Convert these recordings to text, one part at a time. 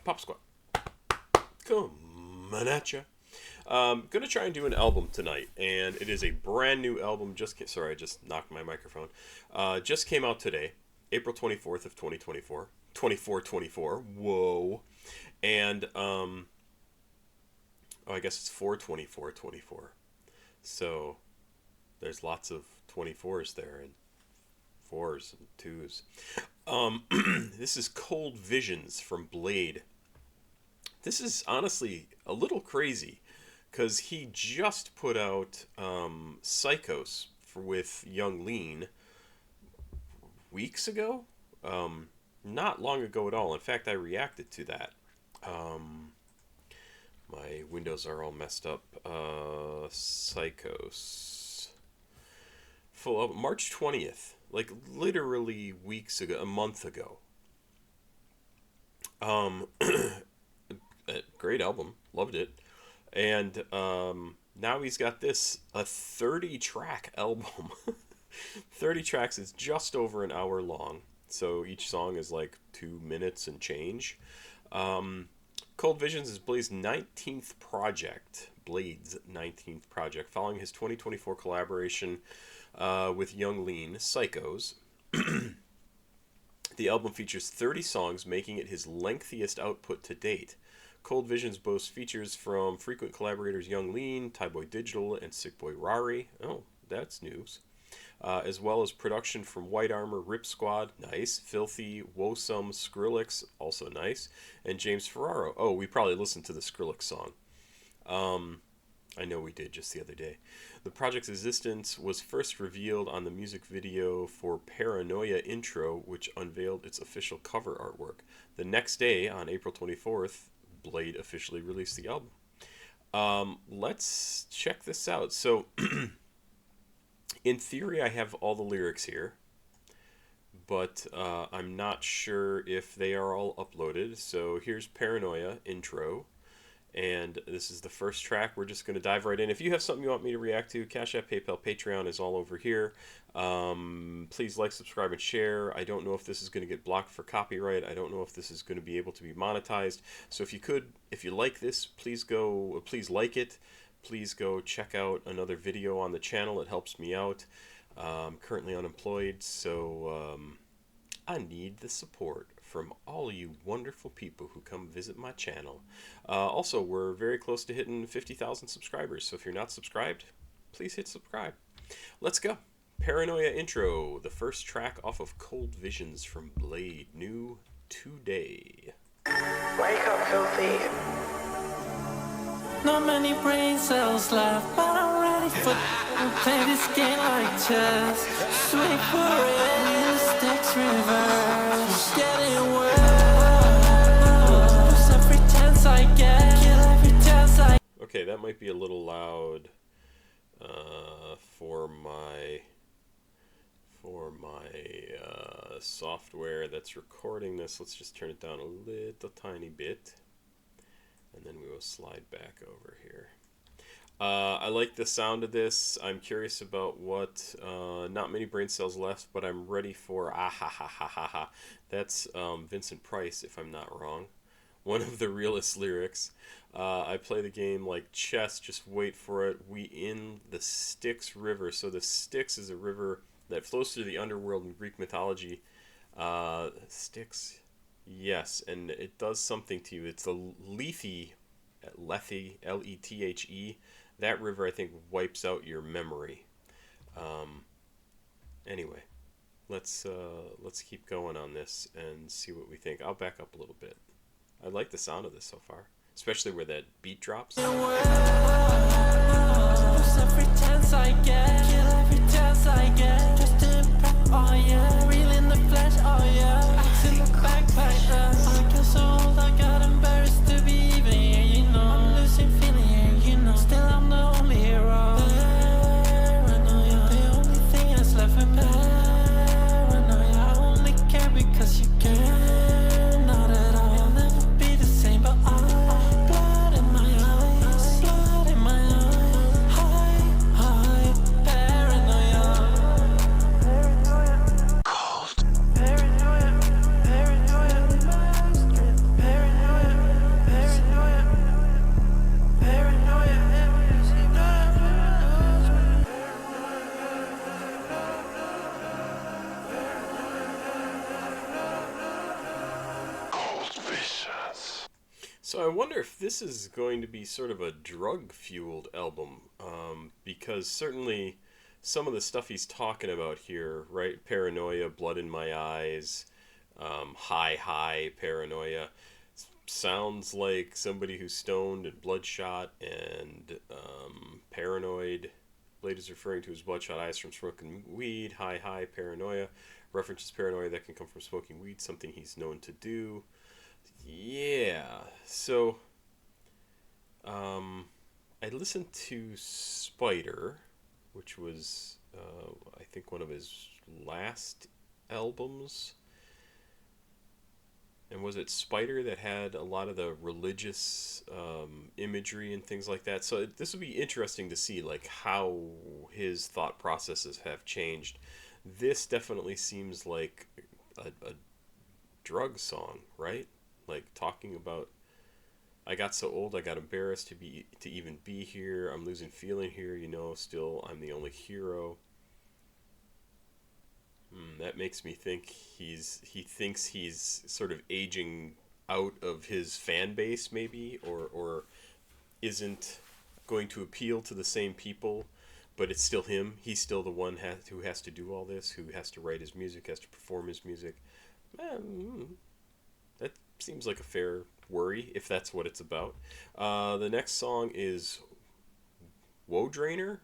Pop Squat. Coming at ya. Gonna try and do an album tonight, and it is a brand new album. Sorry, I just knocked my microphone. Just came out today, April 24th of 2024. 24/24. Whoa. And I guess it's 4/24/24. So there's lots of 24s there and 4s and 2s. This is Cold Visions from Bladee. This is honestly a little crazy because he just put out Psychos with Young Lean weeks ago. Not long ago at all. In fact, I reacted to that. My windows are all messed up. Psychos. Full of March 20th. Like literally weeks ago, a month ago. Great album. Loved it. And now he's got this, a 30-track album. 30 tracks is just over an hour long. So each song is like 2 minutes and change. Cold Visions is Blade's 19th project. Following his 2024 collaboration with Young Lean, Psychos. The album features 30 songs, making it his lengthiest output to date. Cold Visions boasts features from frequent collaborators Young Lean, Tyboy Digital, and Sickboy Rari. Oh, that's news. As well as production from White Armor, Rip Squad, nice, Filthy, Woes, Skrillex, also nice, and James Ferraro. Oh, we probably listened to the Skrillex song. I know we did just the other day. The project's existence was first revealed on the music video for Paranoia intro, which unveiled its official cover artwork. The next day, on April 24th, Bladee officially released the album. Let's check this out. So, in theory, I have all the lyrics here, but I'm not sure if they are all uploaded. So here's Paranoia intro, and this is the first track. We're just going to dive right in. If you have something you want me to react to, CashApp, PayPal, Patreon is all over here. Please like, subscribe, and share. I don't know if this is going to get blocked for copyright. I don't know if this is going to be able to be monetized. So if you like this, please like it. Please go check out another video on the channel. It helps me out. I'm currently unemployed, so I need the support from all you wonderful people who come visit my channel. Also, we're very close to hitting 50,000 subscribers, so if you're not subscribed, please hit subscribe. Let's go. Paranoia intro, the first track off of Cold Visions from Bladee, new today. Wake up, filthy. Not many brain cells left, but I'm ready for play this game like chess. Swing for it, sticks reverse. Getting worse every chance I get. Kill every chance I. Okay, that might be a little loud for my software that's recording this. Let's just turn it down a little tiny bit. And then we will slide back over here. I like the sound of this. I'm curious about what, not many brain cells left, but I'm ready for ah-ha-ha-ha-ha-ha. That's Vincent Price, if I'm not wrong. One of the realest lyrics. I play the game like chess, just wait for it. We in the Styx River. So the Styx is a river that flows through the underworld in Greek mythology. Styx... Yes, and it does something to you. It's the Lethe, Lethe. That river, I think, wipes out your memory. Anyway, let's keep going on this and see what we think. I'll back up a little bit. I like the sound of this so far, especially where that beat drops. Every chance I get, kill every chance I get, just to impress, oh yeah, real in the flesh, oh yeah, axe in the backpack, I got so old, I got embarrassed to be even here, you know, I'm losing feeling here, you know, still I'm the only hero, paranoia, the only thing that's left with paranoia, I only care because you care, not at all, I'll never be the same, but blood in my eyes, blood in my eyes, high, paranoia. Cold. So I wonder if this is going to be sort of a drug-fueled album, because certainly some of the stuff he's talking about here, right? Paranoia, Blood in My Eyes, high paranoia, sounds like somebody who's stoned and bloodshot and paranoid. Blade is referring to his bloodshot eyes from smoking weed. High paranoia references paranoia that can come from smoking weed, something he's known to do. Yeah, so I listened to Spider, which was I think one of his last albums. And was it Spider that had a lot of the religious imagery and things like that? So this would be interesting to see, like, how his thought processes have changed. This definitely seems like a drug song, right? Like talking about, I got so old I got embarrassed to even be here. I'm losing feeling here, still I'm the only hero. That makes me think he thinks he's sort of aging out of his fan base, maybe, or isn't going to appeal to the same people, but it's still him. He's still the one who has to do all this, who has to write his music, has to perform his music. That seems like a fair worry, if that's what it's about. The next song is Woe Drainer.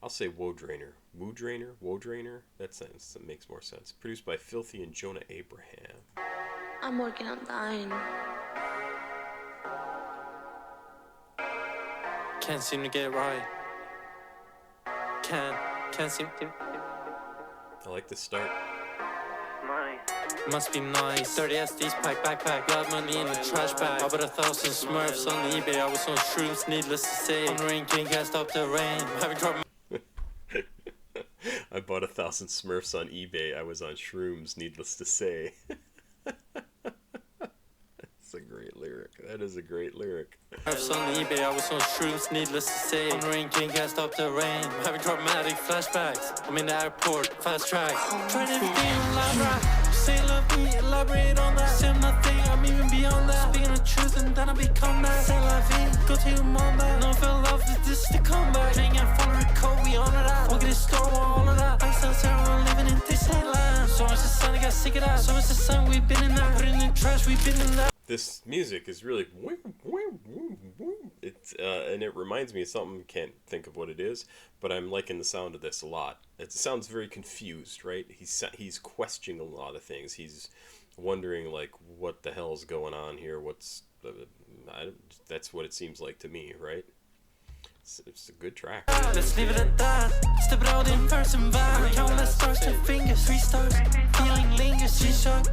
I'll say Woe Drainer. Woo Drainer? Woe Drainer? That makes more sense. Produced by Filthy and Jonah Abraham. I'm working on dying. Can't seem to get it right. Can't seem to. I like the start. Must be nice. 30 SDs pack backpack. Got money in a trash bag. I bought 1,000 Smurfs on eBay. I was on shrooms, needless to say. On rain king, can't stop the rain. Having trouble. I bought 1,000 Smurfs on eBay. I was on shrooms, needless to say. That's a great lyric. That is a great lyric. Smurfs on eBay. I was on shrooms, needless to say. On rain king, can't stop the rain. Having traumatic flashbacks. I'm in the airport, fast track. Trying to be on lab rap. Say love me, elaborate on that. Say I'm nothing, I'm even beyond that. Speaking the truth and then I become that. Say la vie, go to your mama. No fell love, this is the comeback. Playing and follow the code, we honor that. Walk in the store, all of that. I still say I'm living in Disneyland. So much the sun, I got sick of that. So much the sun, we've been in that. Put it in the trash, we've been in that. This music is really and it reminds me of something. Can't think of what it is, but I'm liking the sound of this a lot. It sounds very confused, right? He's questioning a lot of things. He's wondering, like, what the hell's going on here. That's what it seems like to me, right? It's a good track. Let's leave it at that. Step it out in person vibe. Countless stars to fingers. 3 stars. Feeling lingers. G-Shock.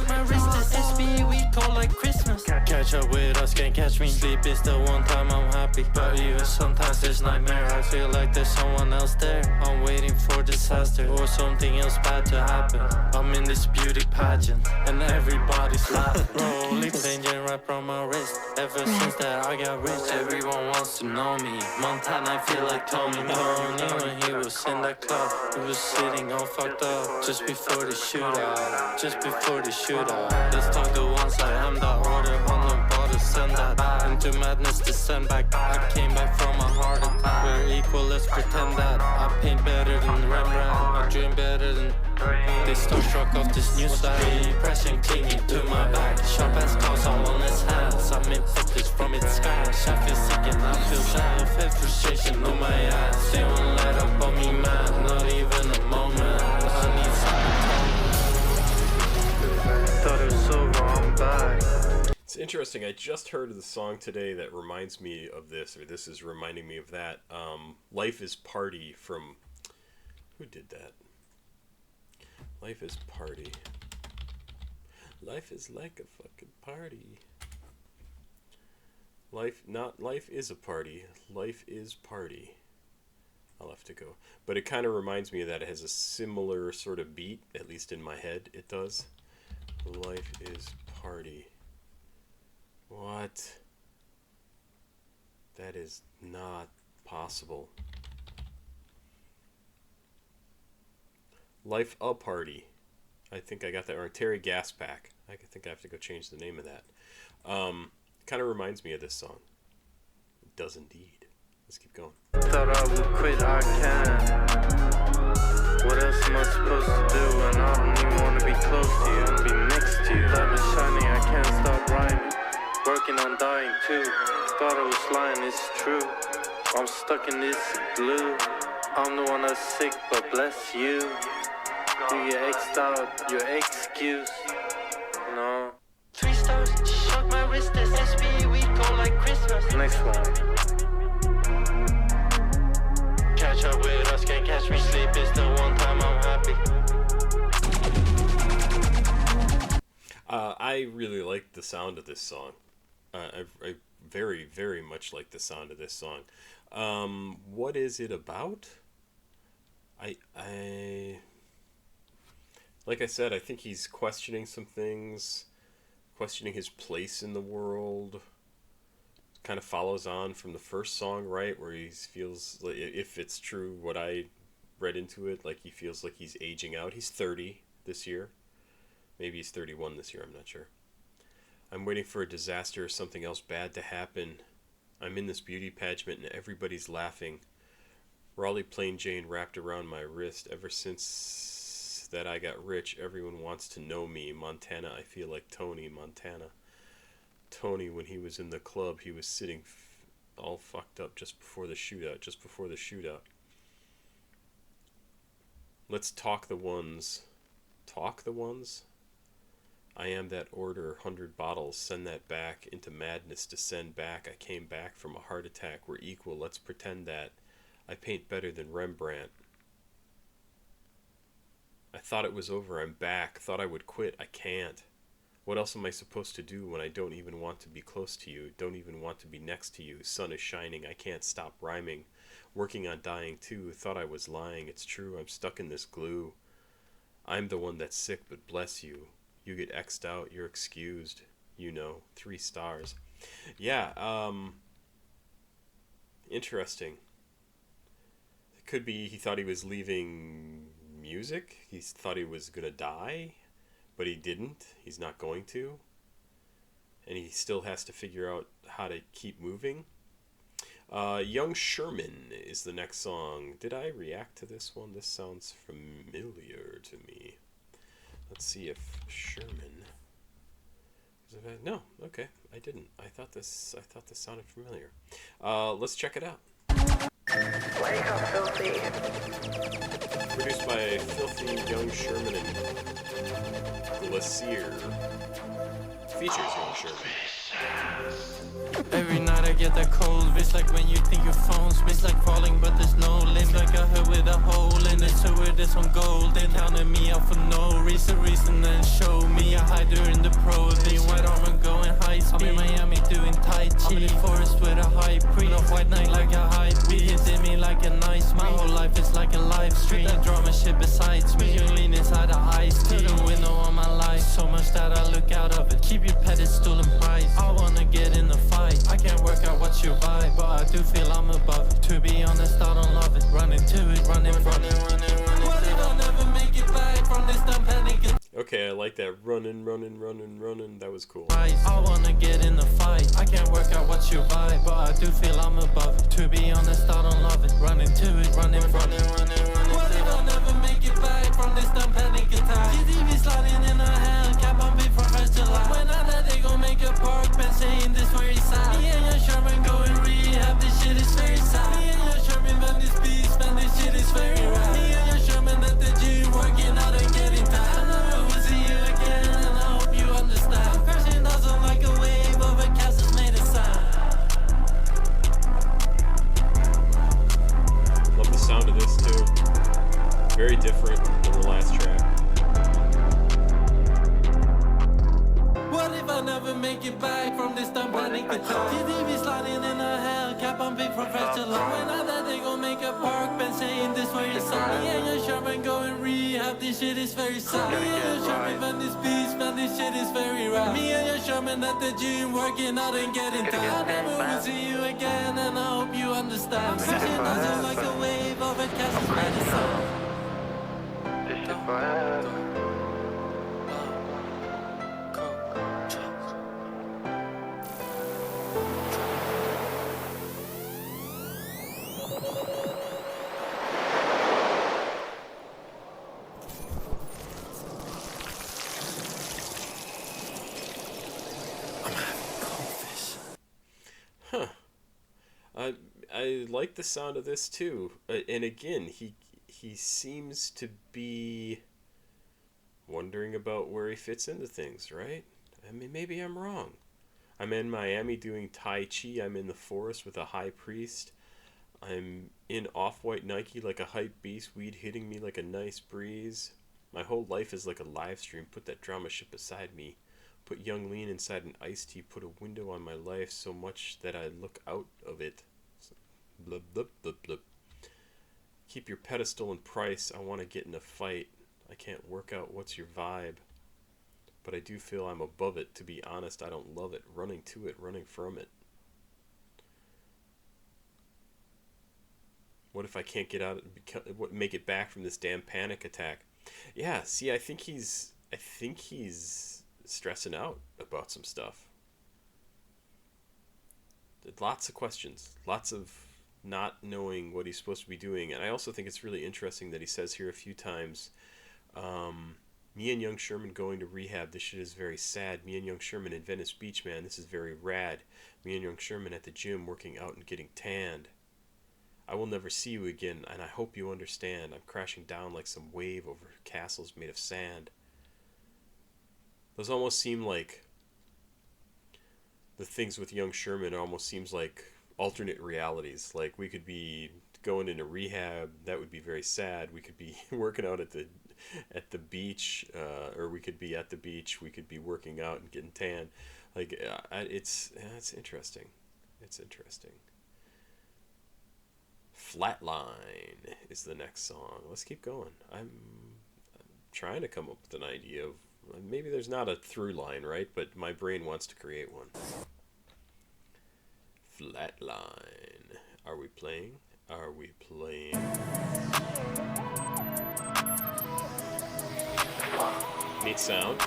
My wrist is SB. We call like Christmas. Catch up with us, can't catch me. Sleep is the one time I'm happy. But even sometimes there's nightmare. I feel like there's someone else there. I'm waiting for disaster or something else bad to happen. I'm in this beauty pageant and everybody's laughing. Rolling engine right on my wrist. Ever since that I got rich, everyone wants to know me. Montana, I feel like Tony when he was in that club. He was sitting all fucked up just before the shootout. Let's talk the ones I am, that order on the border. Send that back into madness to send back. I came back from a heart attack. We're equal, let's pretend that. I paint better than Rembrandt. I dream better than. They starstruck off this new style. Pressing clinging to my back. Sharp as claws all on his hands. I'm infected from its scratch. I feel sick and I feel sad. I feel frustration on my ass. They won't let up on me, man. Not even a moment. I need something. Thought it was over, I'm back. It's interesting. I just heard of the song today that reminds me of this, or this is reminding me of that. Life is Party from... Who did that? Life is Party. Life is like a fucking party. Life is a party. Life is Party. I'll have to go. But it kind of reminds me of that. It has a similar sort of beat, at least in my head it does. Life is Party. What? That is not possible. Life a Party. I think I got that wrong. Terry Gaspack. I think I have to go change the name of that. Kind of reminds me of this song. It does indeed. Let's keep going. Thought I would quit, I can. What else am I supposed to do? And I don't even want to be close to you and be next to you. Light is shining, I can't stop rhyming. Working on dying too. Thought I was lying, it's true. I'm stuck in this glue. I'm the one that's sick, but bless you. You get X'd out, your excuse. No. 3 stars, shock my wrist, this SB, we go like Christmas. Next one. Catch up with us, can't catch me sleep, it's the one time I'm happy. I really like the sound of this song. I very, very much like the sound of this song. What is it about? Like I said, I think he's questioning some things, questioning his place in the world. Kind of follows on from the first song, right? Where he feels, like, if it's true what I read into it, like he feels like he's aging out. He's 30 this year. Maybe he's 31 this year, I'm not sure. I'm waiting for a disaster or something else bad to happen. I'm in this beauty pageant and everybody's laughing. Raleigh plain Jane wrapped around my wrist. Ever since that I got rich, everyone wants to know me. Montana, I feel like Tony Montana. Tony, when he was in the club, he was sitting all fucked up just before the shootout. Let's talk the ones. Talk the ones? I am that order, 100 bottles, send that back, into madness to send back. I came back from a heart attack, we're equal, let's pretend that. I paint better than Rembrandt. I thought it was over, I'm back, thought I would quit, I can't. What else am I supposed to do when I don't even want to be close to you, don't even want to be next to you? Sun is shining, I can't stop rhyming. Working on dying too, thought I was lying, it's true, I'm stuck in this glue. I'm the one that's sick, but bless you. You get X'd out, you're excused. You know, 3 stars. Yeah, interesting. It could be he thought he was leaving music. He thought he was going to die, but he didn't. He's not going to. And he still has to figure out how to keep moving. Young Sherman is the next song. Did I react to this one? This sounds familiar to me. Let's see if Sherman. No, okay, I didn't. I thought this sounded familiar. Let's check it out. Wake up, filthy. Produced by Filthy, Young Sherman, and Glacier. Features Young Sherman. Every night I get that cold wish, like when you think your phone's missed, like falling but there's no limit, like a head with a hole in it, so where there's some gold. They counted me out for no reason then show me a hide during the prohibition. White armor going high speed, I'm in Miami doing Tai Chi. I'm in the forest with a high priest, no white night like a high beat. It did me like a nice my whole life is like a live stream. That drama shit besides me, you lean inside a ice tea. To the window on my life, so much that I look out of it. Keep your pedestal and price, I wanna get in the fight. I can't work out what's your vibe, but I do feel I'm above it. To be honest, I don't love it. Running to it, running from it. What if I never make it back from this dumb panic? Okay, I like that. Running. That was cool. I wanna get in the fight. I can't work out what's your vibe, but I do feel I'm above it. To be honest, I don't love it. Running to it, running from it. What if I never make it back from this dumb panic attack? GTV sliding in a hell cap on beat from 1st July. When I let they gon' make a park bench saying this where he's at. Me and your Sherman going rehab, this shit is very sad. Me and your Sherman man this beast, man this shit is very rad. Me and your Sherman at the gym working out and getting tired. I never will see you again and I hope you understand. Crashing doesn't like a wave of a cast has made a sound. Love the sound of this too. Very different than the last track. What if I never make it back from this dumb panic attack? GTV sliding in a hell cap on big professional. When I let they gon' make a park bench saying this where you're sad. Me and your Sherman going rehab, this shit is very sad. Me and your Sherman man this beast, man this shit is very rad. Me and your Sherman at the gym working out and getting tired. I never will see you again and I hope you understand. Crashing doesn't like a wave of a cast has made a sound. This shit forever. I like the sound of this too. And again, he seems to be wondering about where he fits into things, right? I mean, maybe I'm wrong. I'm in Miami doing Tai Chi. I'm in the forest with a high priest. I'm in off-white Nike like a hype beast, weed hitting me like a nice breeze. My whole life is like a live stream. Put that drama shit beside me. Put young lean inside an iced tea. Put a window on my life so much that I look out of it. Blub, blub, blub, blub. Keep your pedestal and price. I want to get in a fight. I can't work out what's your vibe. But I do feel I'm above it. To be honest, I don't love it. Running to it, running from it. What if I can't get out, make it back from this damn panic attack? Yeah, see, I think he's stressing out about some stuff. Lots of questions, lots of not knowing what he's supposed to be doing. And I also think it's really interesting that he says here a few times, me and young Sherman going to rehab, this shit is very sad. Me and young Sherman in Venice Beach, man, this is very rad. Me and young Sherman at the gym working out and getting tanned. I will never see you again, and I hope you understand. I'm crashing down like some wave over castles made of sand. Those almost seem like the things with young Sherman. Almost seems like alternate realities. Like we could be going into rehab. That would be very sad. We could be working out at the beach, or we could be at the beach. We could be working out and getting tan. Like it's interesting. It's interesting. Flatline is the next song. Let's keep going. I'm trying to come up with an idea of, maybe there's not a through line, right? But my brain wants to create one. Flatline. Are we playing? Are we playing? Neat sound.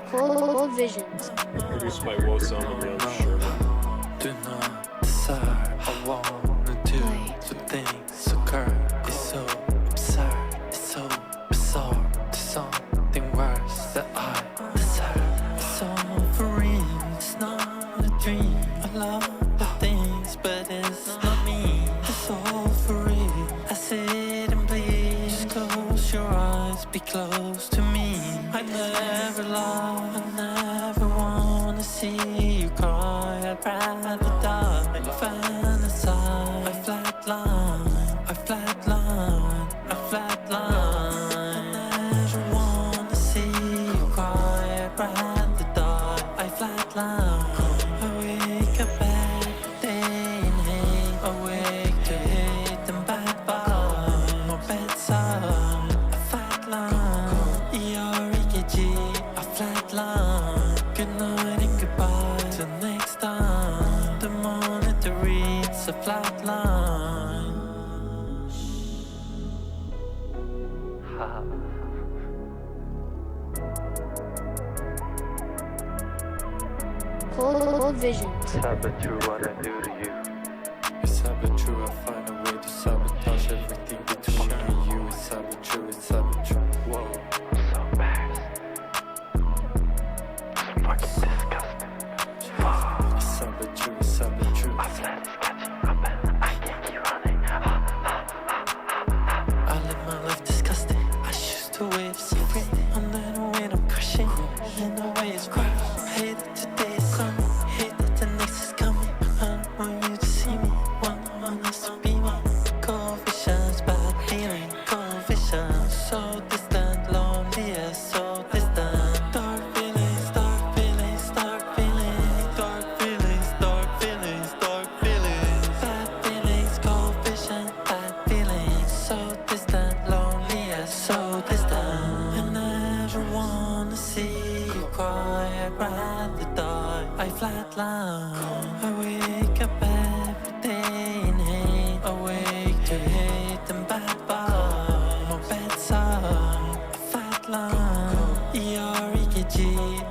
Full visions. Produced by Woes and young Sherman. Do not decide. I wanna do the things occur. It's so absurd. It's so bizarre. There's something worse that I deserve. It's all for real. It's not a dream. I love the things, but it's not me. It's all for real. I sit and bleed. Just close your eyes. Be close to me. I never lie. I never wanna see you cry. I'd rather die. I fantasize. I flatline. I flatline. I flatline. I never wanna see you cry. I'd rather die. I flatline. I wake up every day and hate. Awake to hate and bad vibe. My bedside. I flatline. E-R-E-K-G. I flatline. Good night and goodbye. Till next time. The monitor reads a flatline. Full visions. Saboteur what I do to you. It's saboteur, I find a way to sabotage everything between me and you. It's saboteur, it's saboteur. Whoa. So embarrassed. It's fucking disgusting. It's saboteur, it's saboteur. My flat is catching up and I can't keep running. I live my life disgusting. I choose to wave so free. And then when I'm crashing, in the way it's crash. Hate it today is sunny. Hate that the next is coming. I don't want you to see me. Want us to be me. Cold visions, bad feeling. Cold visions, so distant, lonely, so distant. Dark feelings, dark feelings, dark feelings. Dark feelings, dark feelings, dark feelings. Bad feelings, cold vision, bad feelings. So distant, lonely, so distant. I never wanna see you cry. I'd rather die. I flatline. I wake up every day in hate. Awake to hate and bad vibe. My bedside. I flatline. E-R-E-K-G.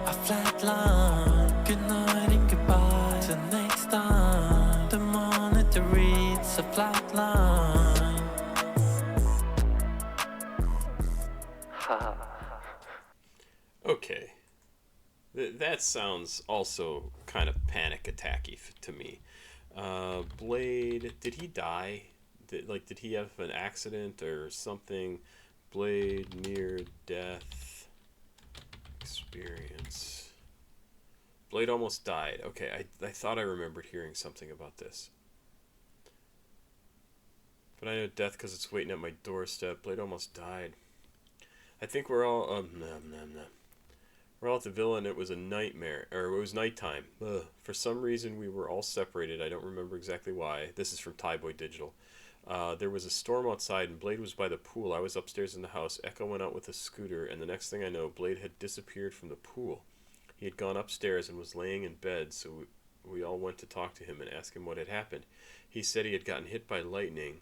I flatline. Good night and goodbye. Till next time. The monitor reads a flatline. Okay. That sounds also kind of panic attacky to me. Blade, did he die? Did he have an accident or something? Blade, near death experience. Blade almost died. Okay, I thought I remembered hearing something about this. But I know death because it's waiting at my doorstep. Blade almost died. I think we're all... We're all at the villa and it was a nightmare. Or it was nighttime. Ugh. For some reason we were all separated. I don't remember exactly why. This is from Tyboy Digital. There was a storm outside and Blade was by the pool. I was upstairs in the house. Echo went out with a scooter and the next thing I know, Blade had disappeared from the pool. He had gone upstairs and was laying in bed, so we all went to talk to him and ask him what had happened. He said he had gotten hit by lightning,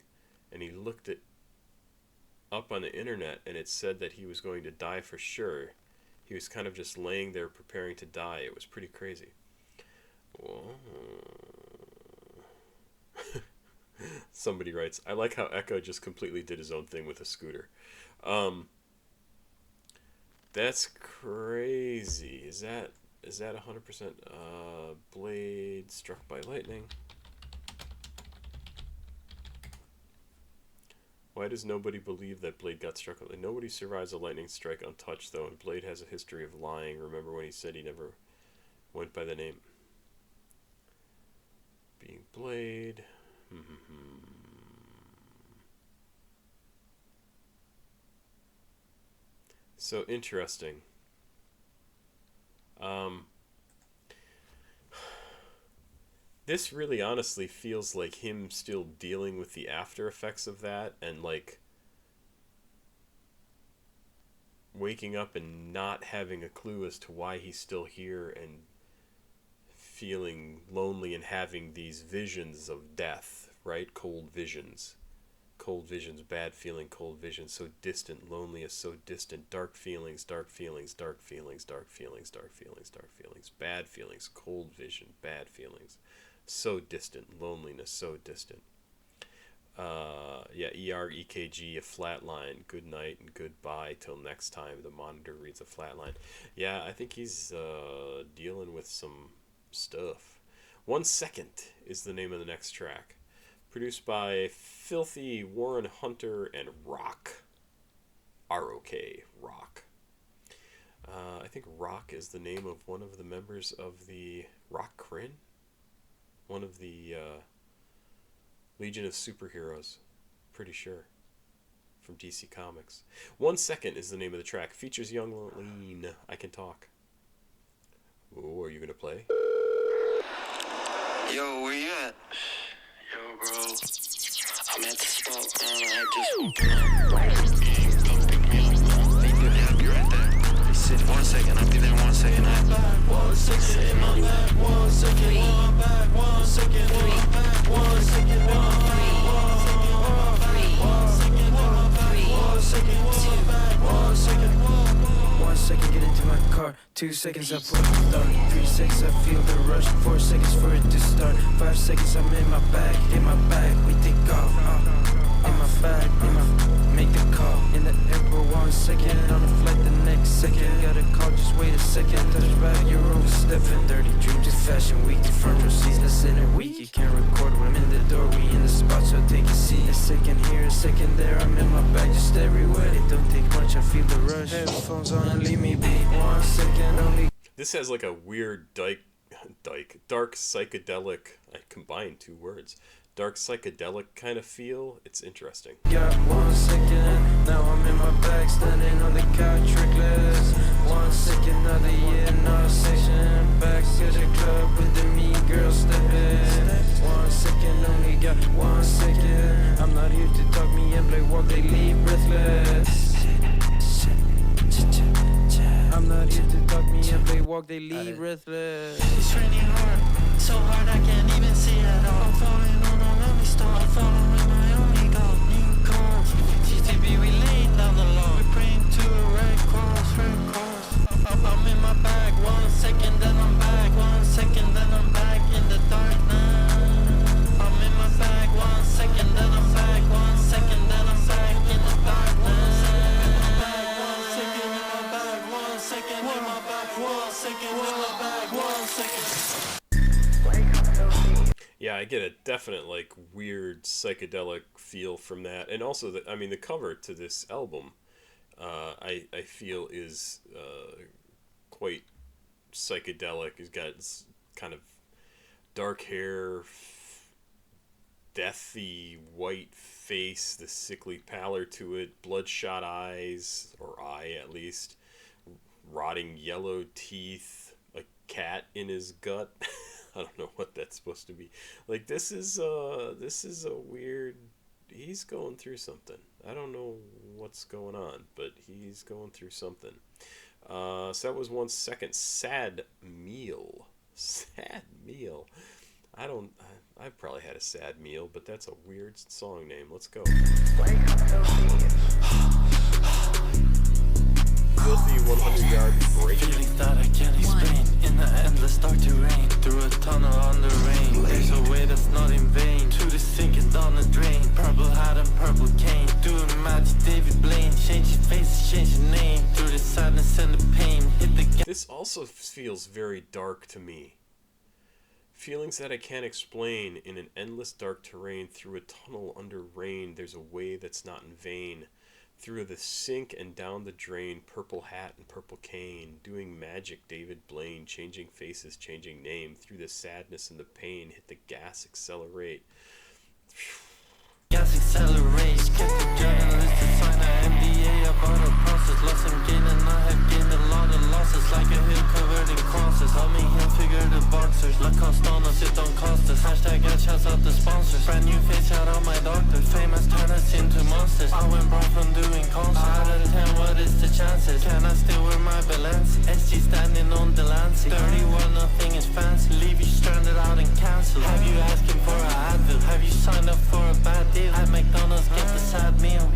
and he looked it up on the internet, and it said that he was going to die for sure. He was kind of just laying there preparing to die. It was pretty crazy. Somebody writes, I like how Echo just completely did his own thing with a scooter. That's crazy. Is that 100% Blade struck by lightning? Why does nobody believe that Blade got struck? Nobody survives a lightning strike untouched, though, and Blade has a history of lying. Remember when he said he never went by the name? Being Blade. So interesting. This really honestly feels like him still dealing with the after effects of that and like waking up and not having a clue as to why he's still here and feeling lonely and having these visions of death, right? Cold visions, bad feeling, cold visions, so distant, loneliness, so distant, dark feelings, dark feelings, dark feelings, dark feelings, dark feelings, dark feelings, bad feelings, cold vision, bad feelings, so distant, loneliness, so distant. Yeah, EKG, a flatline, good night and goodbye till next time. The monitor reads a flatline. Yeah, I think he's dealing with some stuff. 1 Second is the name of the next track. Produced by Filthy, Warren Hunter, and Rock. R-O-K, Rock. I think Rock is the name of one of the members of the Rock Kryn? One of the Legion of Superheroes. Pretty sure. From DC Comics. 1 Second is the name of the track. Features Young Lean. I Can Talk. Oh, are you going to play? Yo, where you at? Yo, bro. I'm at the spot, man. I just woken up. Come pick me up. Yeah, I'll be right there. He said 1 second. I'll be there in 1 second. 1 second. 1 second. 1 second. 1 second. 1 second, get into my car. 2 seconds, I pull the start. 3 seconds, I feel the rush. 4 seconds for it to start. 5 seconds, I'm in my bag. We take off. In my bag, make the call. In the airport, 1 second. On the flight, the next second. Got a call, just wait a second. Touch back, you're overstepping. Dirty dreams, just fashion week. The front row seats, less in a week. You can't record when I'm in the door. We in the spot, so take a seat. A second here, a second there. I'm in my bag, just everywhere. It don't take much, I feel the rush. Headphones on and leave me be. 1 second only. This has like a weird dark psychedelic, I combined 2 words, dark psychedelic kind of feel. It's interesting. Got 1 second, now I'm in my bag, standing on the couch, trickless. 1 second, another year, another section. Back to the club with the mean girl stepping. 1 second, only got 1 second. I'm not here to talk, me and Blade walk, they leave breathless. I'm not here to talk, me and Blade walk, they leave breathless. It's raining hard, so hard I can't even see it all. I'm falling on a lonely star, following my only goal. New calls, TTB, we laying down the law. We're praying to a red cross. I'm in my bag, 1 second, then I'm back. 1 second, then I'm back in the darkness. I'm in my bag, 1 second, then I'm back. 1 second, then I'm back in the darkness. 1 second in my bag, 1 second in my back, 1 second. Yeah, I get a definite like weird psychedelic feel from that, and also the cover to this album, I feel is quite psychedelic. He's got this kind of dark hair, deathy white face, the sickly pallor to it, bloodshot eyes, or eye at least, rotting yellow teeth, a cat in his gut. I don't know what that's supposed to be. Like, this is a weird. He's going through something. I don't know what's going on, but he's going through something. So that was 1 second. Sad Meal. Sad Meal. I've probably had a sad meal, but that's a weird song name. Let's go. Wake up, filthy. Filthy 100-yard break. Feelings that I can't explain. In the endless dark terrain, through a tunnel under rain. There's a way that's not in vain. To the sinking down the drain. Purple hat and purple cane. Doing magic, David Blaine. Changing faces, changing name. Through the sadness and the pain. Hit the This also feels very dark to me. Feelings that I can't explain. In an endless dark terrain, through a tunnel under rain. There's a way that's not in vain. Through the sink and down the drain, purple hat and purple cane, doing magic, David Blaine, changing faces, changing name, through the sadness and the pain, hit the gas, accelerate. gas accelerates. Get the journalist to sign an NDA about a process. Loss and gain, and I have gained a lot of losses. Like a hill covered in crosses. Help me heal, figure the boxers. La Costana, sit on Costas. Hashtag I shouts out the sponsors. Brand new face, shout out my doctor. Famous turn us into monsters. I went broke from doing concerts. Out of 10, what is the chances? Can I still wear my balance? SG standing on the Lancey. 31, nothing is fancy. Leave you stranded out and cancelled. Have you asking for a Advil? Have you signed up for a bad deal? At McDonald's, get the sad meal.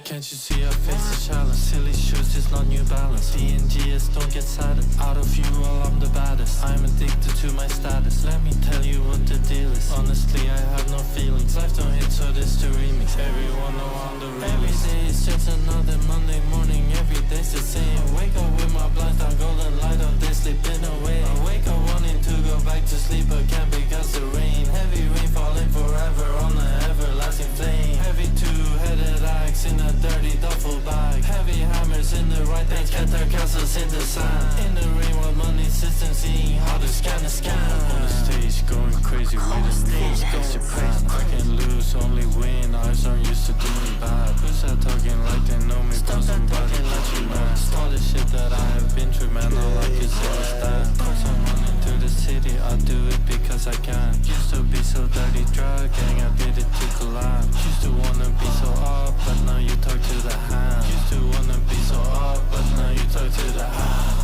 Can't you see our faces shallow? Silly shoes, it's not New Balance. DNGs don't get saddened. Out of you all, I'm the baddest. I'm addicted to my status. Let me tell you what the deal is. Honestly, I have no feelings. Life don't hit, so this the remix. Everyone know I'm the realest. Every day is just another Monday morning. Every day's the same. Wake up with my blinds down, golden light up. They slipping away. I wake up wanting to go back to sleep again because the rain. Heavy rain falling forever on the everlasting flame. Heavy two-headed axe in a dirty duffel bag. Heavy hammers in the right hands, cut their castles in the sand. In the rain while money system seeing how to scan the scam. On the stage going crazy with the stage going Japan. I can lose, only win. Eyes aren't used to doing bad. Who's that talking like they know me? But somebody let you know. All the shit that I have been through, man, all I can say is that. Cause I'm running to the city, I do it because I can. Used to be so dirty, drug gang, I did it to collab. Used to wanna be so up, but now you talk to the hand. Used to wanna be so up, but now you talk to the hand.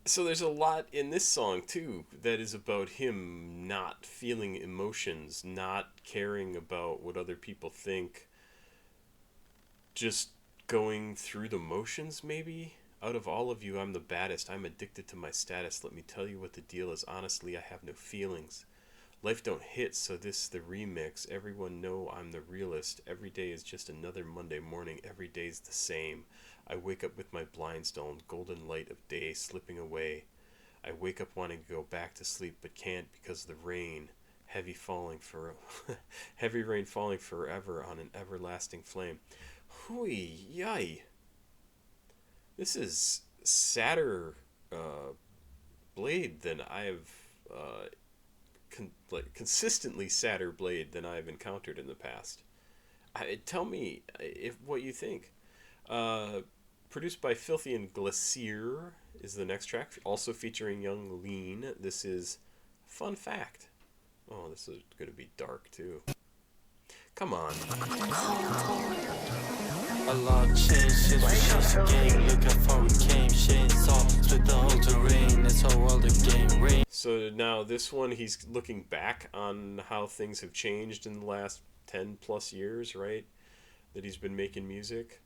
So there's a lot in this song too that is about him not feeling emotions, not caring about what other people think, just going through the motions maybe. Out of all of you, I'm the baddest. I'm addicted to my status. Let me tell you what the deal is. Honestly, I have no feelings. Life don't hit, so this the remix. Everyone know I'm the realist. Every day is just another Monday morning. Every day's the same. I wake up with my blinds down, golden light of day slipping away. I wake up wanting to go back to sleep, but can't because the rain, heavy rain falling forever on an everlasting flame. Hooey, yay! This is sadder Blade than I've consistently sadder Blade than I've encountered in the past. Tell me what you think. Produced by Filthy and Glacier is the next track, also featuring Young Lean. This is Fun Fact. Oh, this is going to be dark too. Come on. A lot changed since we changed the game. Look how far we came. Shane saw, split the whole terrain. It's all world of game. Rain. So now this one, he's looking back on how things have changed in the last 10 plus years, right? That he's been making music.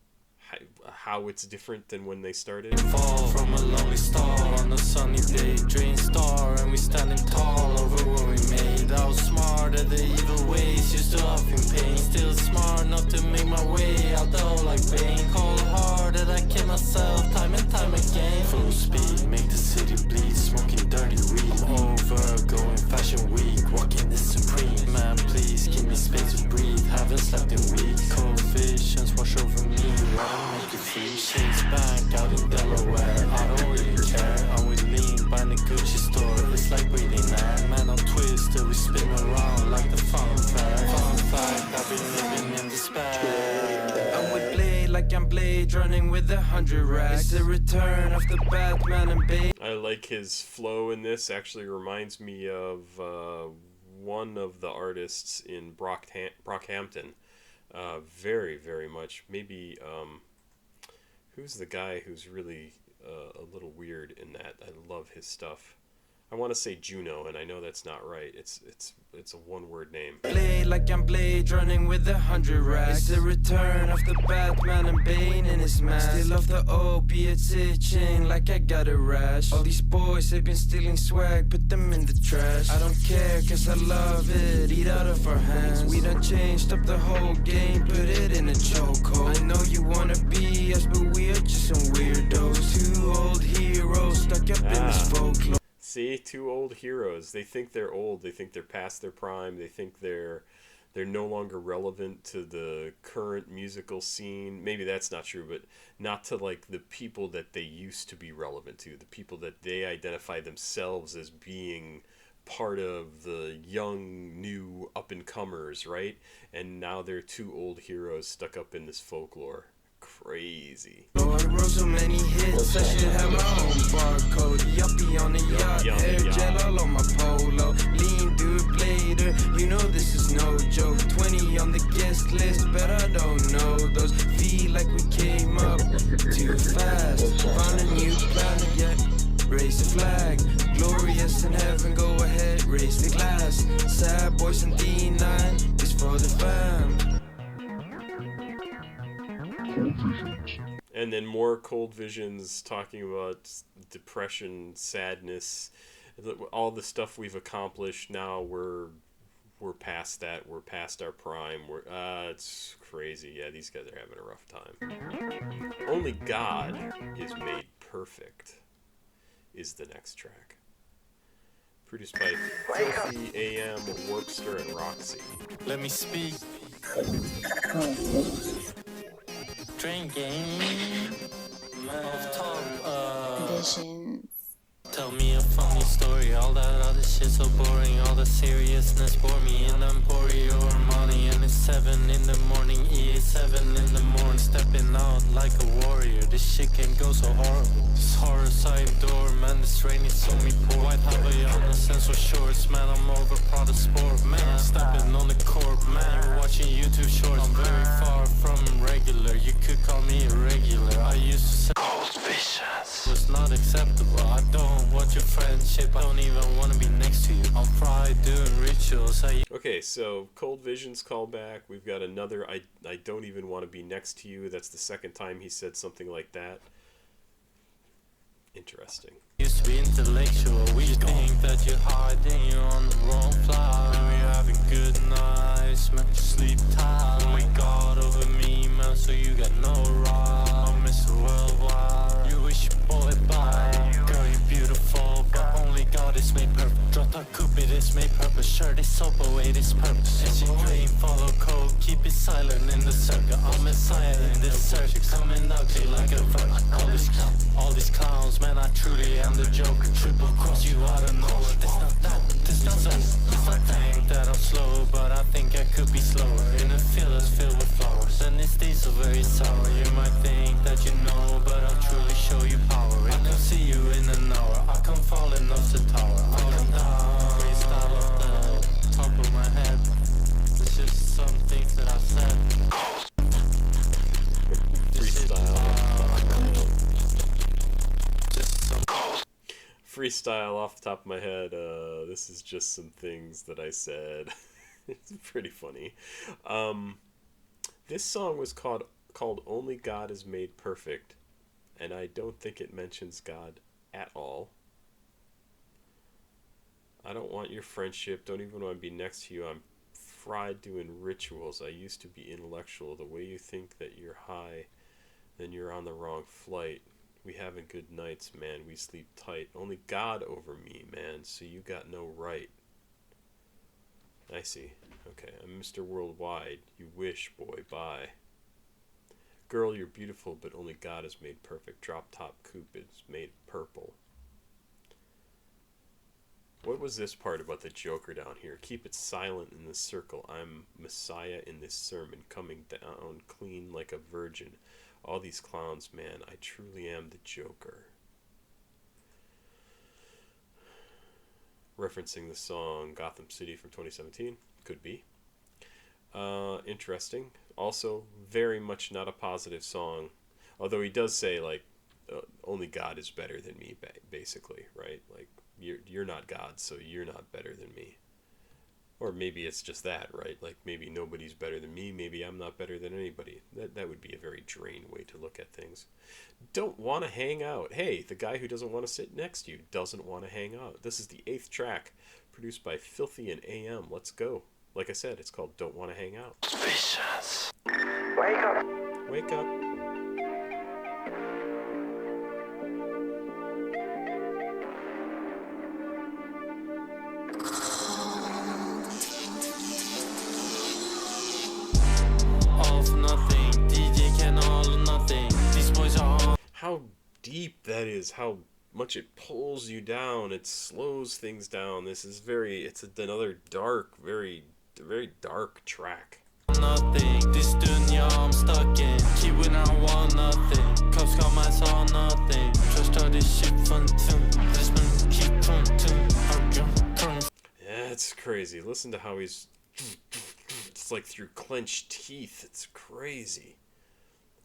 How it's different than when they started. Fall from a lonely star on a sunny day. Drain star and we standing tall over what we made. I was smart at the evil ways, used to often pain. Still smart enough to make my way out the hole like pain. Cold hard that I kill myself time and time again. Full speed, make the city bleed. Smoking like I'm Blade running with 100 racks. It's the return of the Batman and Bane. I like his flow in this. Actually reminds me of one of the artists in Brockhampton. Very, very much. Maybe, who's the guy who's really a little weird in that? I love his stuff. I want to say Juno, and I know that's not right. It's a one-word name. Blade like I'm Blade running with 100 racks. It's the return of the Batman and Bane in his mask. Still off the opiates itching like I got a rash. All these boys, they've been stealing swag, put them in the trash. I don't care cause I love it, eat out of our hands. We done changed up the whole game, put it in a chokehold. I know you wanna be us, but we are just some weirdos. Two old heroes stuck up in this folklore. See, two old heroes. They think they're old. They think they're past their prime. They think they're no longer relevant to the current musical scene. Maybe that's not true, but not to like the people that they used to be relevant to, the people that they identify themselves as being part of the young, new up-and-comers, right? And now they're two old heroes stuck up in this folklore. Crazy. Lord, wrote so many hits, I should have my own barcode. Yuppie on the yacht, hair gel all on my polo. Lean dude, blader, you know this is no joke. 20 on the guest list, but I don't know those. Feel like we came up too fast. Found a new planet, yeah. Raise the flag, glorious in heaven, go ahead, raise the glass. Sad boys and D9, it's for the fam. And then more Cold Visions talking about depression, sadness, all the stuff we've accomplished. Now we're past that. We're past our prime. It's crazy. Yeah, these guys are having a rough time. Only God is Made Perfect is the next track. Produced by Filthy AM, Warpster, and Roxy. Let me speak. Drinking off top, Visions. tell me a funny story. All that other shit so boring. All the seriousness bore me in Emporio Armani. And it's 7 in the morning, EA 7 in the morning. Stepping out like a warrior. This shit can go so horrible. This horror side door, man, this rain is so me poor. White Havaiana, sensual shorts, man, I'm over Prada Sport. Man, I'm stepping on the court, man, you're watching YouTube shorts. I'm very far from regular, you could call me irregular. I used to say Cold Visions was not acceptable. I don't want your friendship, I don't even want to be next to you. I'm fried doing rituals. Okay, so Cold Visions callback. We've got another I don't even want to be next to you. That's the second time he said something like that. Interesting. Used to be intellectual, we think that you're hiding, you're on the wrong flight. When we're having good nights, man, you sleep tight. Oh my God, over me, man, so you got no right. I'm Mr. Worldwide, you wish your boy bye. Girl, you're beautiful, but only God is made perfect. Drop that coupe, it is made purpose. Shirt is soap, away this purpose. And she dream, follow code, keep it silent in the circle. I'm Messiah in this circle, coming ugly like a virgin. All these clowns, man, I truly am the Joker. Triple cross you out of nowhere. This not that, this not that. I think that I'm slow, but I think I could be slower. In a field that's filled with flowers, and these days are very sour. You might think that you know, but I'll truly show you power. I can see you in an hour. I come falling off the tower. I come down, freestyle off the top of my head. It's just some things that I said. Freestyle off the top of my head. This is just some things that I said. It's pretty funny. This song was called Only God is Made Perfect, and I don't think it mentions God at all. I don't want your friendship, don't even want to be next to you. I'm fried doing rituals. I used to be intellectual. The way you think that you're high, then you're on the wrong flight. We having good nights, man. We sleep tight. Only God over me, man. So you got no right. I see. Okay, I'm Mr. Worldwide. You wish, boy. Bye. Girl, you're beautiful, but only God is made perfect. Drop top coupe is made purple. What was this part about the Joker down here? Keep it silent in the circle. I'm Messiah in this sermon, coming down clean like a virgin. All these clowns, man, I truly am the Joker. Referencing the song Gotham City from 2017. Could be. Interesting. Also, very much not a positive song. Although he does say, like, only God is better than me, basically, right? Like, you're not God, so you're not better than me. Or maybe it's just that, right? Like, maybe nobody's better than me, maybe I'm not better than anybody. That would be a very drain way to look at things. Don't want to hang out. Hey, the guy who doesn't want to sit next to you doesn't want to hang out. This is the 8th track, produced by Filthy and AM. Let's go. Like I said, it's called Don't Want to Hang Out. Vicious. Wake up. Wake up. All for nothing, DJ can all or nothing. These boys are all. How deep that is, how much it pulls you down, it slows things down. This is it's another dark, very dark track. Nothing, this dunya I'm stuck in. Keep when I want nothing. Cops got my saw nothing. Just start this shit fun too. This man keep fun too. Yeah, it's crazy. Listen to how he's. It's like through clenched teeth. It's crazy.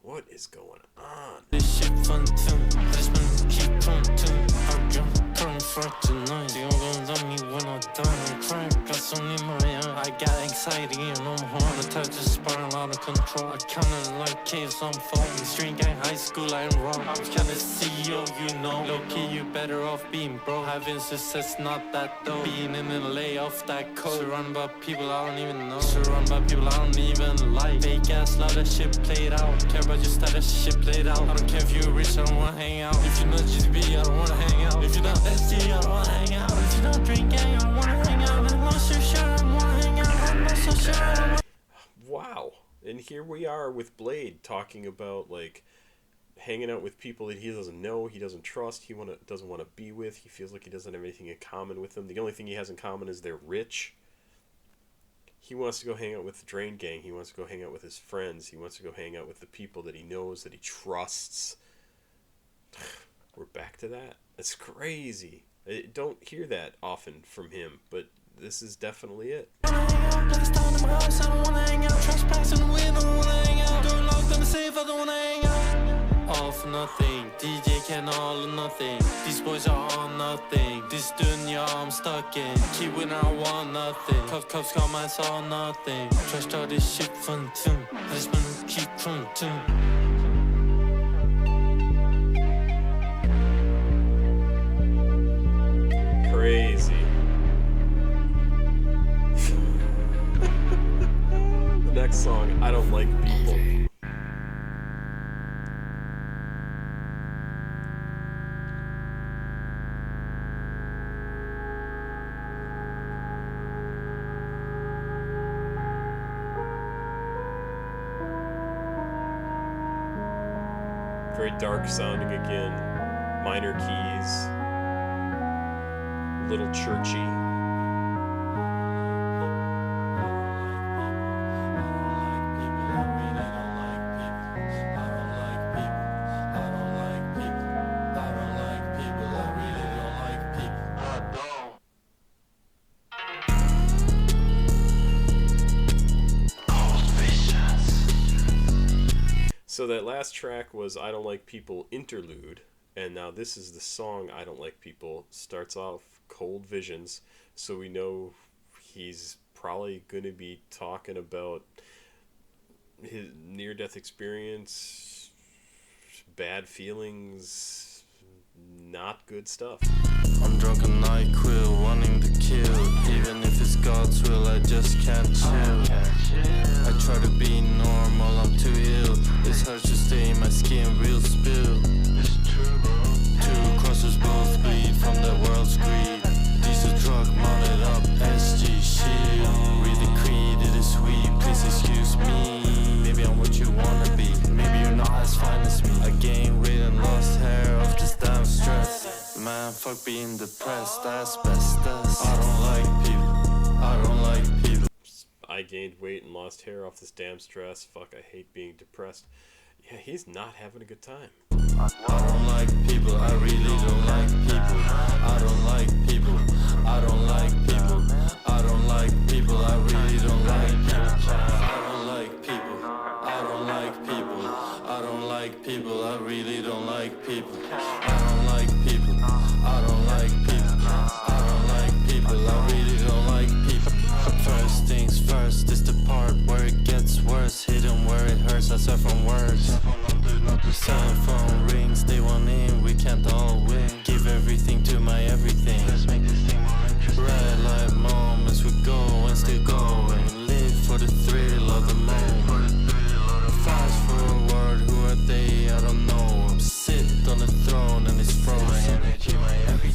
What is going on? This shit fun too. This man keep fun too. Turn front tonight. You're gonna tell me when I'm done. I'm crying, got some in my eye. I got anxiety and I'm hard attack, just spiraling out of control. I kinda like chaos, I'm falling. Drinking high school, I'm wrong. I'm kinda CEO, you know. Low key, you better off being broke. Having success, not that dope. Being in LA off that coat. Surrounded by people I don't even know. Surrounded by people I don't even like. Fake ass, lot of shit played out. Care about your status, shit played out. I don't care if you're rich, I don't wanna hang out. If you're not GTB, I don't wanna hang out. If you're not SG, I don't wanna hang out. If you're not drinking, I don't wanna hang out. I'm not so sure I wanna hang out. I'm not so sure I wanna. Wow. And here we are with Blade talking about, like, hanging out with people that he doesn't know, he doesn't trust, he doesn't want to be with. He feels like he doesn't have anything in common with them. The only thing he has in common is they're rich. He wants to go hang out with the Drain Gang. He wants to go hang out with his friends. He wants to go hang out with the people that he knows, that he trusts. We're back to that. That's crazy. I don't hear that often from him, but this is definitely it. All for nothing, DJ can all or nothing. These boys are all nothing. This dunya I'm stuck in. Keep when I want nothing. Cops got my saw nothing. Trash talk this shit fun too. This man keep fun too. Crazy. The next song, I Don't Like People. Very dark sounding again. Minor keys. Little churchy. So that last track was I Don't Like People interlude, and now this is the song I Don't Like People. Starts off Cold Visions, so we know he's probably going to be talking about his near-death experience, bad feelings, not good stuff. I'm drunk and I quit wanting to kill. Even if it's God's will, I just can't chill. I try to be normal, I'm too ill. It's hard to stay in my skin, real spill. Two crosses both bleed from the world's greed. Diesel truck mounted up, SG shield. Read the creed, it is sweet, please excuse me. Maybe I'm what you wanna be, maybe you're not as fine as me. I gained weight and lost hair of this damn stress. Man, fuck fuck being depressed, asbestos. I don't like people, I don't like people. I gained weight and lost hair off this damn stress. Fuck, I hate being depressed. Yeah, he's not having a good time. I don't like people, I really don't like people. I don't like people, I don't like people. I don't like people, I really don't like people. I don't like people, I don't like people. I don't like people, I really don't like people. I don't like people, I don't like people. I don't like people, I really don't like people. First things first is the part where it gets worse. Hidden where it hurts, I suffer from words. Cell phone rings, they want in, we can't all win. Give everything to my everything. Let's make this thing more interesting. Red light moments, we go and still going. Live for the thrill of the moment. Fast forward, who are they? I don't know. Sit on the throne and it's frozen.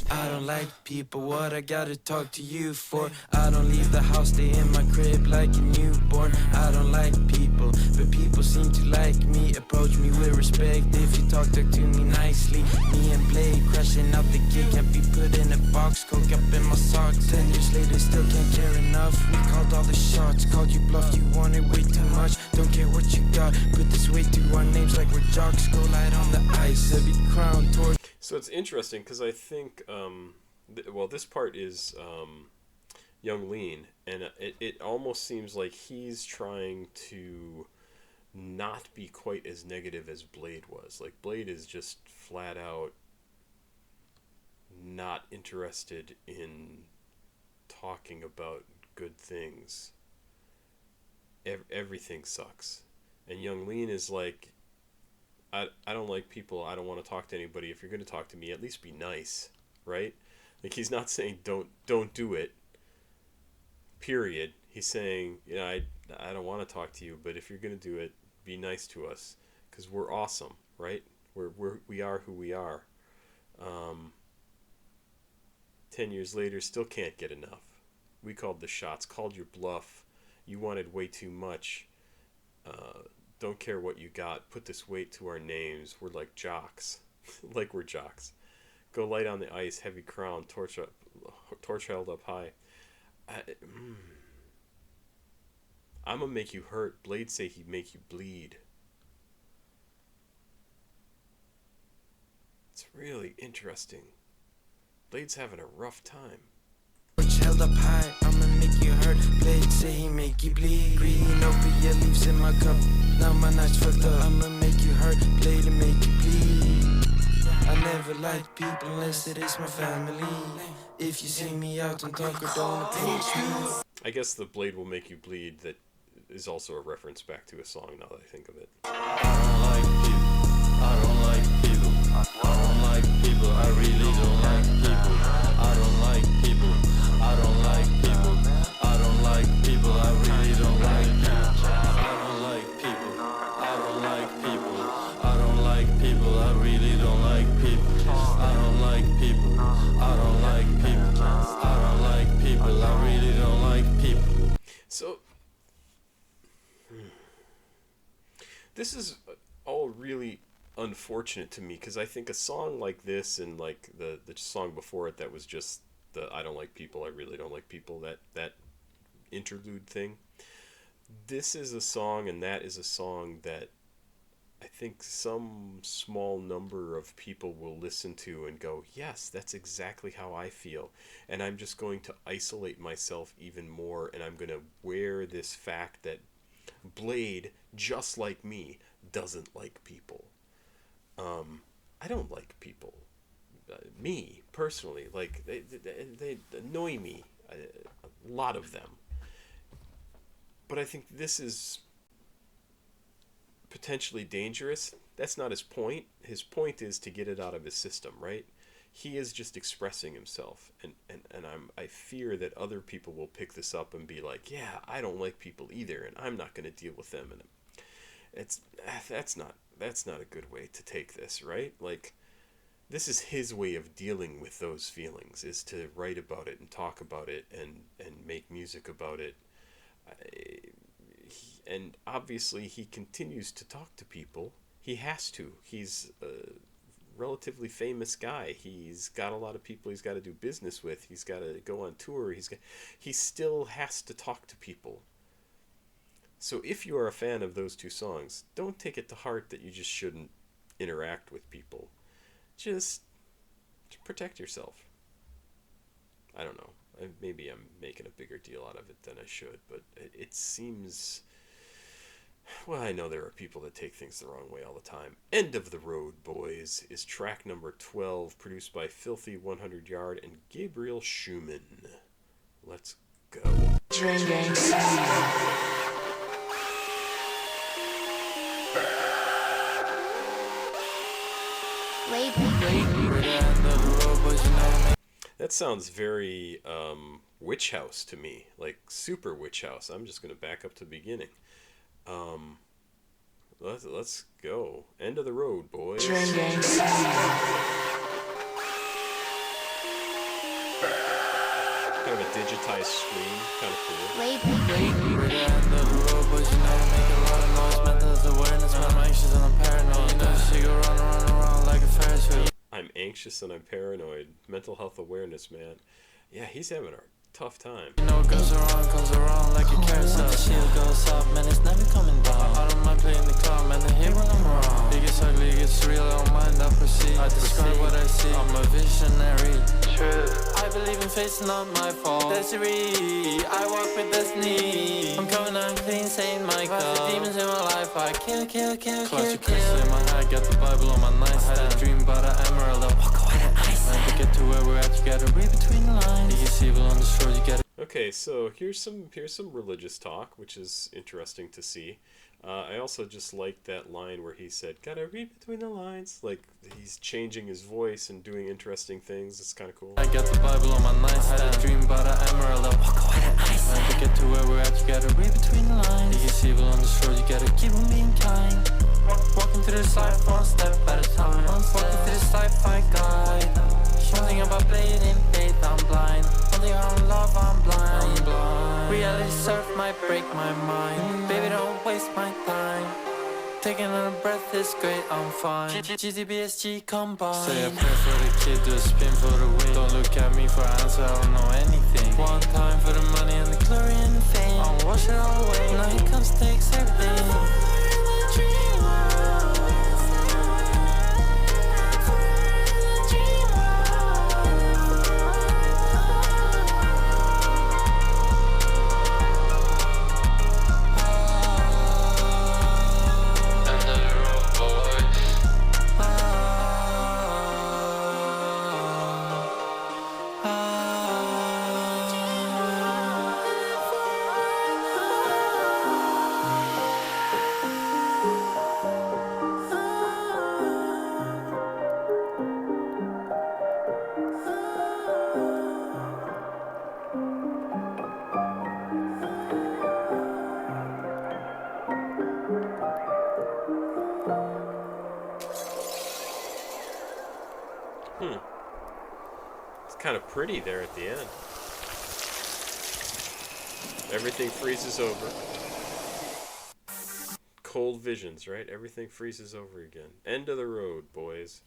I don't like people, what I gotta talk to you for? I don't leave the house, stay in my crib like a newborn. I don't like people, but people seem to like me. Approach me with respect, if you talk to me nicely. Me and Blade crashing out the gig, can't be put in a box. Coke up in my socks, 10 years later still can't care enough. We called all the shots, called you bluff, you wanted way too much. Don't care what you got, put this weight to our names like we're jocks. Go light on the ice, heavy crown torch. So it's interesting because I think, this part is Young Lean, and it almost seems like he's trying to not be quite as negative as Blade was. Like, Blade is just flat out not interested in talking about good things. Everything sucks. And Young Lean is like, I don't like people, I don't want to talk to anybody. If you're going to talk to me, at least be nice, right? Like, he's not saying don't do it, period. He's saying, I don't want to talk to you, but if you're going to do it, be nice to us, because we're awesome, right? We are who we are. 10 years later, still can't get enough. We called the shots, called your bluff. You wanted way too much. Don't care what you got. Put this weight to our names. We're like jocks. Like we're jocks. Go light on the ice, heavy crown, torch held up high. I'm gonna make you hurt. Blade say he'd make you bleed. It's really interesting. Blade's having a rough time. Held up high, I'ma make you hurt. Blade say he make you bleed. Green over your leaves in my cup. Now my night's fucked up. I'ma make you hurt. Blade and make you bleed. I never like people unless it is my family. If you see me out and talk or don't approach me. I guess the Blade will make you bleed that is also a reference back to a song now that I think of it. I don't like people, I don't like people. I don't like people, I really don't like people. I don't like people, I don't like people. I don't like people, I really don't like people. I don't like people, I don't like people. I don't like people, I really don't like people. I don't like people, I don't like people. I don't like people, I really don't like people. So, this is all really unfortunate to me, because I think a song like this and like the song before it that was just the I don't like people, I really don't like people, that interlude thing. This is a song and that is a song that I think some small number of people will listen to and go, yes, that's exactly how I feel. And I'm just going to isolate myself even more, and I'm going to wear this fact that Blade, just like me, doesn't like people. I don't like people. Me, personally. Like, they annoy me. A lot of them. But I think this is potentially dangerous. That's not his point. His point is to get it out of his system, right? He is just expressing himself, and I fear that other people will pick this up and be like, yeah, I don't like people either, and I'm not going to deal with them. And that's not a good way to take this, right? Like, this is his way of dealing with those feelings, is to write about it and talk about it and make music about it. And obviously he continues to talk to people. He has to. He's relatively famous guy. He's got a lot of people he's got to do business with. He's got to go on tour. He still has to talk to people. So if you are a fan of those two songs, don't take it to heart that you just shouldn't interact with people. Just protect yourself. I don't know. Maybe I'm making a bigger deal out of it than I should, but it seems... Well, I know there are people that take things the wrong way all the time. End of the Road, Boys is track number 12, produced by Filthy 100 Yard and Gabriel Schumann. Let's go. That sounds very Witch House to me, like super Witch House. I'm just going to back up to the beginning. Let's go. End of the road, boys. Kind of a digitized screen, kind of cool. End of the road, boys, you never make a lot of noise. Mental awareness, man, I'm anxious and I'm paranoid. You know, she go run like a Ferris wheel. I'm anxious and I'm paranoid. Mental health awareness, man. Yeah, he's having a tough time. You know it goes around like a carousel. The shield goes up, man, it's never coming down. I don't mind playing the clown, man, I hate when I'm around. It gets ugly, it gets real, I don't mind, I proceed. I describe what I see, I'm a visionary. True. I believe in fate, it's not my fault. Desiree, I walk with destiny. I'm coming out clean, saying my God. The demons in my life, I kill. Clutch a crystal in my hand, got the Bible on my nightstand. I had a dream about an emerald, I walk away at Iceland. To get to where we're at, you gotta read between the lines. You see evil on the shore, you gotta... Okay, so here's some religious talk, which is interesting to see. I also just like that line where he said, "Gotta read between the lines." Like he's changing his voice and doing interesting things. It's kind of cool. I got the Bible on my nightstand. I had a dream about an emerald. I walk away at Iceland. To get to where we're at, you gotta read between the lines. You see evil on the shore, you gotta keep on being kind. Walking through this life one step at a time. Walking through this life I guide. One thing about Bladee and faith, I'm blind. One thing on love, I'm blind. Reality surf might break my mind. Baby, don't waste my time. Taking a breath is great, I'm fine. GTBSG combined. Say a prayer for the kid, do a spin for the win. Don't look at me for answer, I don't know anything. One time for the money and the glory and the fame. I'll wash it all away, now he comes takes everything. It's kind of pretty there at the end. Everything freezes over. Cold visions, right? Everything freezes over again. End of the road, boys.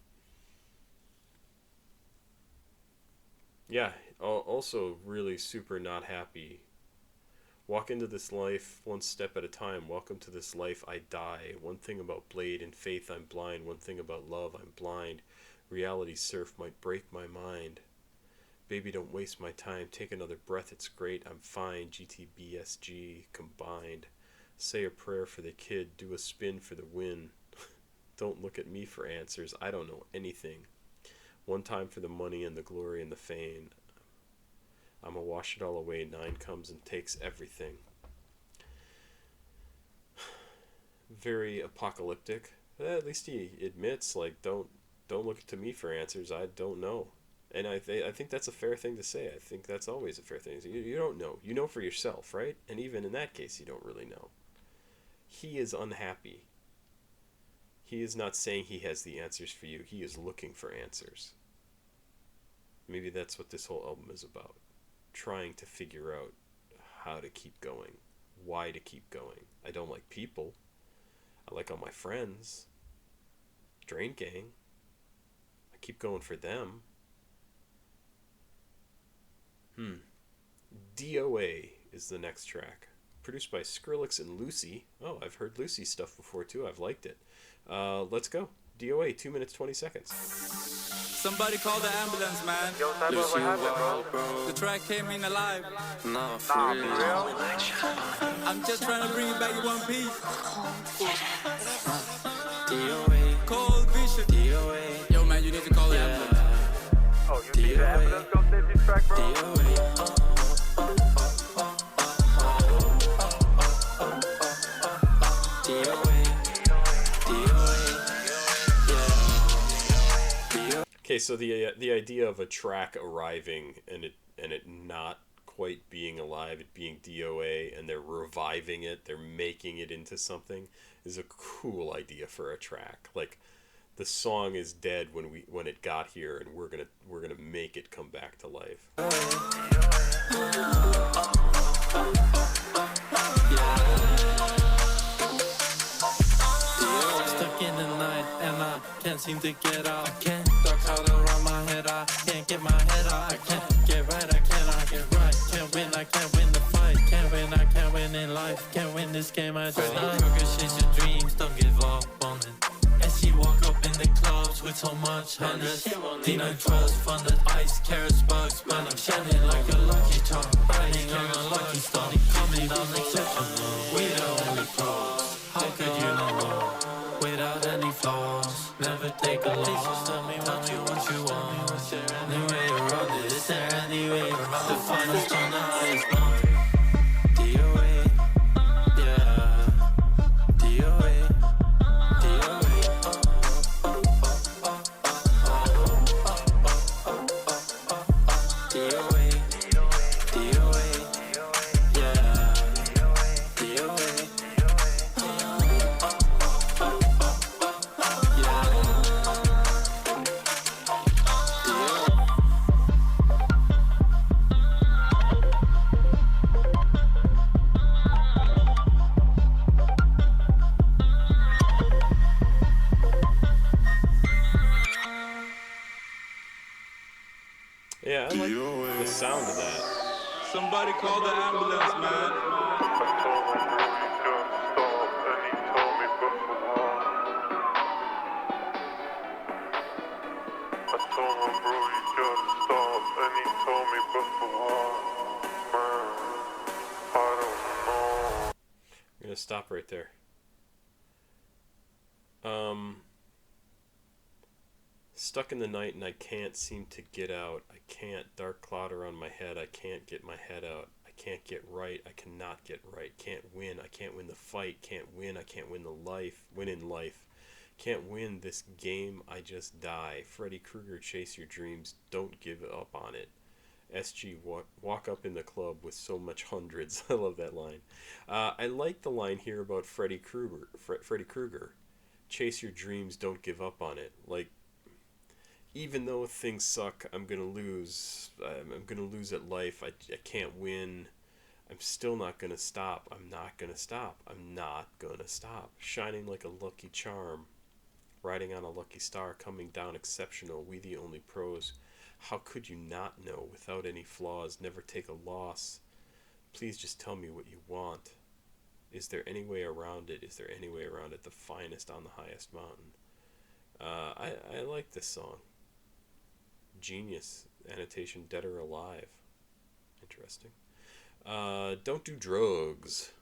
Yeah, also really super not happy. Walk into this life one step at a time. Welcome to this life I die. One thing about Bladee and faith, I'm blind. One thing about love, I'm blind. Reality surf might break my mind. Baby, don't waste my time. Take another breath, it's great. I'm fine. GTBSG combined. Say a prayer for the kid. Do a spin for the win. Don't look at me for answers. I don't know anything. One time for the money and the glory and the fame. I'ma wash it all away. 9 comes and takes everything. Very apocalyptic. At least he admits, like, don't look to me for answers. I don't know. And I think that's a fair thing to say. I think that's always a fair thing. You don't know. You know for yourself, right? And even in that case, you don't really know. He is unhappy. He is not saying he has the answers for you. He is looking for answers. Maybe that's what this whole album is about. Trying to figure out how to keep going. Why to keep going. I don't like people. I like all my friends. Drain Gang. keep going for them. DOA is the next track. Produced by Skrillex and Lucy. Oh, I've heard Lucy's stuff before too. I've liked it. Let's go. DOA, 2 minutes, 20 seconds. Somebody call the ambulance, man. Yo, Cyber, what happened, bro? The track came in alive. Nah, for real. I'm just trying to bring it back in one piece. DOA, Cold vision. DOA, Yo, man, you need to call the ambulance. Oh, you need the ambulance come save this track, bro? DOA. Okay, so the idea of a track arriving and it not quite being alive, it being DOA, and they're reviving it, they're making it into something, is a cool idea for a track. Like, the song is dead when it got here, and we're gonna make it come back to life. Stuck in the night and I can't seem to get out. I can't dark cloud around my head. I can't get my head out. I can't get right. I cannot get right. Can't win. I can't win the fight. Can't win. I can't win in life. Can't win this game. I just chase your dreams. Don't give up on it. And she walk up in the clubs with so much hundreds. Deny trust, funded ice, carrots, bugs, but I'm shining like a lucky charm. Riding on a lucky star. Coming down exceptional. We the only pros. How could you know? Without any flaws, never take a loss. Tell me what you want. Is there any way around it? Is there any way around the finest on the highest mountain? DOA, yeah. DOA, DOA. DOA, DOA, yeah. DOA. Yeah, I like the sound of that. Somebody call the ambulance, man. I'm gonna stop right there. Stuck in the night and I can't seem to get out. I can't, dark cloud around my head. I can't get my head out. I can't get right. I cannot get right. Can't win. I can't win the fight. Can't win. I can't win win in life. Can't win this game. I just die. Freddy Krueger, chase your dreams. Don't give up on it. SG, walk up in the club with so much hundreds. I love that line. I like the line here about Freddy Krueger. Chase your dreams. Don't give up on it. Like, even though things suck, I'm gonna lose. I'm gonna lose at life. I can't win. I'm still not gonna stop. I'm not gonna stop. I'm not gonna stop. Shining like a lucky charm. Riding on a lucky star. Coming down exceptional. We the only pros. How could you not know? Without any flaws. Never take a loss. Please just tell me what you want. Is there any way around it? Is there any way around it? The finest on the highest mountain. I like this song. Genius. Annotation, dead or alive. Interesting. Don't Do Drugs.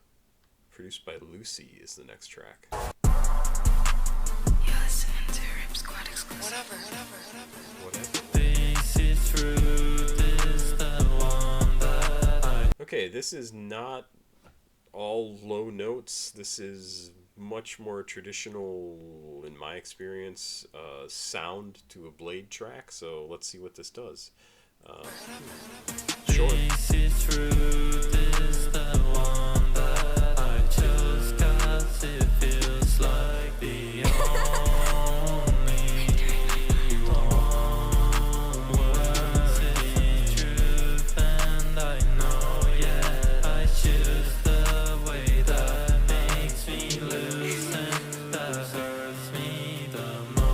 Produced by Lucy is the next track. You're listening to Rip Squad exclusive. Whatever. This is true. This the one that I... Okay, this is not all low notes. This is much more traditional, in my experience, sound to a Blade track. So let's see what this does. Sure. This is true. This the one that I chose. 'Cause it feels like the only one. Words is truth, and I know, yeah, I choose the way that makes me lose and that hurts me the most.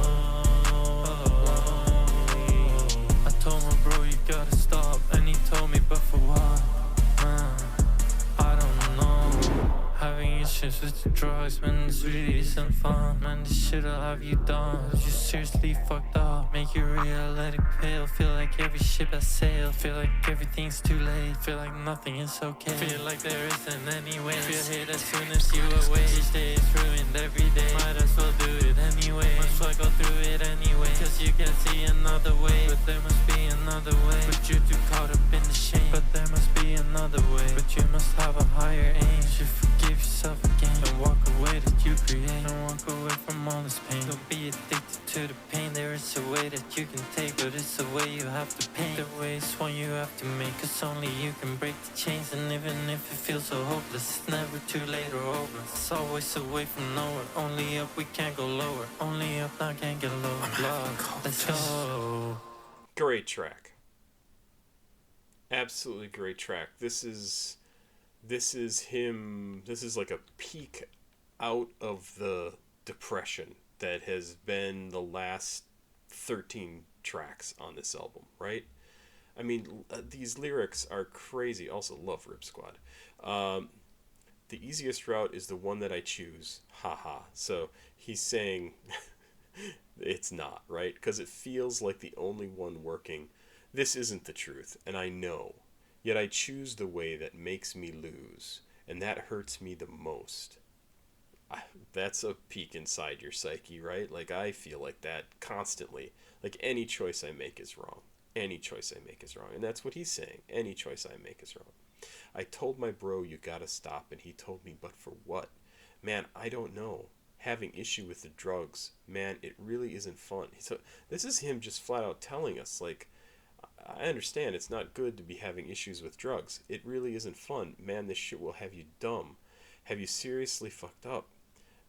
switch to drugs, man, this really isn't fun. Man, this shit'll have you done. You seriously fucked up, make you real, let it pale. Feel like every ship has sailed. Feel like everything's too late. Feel like nothing is okay. Feel like there isn't any way. Feel hate as soon as you awake. Each day is ruined every day. Might as well do it anyway. Might as well go through it anyway. Cause you can see another way. But there must be another way. But you're too caught up in the shame. But there must be another way. But you must have a higher aim. You forgive yourself again. Don't walk away that you create. Don't walk away from all this pain. Don't be addicted to the pain. There is a way that you can take, but it's a way you have to paint. The way is one you have to make, cause only you can break the chains. And even if it feels so hopeless, it's never too late or over. It's always a way from nowhere. Only up, we can't go lower. Only up, now can't get lower. Love, let's go. Great track. Absolutely great track. This is him. This is like a peak out of the depression that has been the last 13 tracks on this album, right? I mean, these lyrics are crazy. Also, love Rip Squad. The easiest route is the one that I choose. Haha. So he's saying it's not, right? Because it feels like the only one working. This isn't the truth, and I know. Yet I choose the way that makes me lose, and that hurts me the most. That's a peek inside your psyche, right? Like, I feel like that constantly. Like, any choice I make is wrong. Any choice I make is wrong. And that's what he's saying. Any choice I make is wrong. I told my bro, you gotta stop, and he told me, but for what? Man, I don't know. Having issue with the drugs, man, it really isn't fun. So this is him just flat out telling us, like, I understand it's not good to be having issues with drugs. It really isn't fun. Man, this shit will have you dumb. Have you seriously fucked up?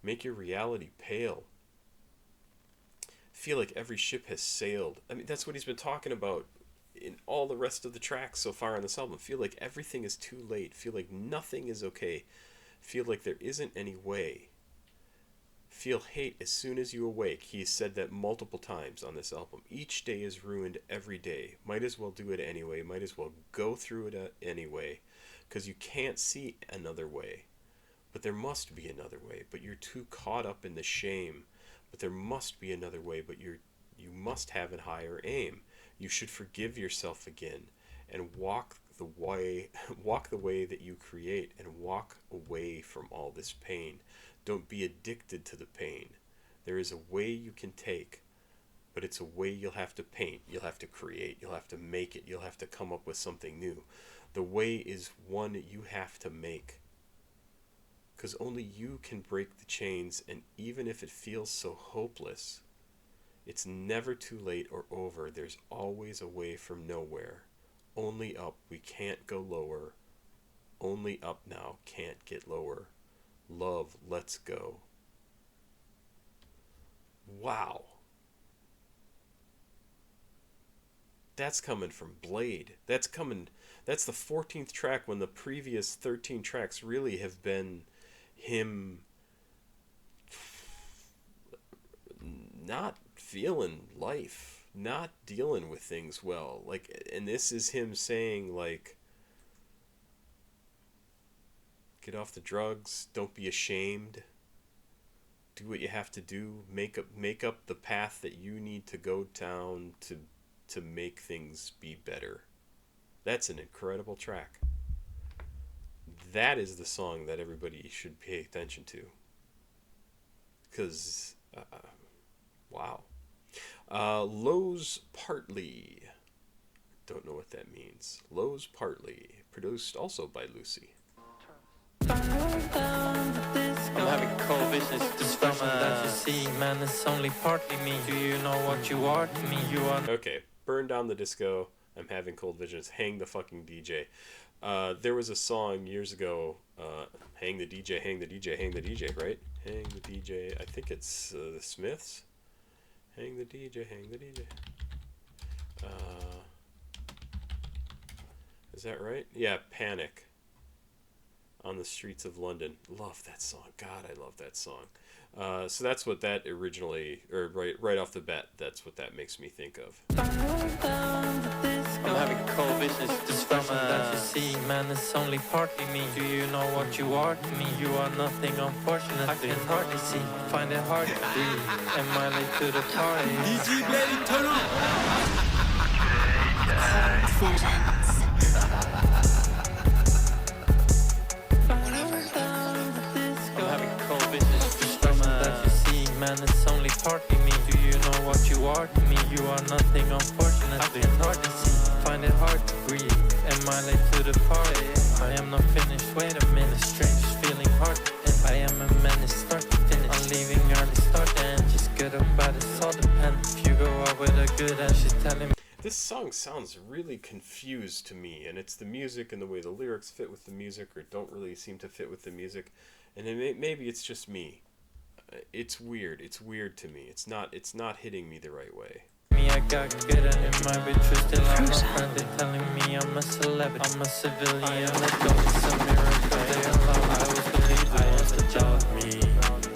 Make your reality pale. Feel like every ship has sailed. I mean, that's what he's been talking about in all the rest of the tracks so far on this album. Feel like everything is too late. Feel like nothing is okay. Feel like there isn't any way. Feel hate as soon as you awake. He has said that multiple times on this album. Each day is ruined every day. Might as well do it anyway. Might as well go through it anyway. Because you can't see another way. But there must be another way. But you're too caught up in the shame. But there must be another way. But you must have a higher aim. You should forgive yourself again. And walk the way that you create. And walk away from all this pain. Don't be addicted to the pain. There is a way you can take, but it's a way you'll have to paint. You'll have to create. You'll have to make it. You'll have to come up with something new. The way is one you have to make. Because only you can break the chains, and even if it feels so hopeless, it's never too late or over. There's always a way from nowhere. Only up, we can't go lower. Only up now, can't get lower. Love, let's go. Wow. That's coming from Bladee. That's the 14th track when the previous 13 tracks really have been him not feeling life, not dealing with things well. Like, and this is him saying, like, get off the drugs. Don't be ashamed. Do what you have to do. Make up the path that you need to go down to make things be better. That's an incredible track. That is the song that everybody should pay attention to. Because, wow. Lowe's Partly. Don't know what that means. Lowe's Partly. Produced also by Lucy. I'm having cold visions. This version that you see, man, it's only partly me. Do you know what you are to me? You are. Okay, burn down the disco. I'm having cold visions. Hang the fucking DJ. There was a song years ago, hang the DJ, hang the DJ, hang the DJ, right? Hang the DJ. I think it's the Smiths. Hang the DJ, hang the DJ. Is that right? Yeah, Panic. On the Streets of London. Love that song. God, I love that song. So that's what that originally, or right off the bat, that's what that makes me think of. I'm having cold visions just from that you see, man, it's only partly me. Do you know what you are to me? You are nothing, unfortunately. I can hardly see, find it hard to breathe. Am I late to the party? DJ Bladee, turn on. I'm having cold visions just from that you see, man, it's only partly me. Do you know what you are to me? You are nothing, unfortunately. I can hardly see, find it hard to breathe. Am I late to the party? I am not finished, wait a minute. Strange feeling hard and I am a menace, start to finish. I'm leaving early, start to end. Just good or bad, it's all depends. If you go out with a good and she's telling me. This song sounds really confused to me, and it's the music and the way the lyrics fit with the music or don't really seem to fit with the music. And then maybe it's just me. It's weird. It's weird to me. It's not hitting me the right way. I got good and in my bitch still I'm not friend. They telling me I'm a celebrity, I'm a civilian. Let go, it's a miracle. They allow I always believe the ones that doubt me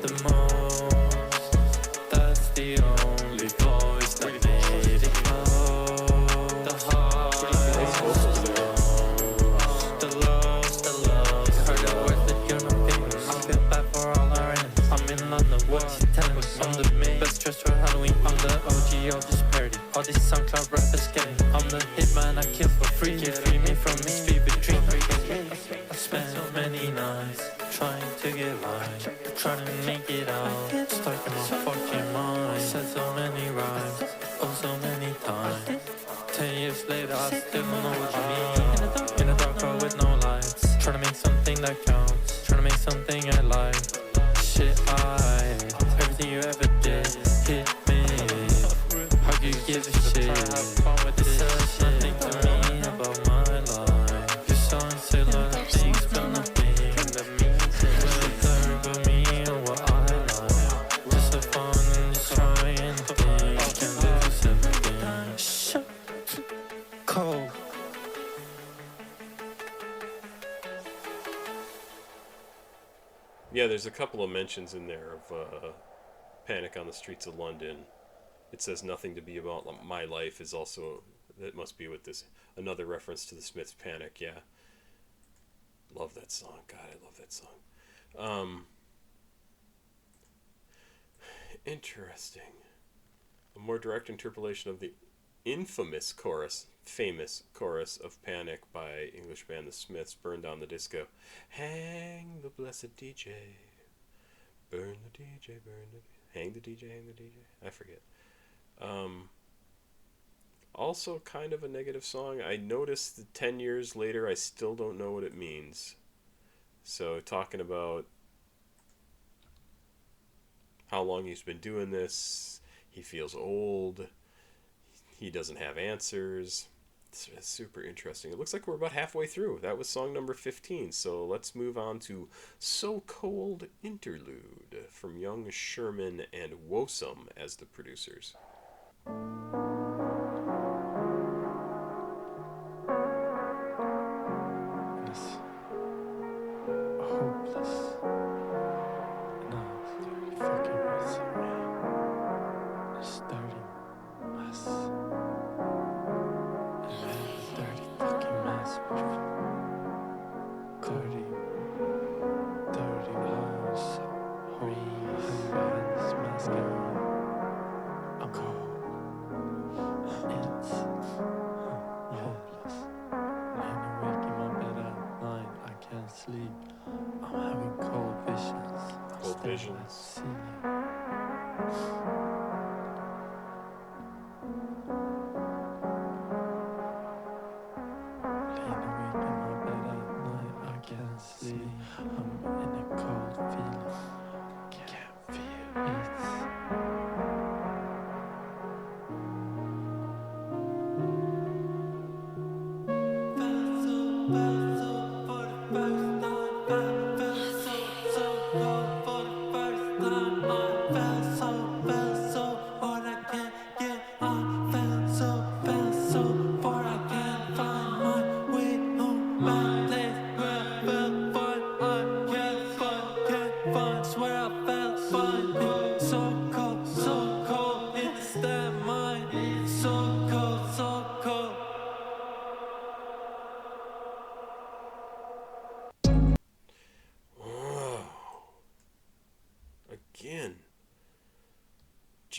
the most. That's the only voice that made it go. The highs, the lows. Heard the words that you're not getting. I feel bad for all our enemies. I'm in London, what you telling me? I'm the best dressed for Halloween. I'm the OG of this parody. All these SoundCloud rappers get me. I'm the hitman I kill for free. You free me from this fever dream. I spent so many nights trying to get right, trying to make it out, stuck in my fucking mind. Said so many rhymes, oh so many times. 10 years later I still don't know what you mean. In a dark car with no lights, trying to make something that counts, trying to make something I like. Shit everything you ever did hit me. How do you give a shit? It says nothing to me about my life. Your song said a lot of things, but nothing that means it. Will but me and what I like. Just have fun and just try anything. I can lose everything. Shut cold. Yeah, there's a couple of mentions in there of Panic on the Streets of London. It says nothing to be about my life is also, that must be with this, another reference to the Smiths' Panic, yeah. Love that song. God, I love that song. Interesting. A more direct interpolation of the famous chorus of Panic by English band The Smiths, Burn Down the Disco. Hang the blessed DJ. Burn the DJ, burn the... Hang the DJ, hang the DJ. I forget. Also kind of a negative song. I noticed that 10 years later I still don't know what it means. So talking about how long he's been doing this, he feels old, he doesn't have answers. It's super interesting. It looks like we're about halfway through. That was song number 15, so let's move on to So Cold Interlude from young Sherman and Woes as the producers. It's hopeless. No, it's dirty fucking mess of me. It's dirty mess. And I have a dirty fucking mess. Dirty mess. Holy hands masculine. I'm cold.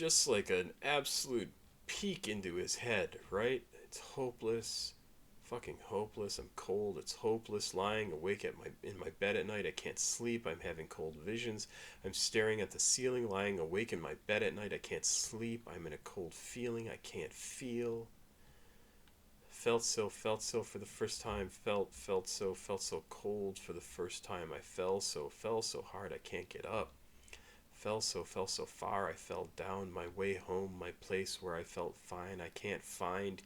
just like an absolute peek into his head, right? It's hopeless. Fucking hopeless. I'm cold. It's hopeless. Lying awake in my bed at night. I can't sleep. I'm having cold visions. I'm staring at the ceiling. Lying awake in my bed at night. I can't sleep. I'm in a cold feeling. I can't feel. Felt so for the first time. Felt so cold for the first time. I fell so hard I can't get up. Fell so far I fell down my way home, my place where I felt fine. I can't find,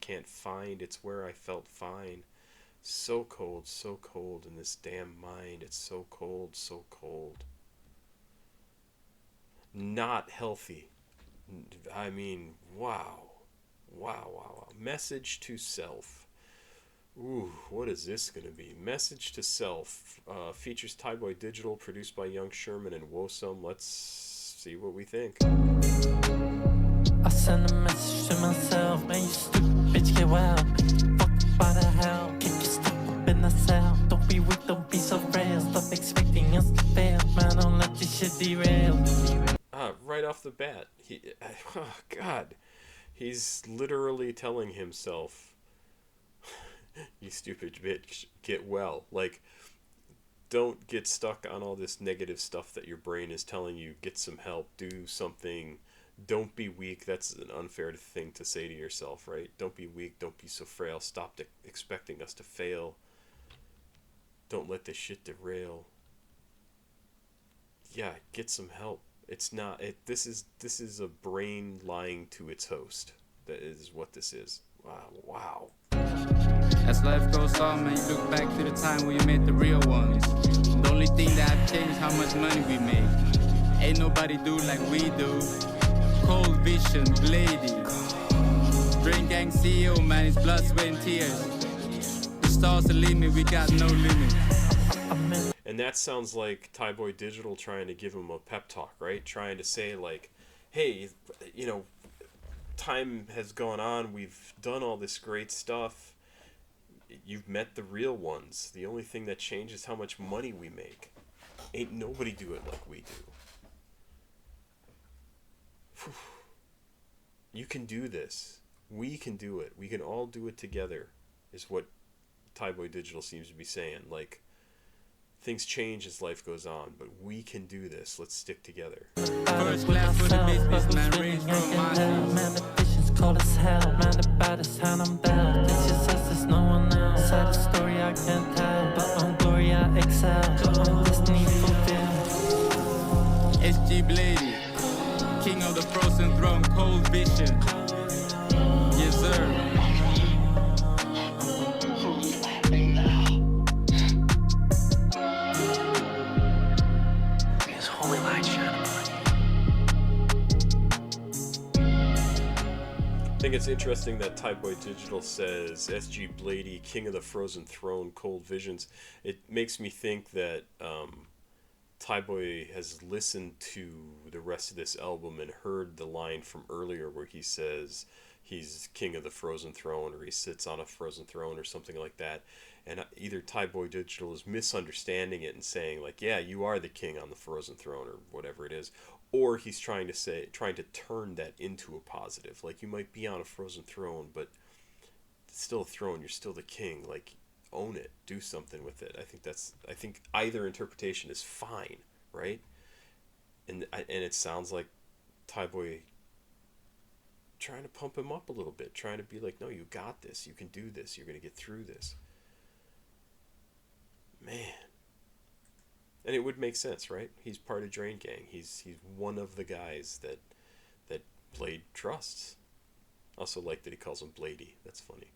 it's where I felt fine. So cold in this damn mind. It's so cold. Not healthy. I mean, wow. Message to self. Ooh, what is this going to be? Message to Self. Features Tyboy Digital, produced by young Sherman and Woes. Let's see what we think. I send a message to myself, man, you stupid bitch, get well. Fuck by the hell, kick your stuff up in the cell. Don't be weak, don't be so frail. Stop expecting us to fail, man, don't let this shit derail. Right off the bat, oh God, he's literally telling himself, you stupid bitch, get well. Like, don't get stuck on all this negative stuff that your brain is telling you. Get some help, do something. Don't be weak. That's an unfair thing to say to yourself, right? Don't be weak, don't be so frail. Stop expecting us to fail. Don't let this shit derail. Yeah, get some help. It's not this is a brain lying to its host. That is what this is. Wow. As life goes on, man, you look back to the time when you made the real ones. The only thing that have changed how much money we make. Ain't nobody do like we do. Cold vision, Bladee. Drain Gang CEO, man, it's blood, sweat, and tears. The stars the limit, we got no limit. And that sounds like Tyboy Digital trying to give him a pep talk, right? Trying to say, like, hey, you know, time has gone on. We've done all this great stuff. You've met the real ones. The only thing that changes is how much money we make. Ain't nobody do it like we do. Whew. You can do this. We can do it. We can all do it together, is what Tyboy Digital seems to be saying. Like, things change as life goes on, but we can do this. Let's stick together. First class for the business, man, raised from my Man, the vision's cold as hell. Man, the baddest hand I'm dealt. It's just us, there's no one else. Sad story I can't tell, but on glory I excel. On destiny fulfilled. SG Bladee, king of the frozen throne, cold vision. Yes, sir. I think it's interesting that Tyboy Digital says SG Bladee, King of the Frozen Throne, Cold Visions. It makes me think that Tyboy has listened to the rest of this album and heard the line from earlier where he says he's king of the frozen throne, or he sits on a frozen throne, or something like that. And either Tyboy Digital is misunderstanding it and saying, like, yeah, you are the king on the frozen throne, or whatever it is, or he's trying to turn that into a positive. Like, you might be on a frozen throne, but it's still a throne. You're still the king. Like, own it. Do something with it. I think either interpretation is fine, right? And it sounds like Tyboy trying to pump him up a little bit, trying to be like, no, you got this. You can do this. You're going to get through this. Man. And it would make sense, right? He's part of Drain Gang. He's one of the guys that Blade trusts. Also like that he calls him Bladee. That's funny.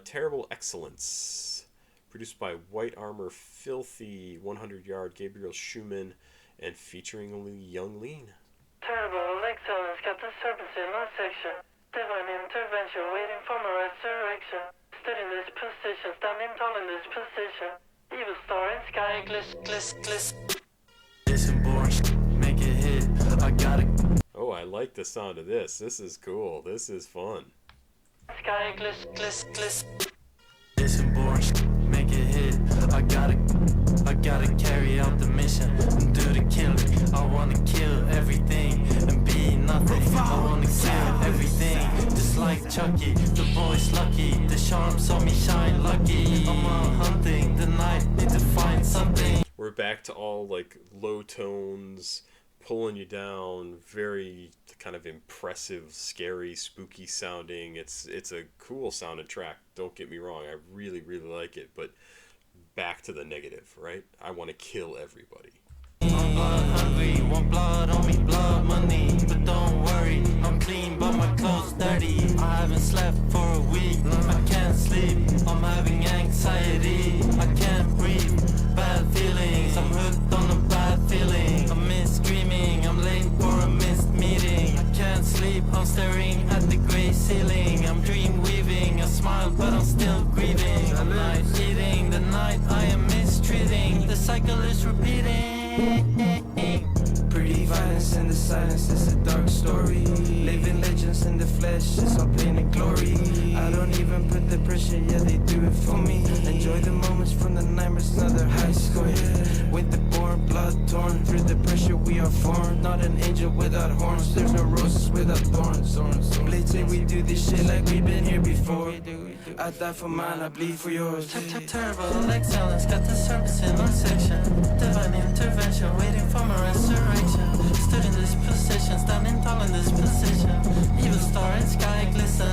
Terrible Excellence. Produced by White Armor, Filthy, 100 Yard, Gabriel Schumann, and featuring Young Lean. Terrible excellence, got the serpents in my section. Divine intervention, waiting for my resurrection. Stood in this position, standing tall in this position. Evil star in sky, gliss. Listen, boy, make it hit. I got it. Oh, I like the sound of this. This is cool. This is fun. Sky, gliss. Listen, boy, make it hit. I gotta carry out the mission and do the killing. I wanna kill everything and be nothing. Chucky. The boy's lucky, the charms on me shine lucky. I'm hunting the night, need to find something. We're back to all like low tones, pulling you down, very kind of impressive, scary, spooky sounding. It's a cool sounding track, don't get me wrong, I really like it, but back to the negative, right? I want to kill everybody. I'm blood hungry, want blood on me, blood money. But don't worry, I'm clean but my clothes dirty. I haven't slept for a week, I can't sleep, I'm having anxiety, I can't breathe, bad feelings, I'm hooked on a bad feeling. I miss screaming, I'm late for a missed meeting. I can't sleep, I'm staring at the grey ceiling. I'm dream weaving, I smile but I'm still grieving. I'm not eating the night I am mistreating. The cycle is repeating. Pretty violence in the silence, it's a dark story. Living legends in the flesh, it's all pain and glory. I don't even put the pressure, yeah, they do it for me. Enjoy the moments from the nightmares, another high score, yeah. Winter born, blood torn, through the pressure we are formed. Not an angel without horns, there's no roses without thorns. Blades say we do this shit like we've been here before. I die for mine, I bleed for yours. Terrible excellence, got the service in our section. Divine intervention, waiting for my resurrection. Stood in this position, standing tall in this position. Evil star and sky glisten.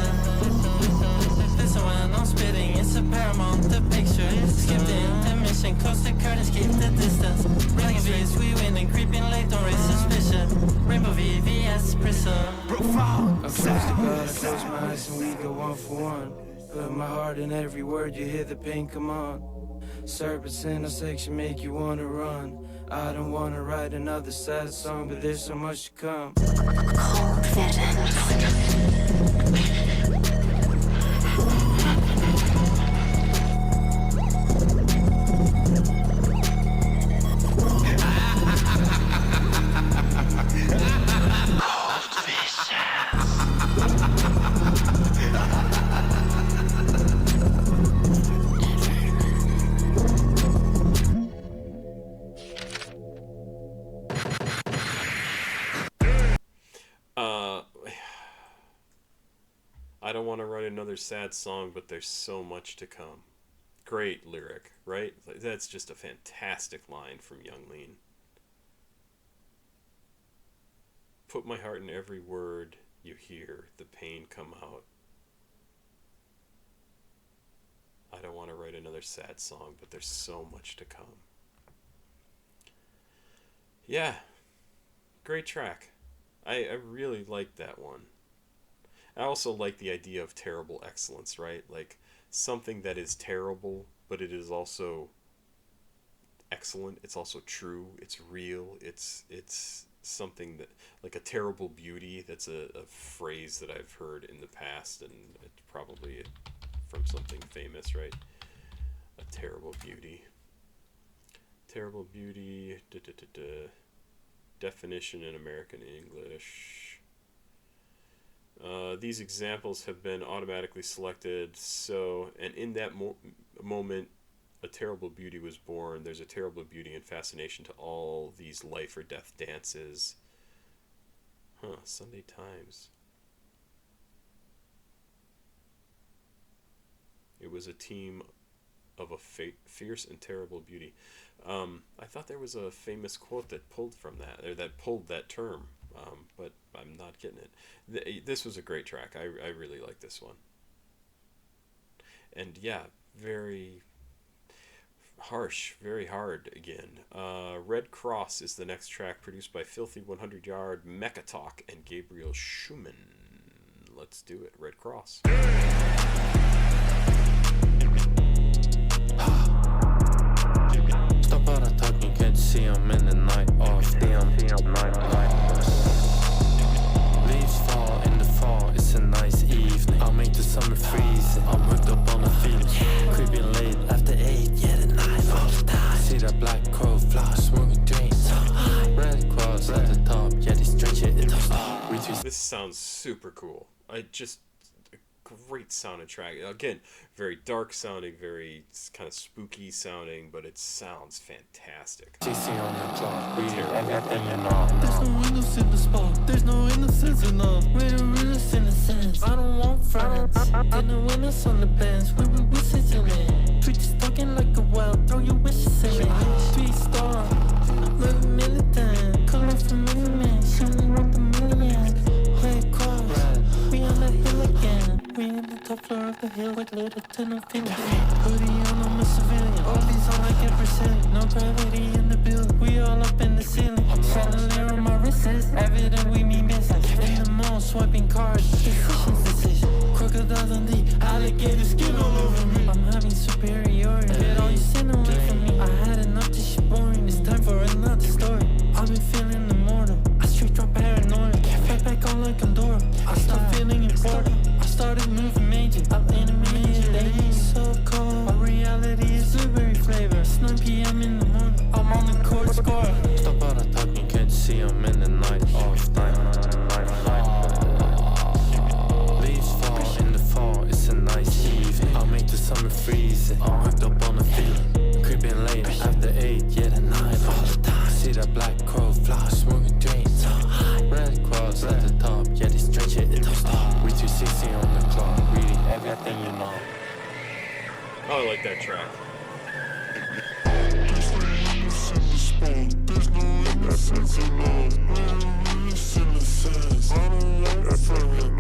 Listen when I'm spitting, it's a paramount, the picture. Skip the intermission, close the curtains, keep the distance. Running streets, we win and creeping late, don't raise suspicion. Rainbow VVS prison. I close the God, I close my eyes and we go one for one. Put my heart in every word, you hear the pain come on. Serpents in a section make you wanna run. I don't wanna write another sad song, but there's so much to come. Cold vision. I don't want to write another sad song, but there's so much to come. Great lyric, right? That's just a fantastic line from Young Lean. Put my heart in every word you hear, the pain come out. I don't want to write another sad song, but there's so much to come. Yeah, great track. I really like that one. I also like the idea of terrible excellence, right? Like something that is terrible, but it is also excellent. It's also true. It's real. It's something that, like a terrible beauty. That's a phrase that I've heard in the past, and it's probably from something famous, right? A terrible beauty. Terrible beauty. Definition in American English. These examples have been automatically selected, so, and in that moment, a terrible beauty was born. There's a terrible beauty and fascination to all these life or death dances. Sunday Times. It was a team of a fierce and terrible beauty. I thought there was a famous quote that pulled from that, or that pulled that term, but I'm not getting it. This was a great track. I really like this one. And yeah, very harsh, very hard again. Red Cross is the next track, produced by Filthy 100 Yard, Mecha Talk, and Gabriel Schumann. Let's do it. Red Cross. Stop all the talking, can't see him in the night. Off damn night. Leaves fall in the fall, it's a nice evening. I'll make the summer freezing. I'm hooked up on the feeling. Creeping late after 8, yeah, the night all the time. See that black crow fly, smoking dreams. Red Cross at the top, yeah, they stretch it in the star. This sounds super cool. Great sounding track. Again, very dark sounding, very kind of spooky sounding, but it sounds fantastic. GC on the clock, we hear everything and all. There's no innocence in the spot, there's no innocence enough. Where there is innocence, I don't want no friends. Didn't win us on the bench, we sitting in. Treat you talking like a wild, throw your wishes in me. 3-star, live militant. Call up from movement, shining up a million. Red cross, we on the hill again. We on the top floor of the hill with little tunnel fingers. Hoodie on, I'm a civilian. All these on like a Brazilian. No gravity in the building, we all up in the ceiling. Chandelier on my wrist is evident we mean business. In the mall, swiping cards, decisions. Crocodiles on D, alligator skin all over me. I'm having superiority, get all you sin away from me. I had enough, this shit boring, it's time for another story. I've been feeling immortal, I straight drop paranoia. Fight back on like Andorra, I stopped feeling important. I started moving major, I'm animated, they so cold. My reality is blueberry flavor, it's 9 p.m. in the morning, I'm on the court score. Stop all the talking, can't you see I'm in the night off night. Leaves fall in the fall, it's a nice evening. I'll make the summer freezing, I'm hooked up on a feeling. Creeping late after 8, yeah the night all the time. See that black crow fly, smoking drains. Red cross at the top, yeah they stretch it, it don't stop. We 260 on the clock, reading everything you know. Oh, I like that track. There's no innocence in love. I don't like that feeling.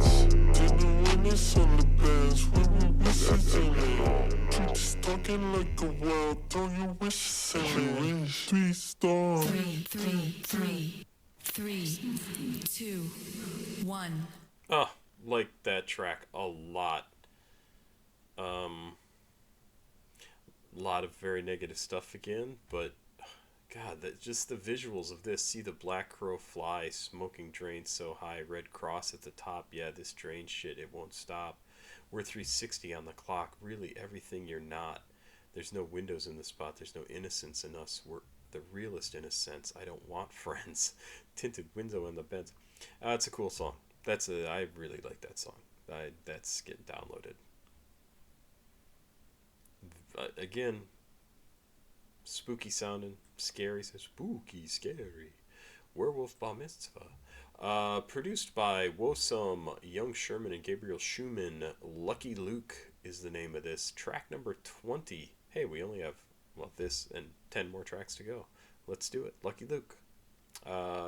Didn't win this on the bench. We be sitting in. Keep just talking like a wild. Don't you wish you said 3-star. 3, 2, 1. Oh, like that track a lot. Lot of very negative stuff again, but God, that just the visuals of this. See the black crow fly, smoking drains so high, red cross at the top. Yeah, this drain shit, it won't stop. We're 360 on the clock. Really, everything you're not. There's no windows in the spot. There's no innocence in us. We're the realest innocence. I don't want friends. Tinted window in the beds. It's a cool song. I really like that song. That's getting downloaded. Again, spooky sounding, scary, spooky, scary. Werewolf Bar Mitzvah. Produced by Woes, Young Sherman, and Gabriel Schumann. Lucky Luke is the name of this. Track number 20. Hey, we only have, this and 10 more tracks to go. Let's do it. Lucky Luke.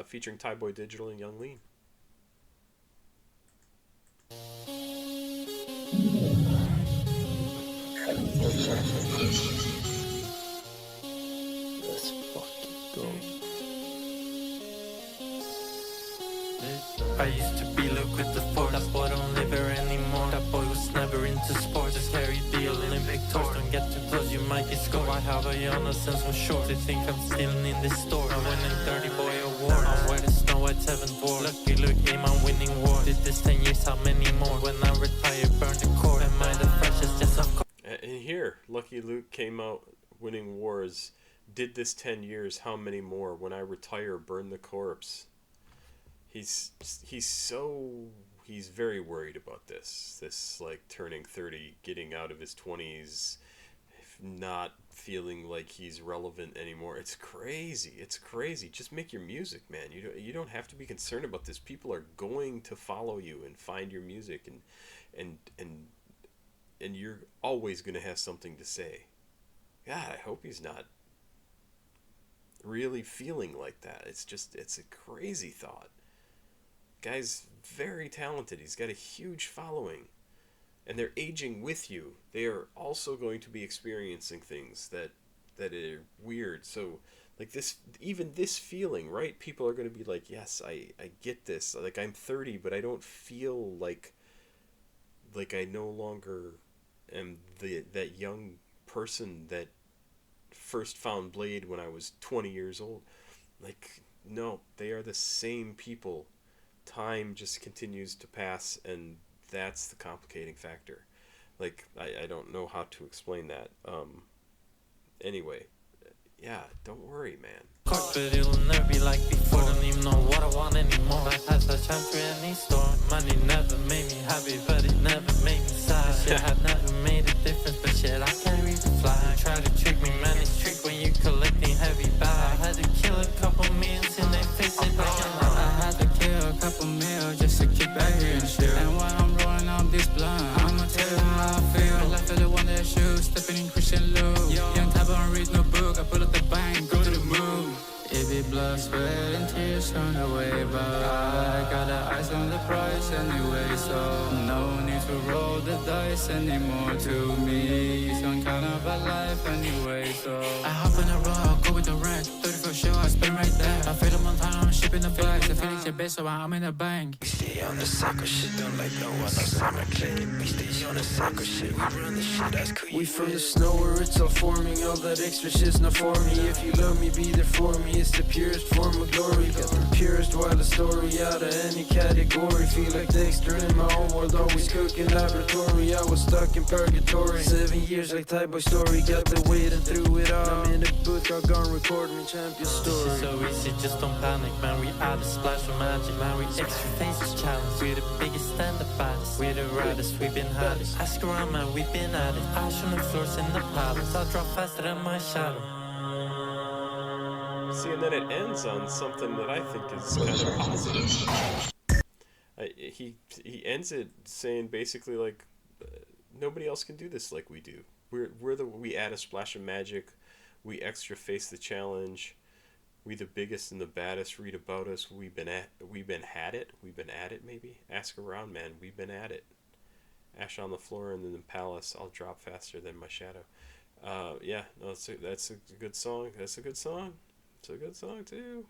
Featuring Thai Boy Digital and Young Lean. Let's fucking go. I used to be Luke with the force. That boy don't live here anymore. That boy was never into sports. Just carried the Olympic torch. Don't get too close, you might get scored. I have a Yana since I'm short. They think I'm stealing in this store. I'm winning 30 boy award. I'm where the Snow White 7th war. Lucky Luke, aim on winning war. Did this 10 years, how many more? When I retire, burn the core. Am I the freshest? Yes, of course. And here, Lucky Luke came out winning wars. Did this 10 years, how many more? When I retire, burn the corpse. He's very worried about this like turning 30, getting out of his 20s, not feeling like he's relevant anymore. It's crazy. Just make your music, man. You don't have to be concerned about this. People are going to follow you and find your music, and you're always going to have something to say. God, I hope he's not really feeling like that. It's a crazy thought. Guy's very talented. He's got a huge following, and they're aging with you. They are also going to be experiencing things that are weird. So like this feeling, right? People are going to be like, yes, I get this. Like, I'm 30, but I don't feel like I no longer am that young person that first found Bladee when I was 20 years old. Like, no, they are the same people. Time just continues to pass, and that's the complicating factor. Like, I don't know how to explain that. Anyway, yeah, don't worry, man. But it'll never be like before. Don't even know what I want anymore. Life has a chance for any storm. Money never made me happy, but it never made me sad. Shit had never made a difference, but shit, I carry the flag. Try to trick me, man, it's trick when you collecting heavy bags. I had to kill a couple millions in their face it like I had to kill a couple mil just to keep back here and chill. And while I'm rolling out this blood, on the price anyway, so no need to roll the dice anymore. To me, some kind of a life anyway, so I hop in a row, go with the wreck. 34 show, I spin right there. I feel them on time, I'm shipping the flags. The feelings your best, so I'm in the bank. We stay on the soccer shit, don't like no one else on our clinic. We stay on the soccer shit, we run the shit, that's cool. We from the snow where it's all forming, all that extra shit's not for me. If you love me, be there for me, it's the purest form of glory. Got the purest wildest story out of any category. Feel like Dexter in my own world, always cooking laboratory. I was stuck in purgatory, 7 years like Type Boy Story. Got the weight and through it all, I'm in the booth, got gone recording me champion story. It's so easy, just don't panic, man. We add a splash of magic, man. We extra faces challenge. We're the biggest and the baddest. We're the raddest, we've been had it. Ask around, man, we've been at it. Ash on the floors in the palace. I'll drop faster than my shadow. See, and then it ends on something that I think is kind of positive. He ends it saying basically like, nobody else can do this like we do. We add a splash of magic. We extra face the challenge. We the biggest and the baddest. Read about us. We've been at it. Maybe ask around, man. We've been at it. Ash on the floor and in the palace. I'll drop faster than my shadow. Yeah, no, that's a good song. That's a good song. It's a good song too.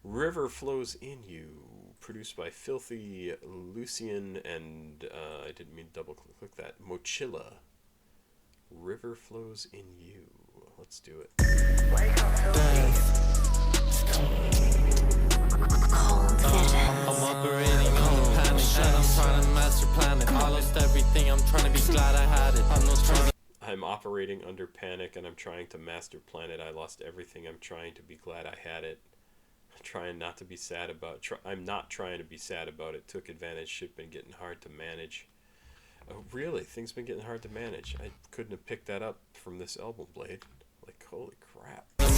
River Flows in You, produced by Filthy, Lucian, and I didn't mean to double click that. Mochilla. River Flows in You. Let's do it. I'm operating on the panic, and I'm trying to master plan it. I lost everything, I'm trying to be glad I had it. I'm not trying to. I'm operating under panic and I'm trying to master plan it. I lost everything. I'm trying to be glad I had it. I'm trying not to be sad about. I'm not trying to be sad about it. Took advantage. Shit been getting hard to manage. Oh, really? Things been getting hard to manage. I couldn't have picked that up from this album, Blade. Like, holy crap. Took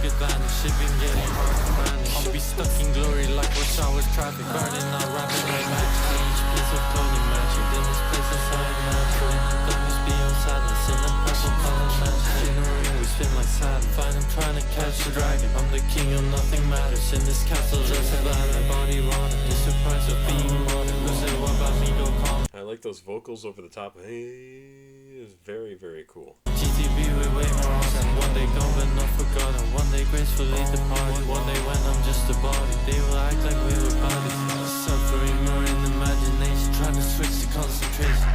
advantage, shit been getting hard to manage. I'll be stuck in glory like rush hour traffic. Burning out, rapping like magic. Each piece of clothing magic. In this place is so natural. In the darkness beyond sadness. In the purple color magic. In the ring we spin like Saturn. Fine, I'm trying to catch the dragon. I'm the king of nothing matters. In this castle there's a ladder. Body running. The surprise of being modern. Who said what about me go calm? I like those vocals over the top. Hey, it's very, very cool. GTV with way more awesome. One day gone but not forgotten. One day gracefully departed. One day when I'm just a body. They will act like we were bodies. Suffering more in imagination. Trying to switch to concentration.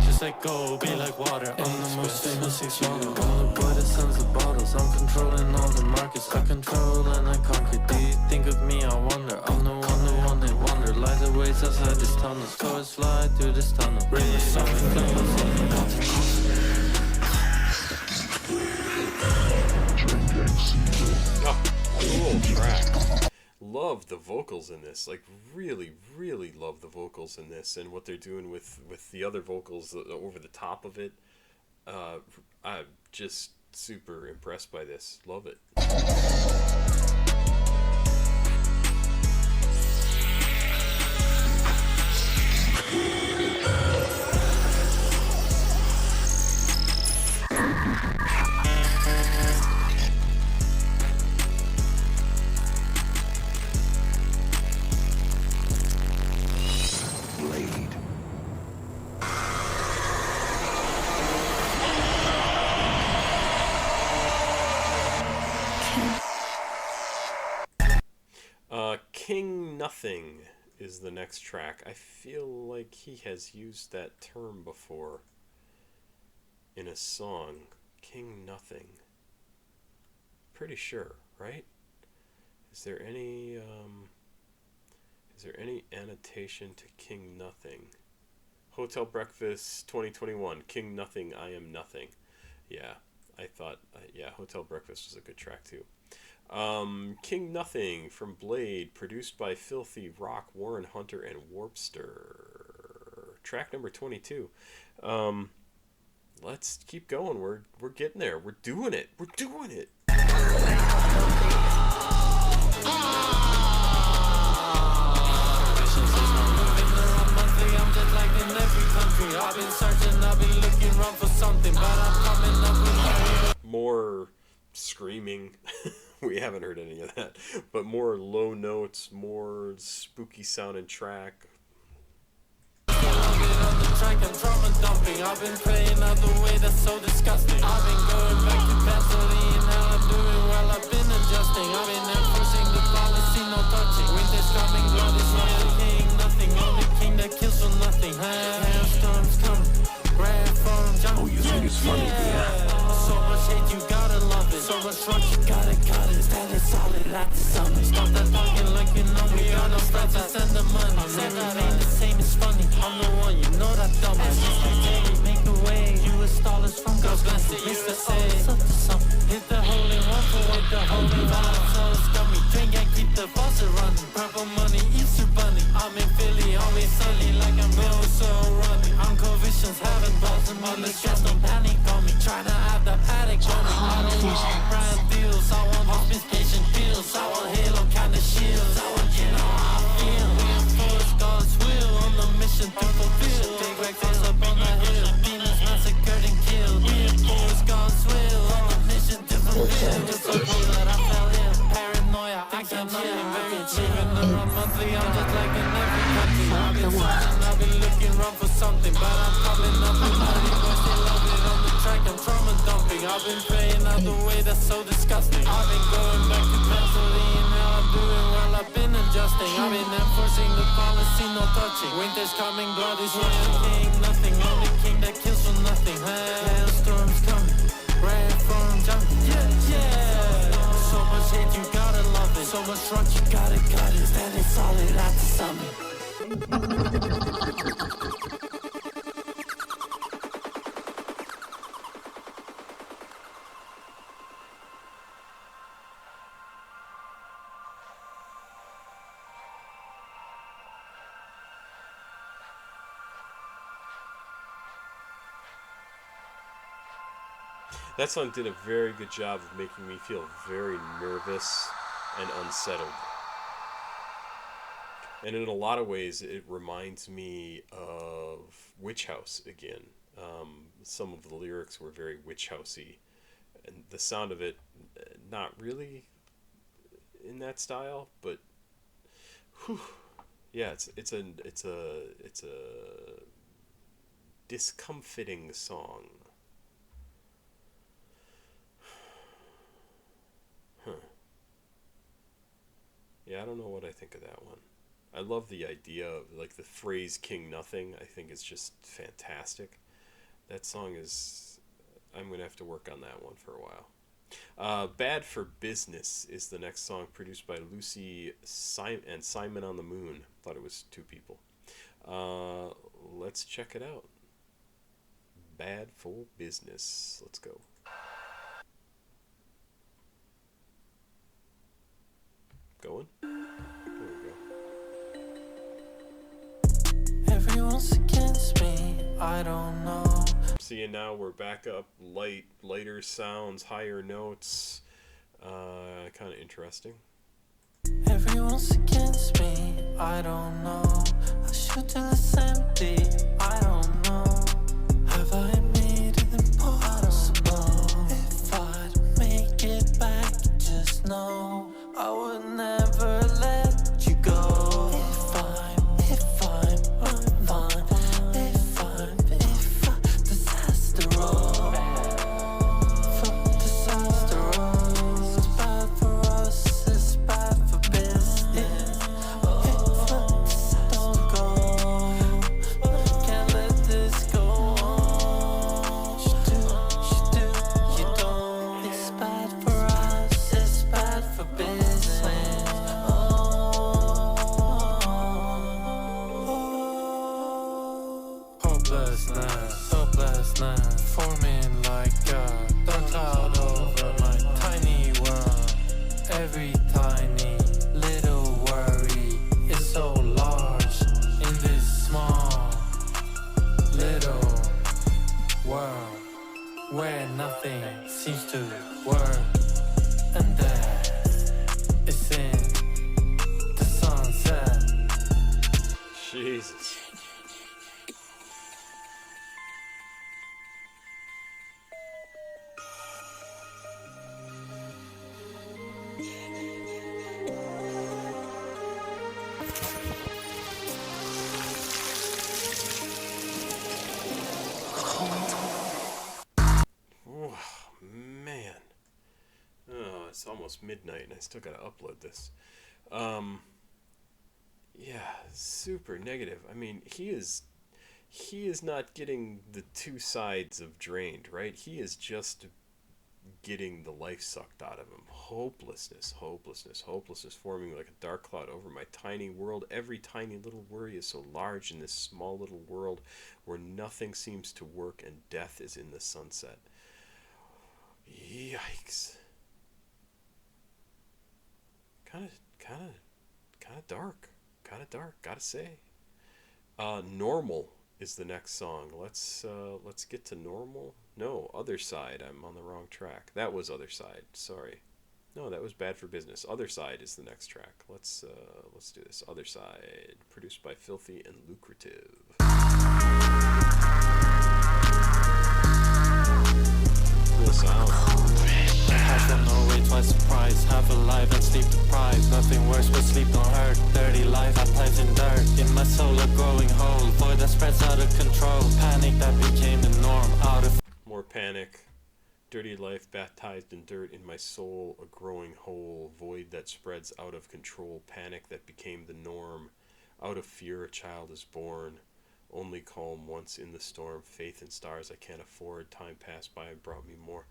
Just let go, be like water. I'm the most famous exotic. I'm the boy that sells the bottles. I'm controlling all the markets. I control and I conquer. Do you think of me? I wonder. I'm the one they wonder. Lies awaits outside this tunnel. Cars fly through this tunnel. Bring the sun and Cool track. Love the vocals in this. Like, really, really love the vocals in this and what they're doing with the other vocals over the top of it. I'm just super impressed by this. Love it. King Nothing is the next track. I feel like he has used that term before in a song. King Nothing. Pretty sure, right? Is there any annotation to King Nothing? Hotel Breakfast 2021. King Nothing, I Am Nothing. Yeah, I thought, yeah, Hotel Breakfast was a good track too. King Nothing from Bladee, produced by Filthy, Rock, Warren Hunter, and Warpster. Track number 22. Let's keep going. We're getting there. We're doing it. We're doing it. More screaming. we haven't heard any of that. But more low notes, more spooky sounding track. Track and trauma dumping. I've been playing out the way that's so disgusting. I've been going back to Vaseline. Now I'm doing well, I've been adjusting. I've been enforcing the policy, no touching. Winter's coming, blood is royal king. Nothing, only king that kills for nothing. Hailstorms coming, red form jumping. Oh, you think it's funny, yeah? So much hate, you gotta love it. So much rock, you gotta cut it. Stand it solid like the summit. Stop that talking like you know me. Got no friends to send the money. Said that ain't the same, it's funny. I'm the one, you know that dumb. Make a way, US dollars from God's blessing. Mr. A, hit the hole in one for with the holy vibe. So it's got me drink and keep the faucet running. Purple money, Easter bunny. I'm in Philly, always sunny like I'm going so running. Uncle Visions haven't buzzing on the stress, no panic on me. Trying to have the paddock on me. I don't want brand deals, I want hospice patient pills. I want Halo kind of shields. I want you know how I feel. We enforce God's will on the mission to fulfill. Big red face up on the hill. Demons massacred and killed. We enforce God's will on the mission to fulfill. Just so cool that I fell ill. Paranoia, I can't chill. Living around monthly, I'm just like in every country. I've been searching, I've been looking around for something, but I'm coming up with money. But they love it on the track, I'm trauma dumping. I've been praying out the way that's so disgusting. I've been going back to Vaseline, now I'm doing well, I've been adjusting. I've been enforcing the policy, no touching. Winter's coming, blood is royal king. Nothing, only king that kills for nothing. Hailstorms coming, red form jumping. Yeah. So much hate, you gotta love it. So much rock, you gotta cut it. Standing solid at the summit. That song did a very good job of making me feel very nervous and unsettled. And in a lot of ways, it reminds me of Witch House again. Some of the lyrics were very witch housey, and the sound of it, not really in that style, but whew, yeah, it's a discomfiting song. Yeah, I don't know what I think of that one. I love the idea of, like, the phrase King Nothing. I think it's just fantastic. That song is... I'm going to have to work on that one for a while. Bad for Business is the next song, produced by Lucy and Simon on the Moon. Thought it was two people. Let's check it out. Bad for Business. Let's go. Going? There we go. Everyone's against me, I don't know. See, now we're back up, lighter sounds, higher notes. Kind of interesting. Everyone's against me, I don't know. I should tell it's empty, I don't know. Have I made it impossible? If I don't make it back, just know I would never let you go. If I'm disaster roll. It's bad for us, it's bad for business. If don't go, can't let this go on. You don't. It's bad for us, it's bad for business. Hopelessness, forming like a dark cloud over my tiny world. Every tiny little worry is so large in this small little world where nothing seems to work. And death is in the sunset. Jesus. Oh, man. Oh, it's almost midnight and I still gotta upload this. Yeah, super negative. I mean, he is not getting the two sides of drained, right? He is just getting the life sucked out of him. Hopelessness, hopelessness, hopelessness forming like a dark cloud over my tiny world. Every tiny little worry is so large in this small little world where nothing seems to work and death is in the sunset. Yikes. Kind of dark. Kind of dark, gotta say. Normal is the next song. Let's get to Normal. No, Other Side. I'm on the wrong track. That was Other Side. Sorry. No, that was Bad for Business. Other Side is the next track. Let's do this. Other Side, produced by Filthy and Lucrative. Cool sound. I from Norway, twice the price. Half alive and sleep deprived. Nothing worse but sleep don't hurt. Dirty life, baptized in dirt. In my soul a growing hole. Void that spreads out of control. Panic that became the norm. Out of more panic. Dirty life baptized in dirt. In my soul a growing hole. Void that spreads out of control. Panic that became the norm. Out of fear a child is born. Only calm once in the storm. Faith in stars I can't afford. Time passed by and brought me more.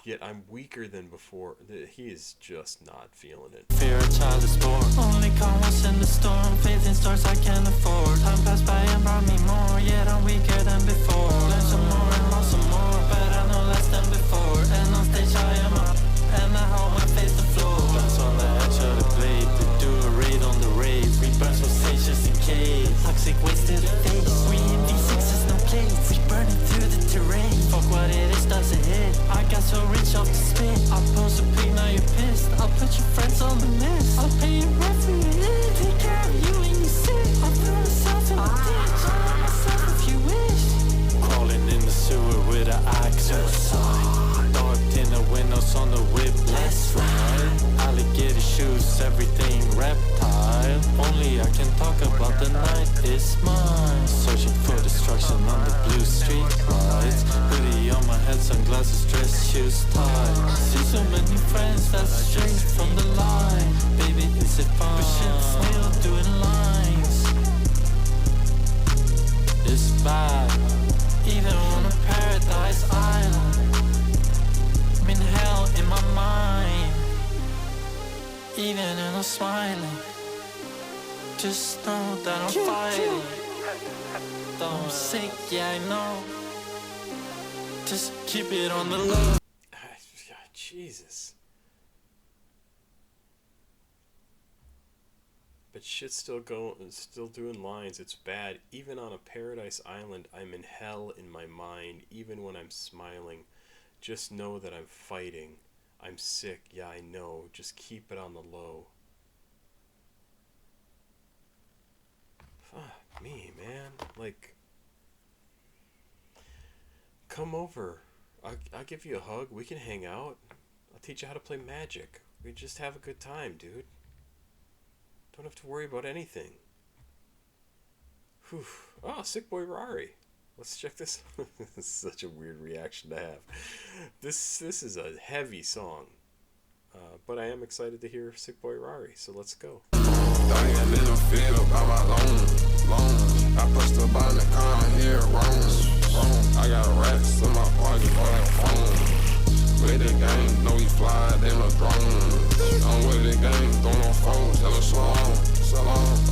Yet I'm weaker than before. He is just not feeling it. fear a child is born. Only calm once in the storm. Faith in stars I can't afford. Time passed by and brought me more. Yet I'm weaker than before. Learn some more and lost some more. But I know less than before. And on stage I am up. And I hold my face to the floor. Guns on the edge of the blade. To do a raid on the rave. We burn so safe just in case. Toxic waste to the face. We in V6 is no place. We burn it through the terrain. Fuck what it is, does it hit? I got so rich off the spit. I'll post a pic, now you're pissed. I'll put your friends on the list. I'll pay your rent for your live. Take care of you when you sick. I'll throw myself in the ditch. I'll let myself if you wish. Crawling in the sewer with an axe. Dark in the windows on the whip. Let's ride. Alligator shoes, everything reptile. Only I can talk about the night is mine. Searching for destruction on the blue street lights. Hoodie on my head, sunglasses, dress, shoes tied. See so many friends that's straight from the line. Baby, is it fun? But shit, still doing lines. It's bad. Even on a paradise island. I'm in hell in my mind. Even when I'm smiling. Just know that I'm fighting. Though I'm sick, yeah I know. Just keep it on the low. Jesus. But shit's still doing lines. It's bad. Even on a paradise island, I'm in hell in my mind. Even when I'm smiling, just know that I'm fighting. I'm sick, yeah I know. Just keep it on the low. Fuck me, man. Like, come over. I'll give you a hug. We can hang out. I'll teach you how to play Magic. We just have a good time, dude. Don't have to worry about anything. Whew. Oh, Sick Boy Rari. Let's check this. This is such a weird reaction to have. This is a heavy song. But I am excited to hear Sick Boy Rari, so let's go. Dying in the field by my loan. I pushed the button and come here wrong. I got rats in my pocket for that phone. With the game, know we fly, them a drone. I'm with the game, don't know foes, hella slow.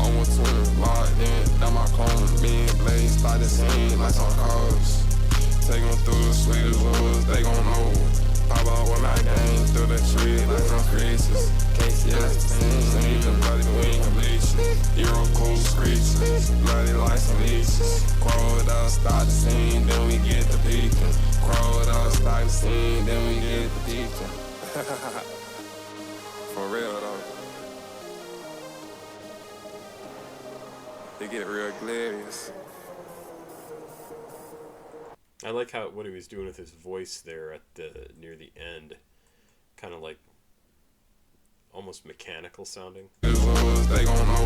I'm with twin, locked in, that my clone. Me and Blaze by the scene like some cars. Take them through the sweetest woods, they gon' know. Pop out with my gang through the tree like some creases. KCS, seen the bloody wing of leashes. Hero cool screeches, bloody like some leashes. Crow with us, start the scene, then we get the peeking. Crow with us, start the scene, then we get the peeking. For real though. They get real glorious. I like how what he was doing with his voice there at near the end, kind of like almost mechanical sounding. They gon' know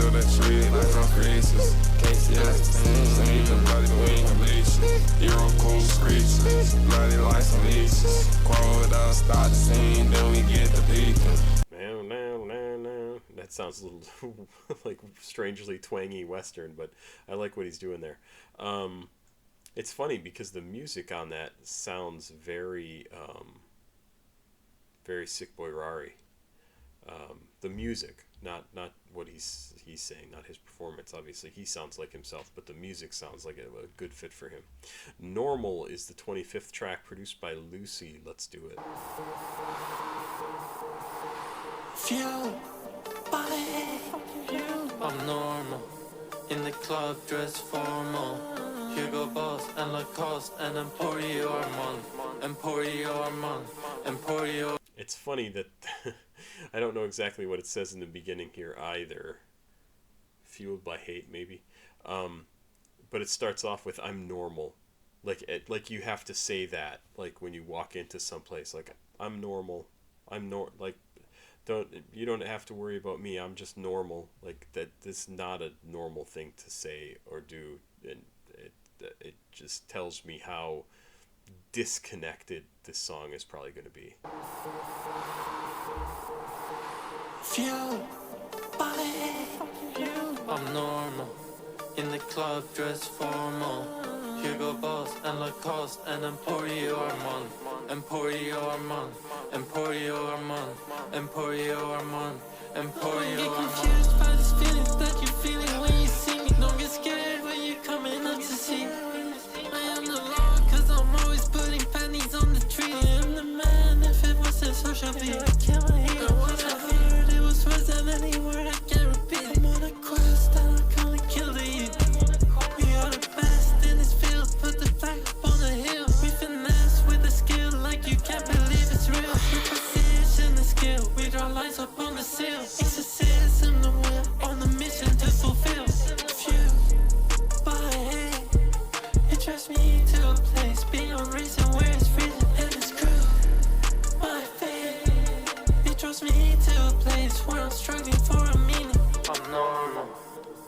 throw that shit like I'm creases. Save the body the wing of leashes. Hero cool screeches. Bloody like some leashes. Quarrel with us, start the scene, then we get the beacon. That sounds a little like strangely twangy Western, but I like what he's doing there. It's funny because the music on that sounds very, very Sick Boy Rari. The music, not what he's saying, not his performance. Obviously, he sounds like himself, but the music sounds like a good fit for him. Normal is the 25th track, produced by Lucy. Let's do it. Fuel, body, I'm normal. In the club, dress formal. Hugo Boss and Lacoste and Emporio Armand. It's funny that I don't know exactly what it says in the beginning here either. Fueled by hate, maybe. But it starts off with "I'm normal," like you have to say that, like when you walk into some place, like I'm normal. You don't have to worry about me. I'm just normal. Like that. This is not a normal thing to say or do, and it just tells me how disconnected this song is probably going to be. Fuel, body, I'm normal. In the club, dress formal. Hugo Boss and Lacoste and Emporio Armand. I'm get confused by these feelings that you're feeling when you see me. Don't get scared when you're coming up to see me. I am the law, cause I'm always putting panties on the tree. I'm the man if it wasn't social media. I can't hear what I heard, it was worse than any word I can't repeat. I'm on a quest and I'm gonna kill the youth. We are the best in this field, put the flag up on the hill. We finesse with the skill like you can't believe it's real. We precision the skill, we draw lines up on the seal. Exorcism the will, on the mission to fulfill. Fueled by hate, it drives me to a place beyond reason where it's freezing and it's cruel. My fate, it draws me to a place where I'm struggling for a meaning. I'm normal,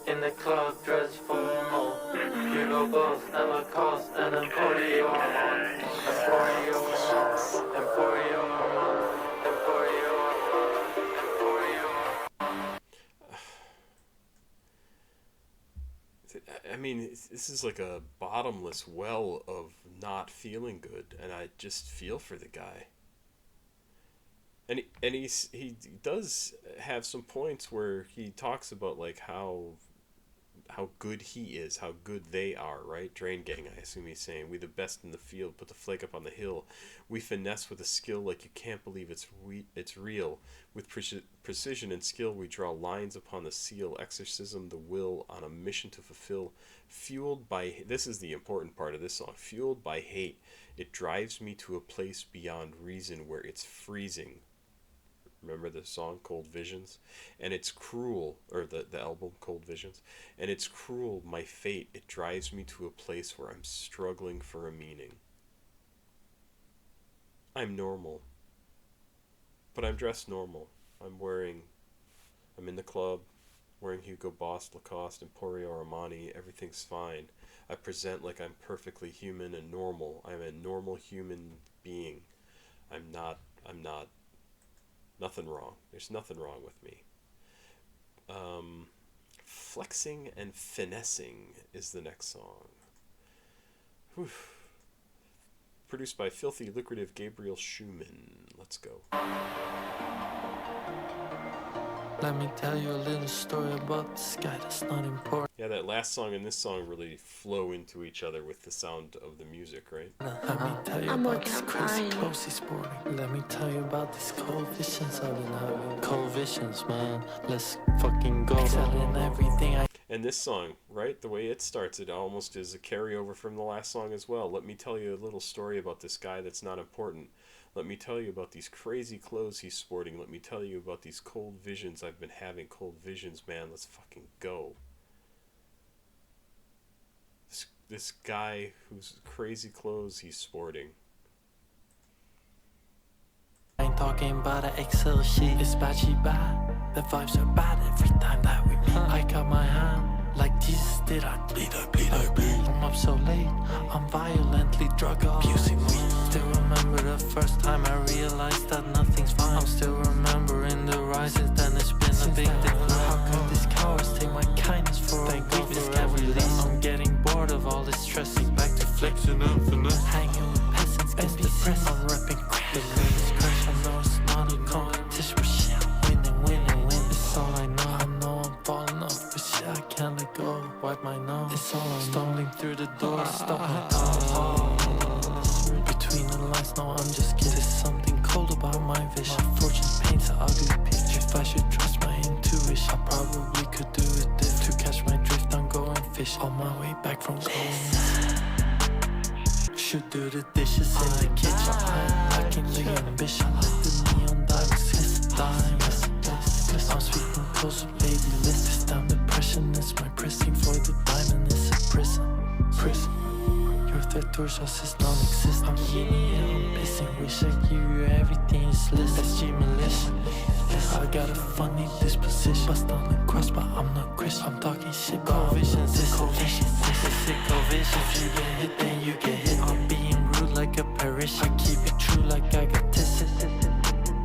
in the club, dress formal. Hugo Boss and Lacoste and Emporio Armand. I mean, this is like a bottomless well of not feeling good, and I just feel for the guy. And he does have some points where he talks about like how good he is, how good they are, right? Drain Gang, I assume he's saying. We the best in the field, put the flake up on the hill. We finesse with a skill like you can't believe it's real. With precision and skill, we draw lines upon the seal. Exorcism the will on a mission to fulfill. Fueled by, this is the important part of this song, fueled by hate, it drives me to a place beyond reason where it's freezing. Remember the song Cold Visions? And it's cruel, or the album Cold Visions. And it's cruel, my fate. It drives me to a place where I'm struggling for a meaning. I'm normal. But I'm dressed normal. I'm in the club, wearing Hugo Boss, Lacoste, Emporio Armani. Everything's fine. I present like I'm perfectly human and normal. I'm a normal human being. I'm not. Nothing wrong. There's nothing wrong with me. Flexing and Finessing is the next song. Whew. Produced by Filthy Lucrative Gabriel Schumann. Let's go. Let me tell you a little story about this guy that's not important. Yeah, that last song and this song really flow into each other with the sound of the music, right? Let me tell you about this crazy clothes he's sporting. Let me tell you about these cold visions I've been having. Cold visions, man. Let's fucking go. Telling everything I... And this song, right? The way it starts, it almost is a carryover from the last song as well. Let me tell you a little story about this guy that's not important. Let me tell you about these crazy clothes he's sporting. Let me tell you about these cold visions I've been having. Cold visions, man. Let's fucking go. This guy whose crazy clothes he's sporting. I ain't talking about an Excel sheet. It's bad, she bad. The vibes are bad every time that we meet. I got my hand like Jesus did. I bleed. I'm up so late, I'm violently drug abusing weed. Still remember the first time I realized that nothing's fine. I'm still remembering the rises, then it's been a big decline. How could these cowards take my kindness for a weakness can't release? I'm getting bored of all this stressing, back to flexing and finesse. Hanging with peasants, gets depressed. I'm repping crap. The latest crash, I know it's not a competition, but shit, I'm winning. It's all I know. I know I'm falling off, but shit, I can't let go. Wipe my nose. It's all I'm stumbling through the door. Stop my toes. Between the lines, no, I'm just kidding. There's something cold about my vision. My fortune paints an ugly picture. If I should trust my intuition, I probably could do it if to catch my drift. I'm going fish on my way back from going. Should do the dishes in the kitchen. I'm lacking the ambition. Let the neon diamonds kiss the diamonds. I'm speaking closer, baby, listen. This down depression is my prison. For the diamond is a prison. Your third tour shows is non-existent. I'm eating, I'm pissing. Wish I give you everything is listed. That's G-Militia. I got a funny disposition. Bust on the cross, but I'm not Christian. I'm talking shit about visions. This is vision. If you get hit, then you get hit. I'm being rude like a parish. I keep it true like I got tested.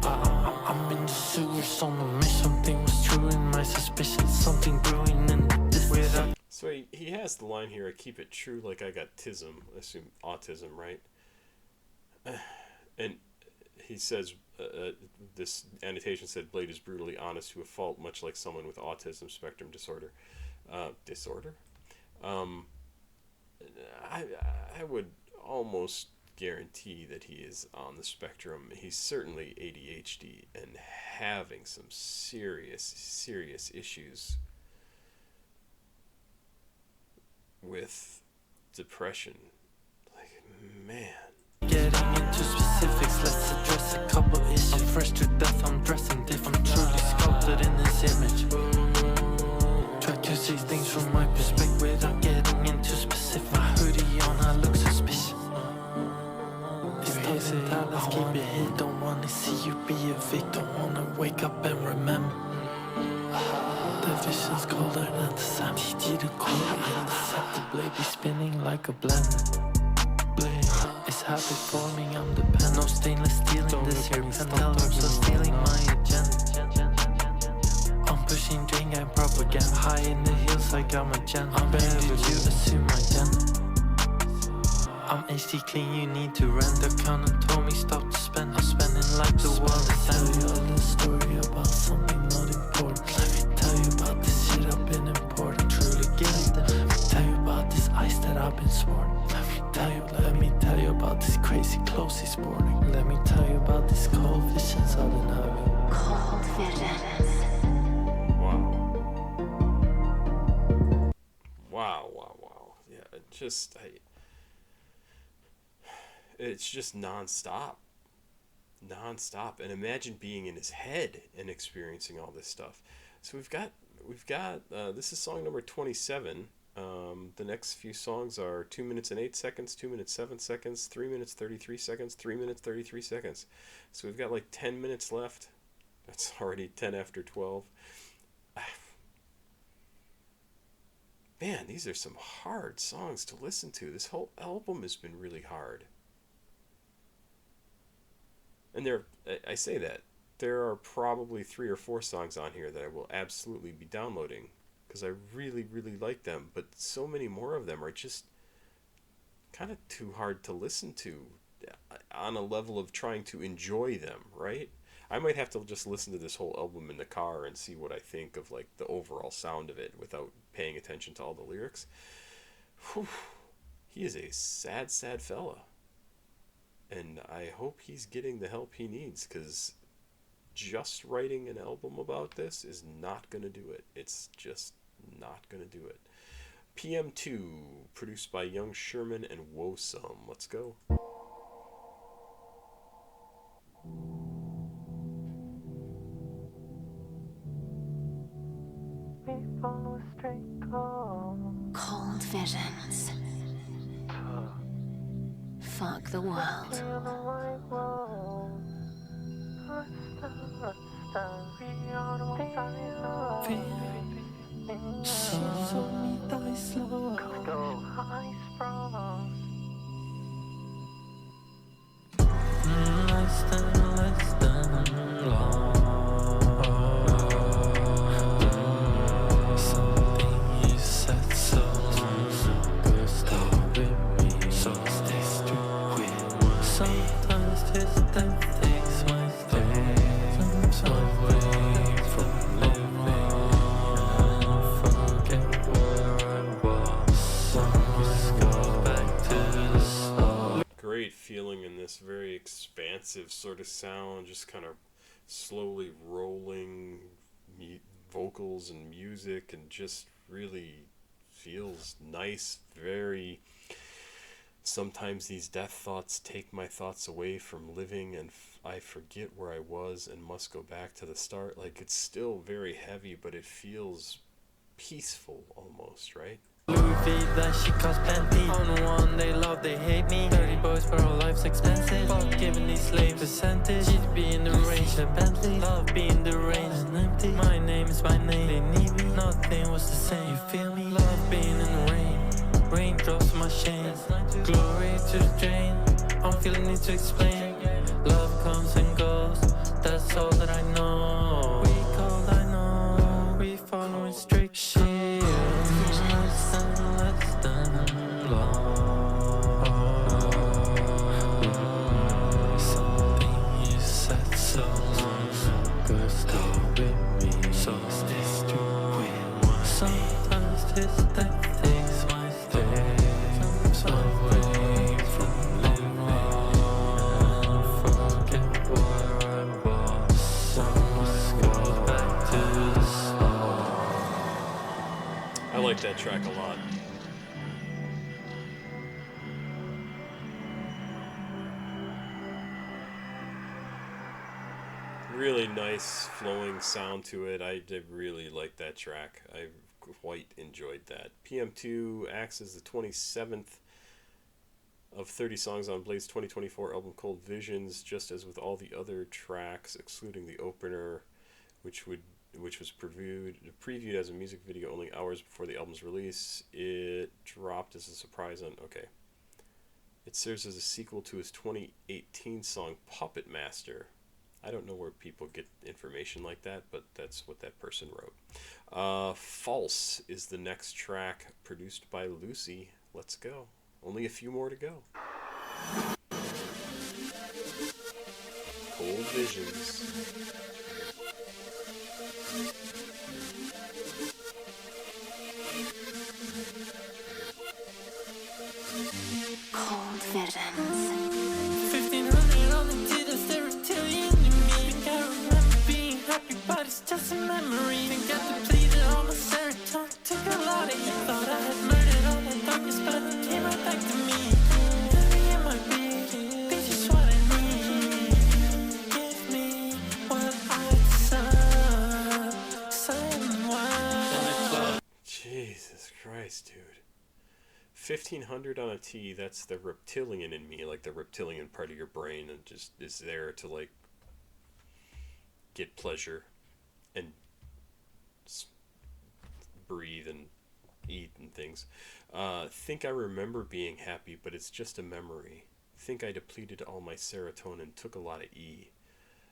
I'm in the sewers on a mission. Something was true in my suspicion. Something brewing in the distance. So he has the line here, I keep it true like I got tism. I assume autism, right? And he says, this annotation said, Blade is brutally honest to a fault, much like someone with autism spectrum disorder. I would almost guarantee that he is on the spectrum. He's certainly ADHD and having some serious issues with depression. Like, man. Getting into specifics, let's address a couple issues. I'm fresh to death, I'm dressing different. I'm truly sculpted in this image. Try to see things from my perspective without getting into specific. My hoodie on, I look suspicious. It's toxic, let's keep it hid. Don't wanna see you be a victim. Wanna wake up and remember. The vision's colder than the sun. TG the colder in the set. The blade be spinning like a blender. It's habit forming, I'm the pen. No stainless steel in this here. Can tell I'm so stealing my agenda. I'm pushing drink and propaganda. High in the hills, I got my gen. I'm better than you assume my gender. I'm HD clean, you need to rent. The accountant told me stop to spend. I'm spending like the world is ending. Tell you all this story about something not important. Let me tell you about this shit I've been importing. Truly get it then. Let me tell you about this ice that I've been sporting. Let me tell you about this crazy clothes he's sporting. Let me tell you about this cold visions I've been having. Cold visions. Wow. Yeah, it's just non-stop. And imagine being in his head and experiencing all this stuff. So we've got this is song number 27. The next few songs are 2 minutes and 8 seconds, 2 minutes 7 seconds, 3 minutes 33 seconds, 3 minutes 33 seconds. So we've got like 10 minutes left. That's already 10 after 12. Man, these are some hard songs to listen to. This whole album has been really hard. And I say that, there are probably 3 or 4 songs on here that I will absolutely be downloading, because I really like them, but so many more of them are just kind of too hard to listen to on a level of trying to enjoy them, right? I might have to just listen to this whole album in the car and see what I think of like the overall sound of it without paying attention to all the lyrics. Whew. He is a sad fella. And I hope he's getting the help he needs, because just writing an album about this is not going to do it. It's just not going to do it. PM2, produced by young Sherman and Woes. Let's go. Cold visions. Fuck the world. She told me die slow. Go high sprung. Less than long. Something you said so long ago. Stay with me, so stay strict with. Sometimes distant takes my stay away from living. Forget where I was. Always go back to the start. Great feeling in this very expansive sort of sound, just kind of slowly rolling vocals and music, and just really feels nice. Very, sometimes these death thoughts take my thoughts away from living, and I forget where I was and must go back to the start. Like, it's still very heavy, but it feels peaceful almost, right? Louis that she cost plenty. On one they love, they hate me. 30 boys for all life's expensive. Fuck giving these slaves percentage. She'd be in the range, a Bentley. Love being deranged and empty. My name is my name, they need me. Nothing was the same, you feel me? Love being in the rain. Raindrops on my shame. Glory to the drain. I'm feeling need to explain. Love comes and goes. That's all that I know. We cold, I know. We following strict shit. I like that track a lot. Really nice flowing sound to it. I did really like that track. I quite enjoyed that. PM2 acts as the 27th of 30 songs on Blade's 2024 album Cold Visions, just as with all the other tracks, excluding the opener, which was previewed as a music video only hours before the album's release. It dropped as a surprise on... Okay. It serves as a sequel to his 2018 song Puppet Master. I don't know where people get information like that, but that's what that person wrote. False is the next track, produced by Lucy. Let's go. Only a few more to go. Cold Visions. Cold Visions. 1500 on the Tito's, they're reptilian in me. Think I remember being happy, but it's just a memory. Think I depleted all my serotonin, took a lot of heat. Thought I had murdered all the darkness, but it came right back to me. Heavy in my beat, be just what I need. Give me what I deserve. Silent wine. Jesus Christ, dude. 1500 on a T, that's the reptilian in me, like the reptilian part of your brain, and just is there to like get pleasure and breathe and eat and things. Think I remember being happy, but it's just a memory. Think I depleted all my serotonin, took a lot of E.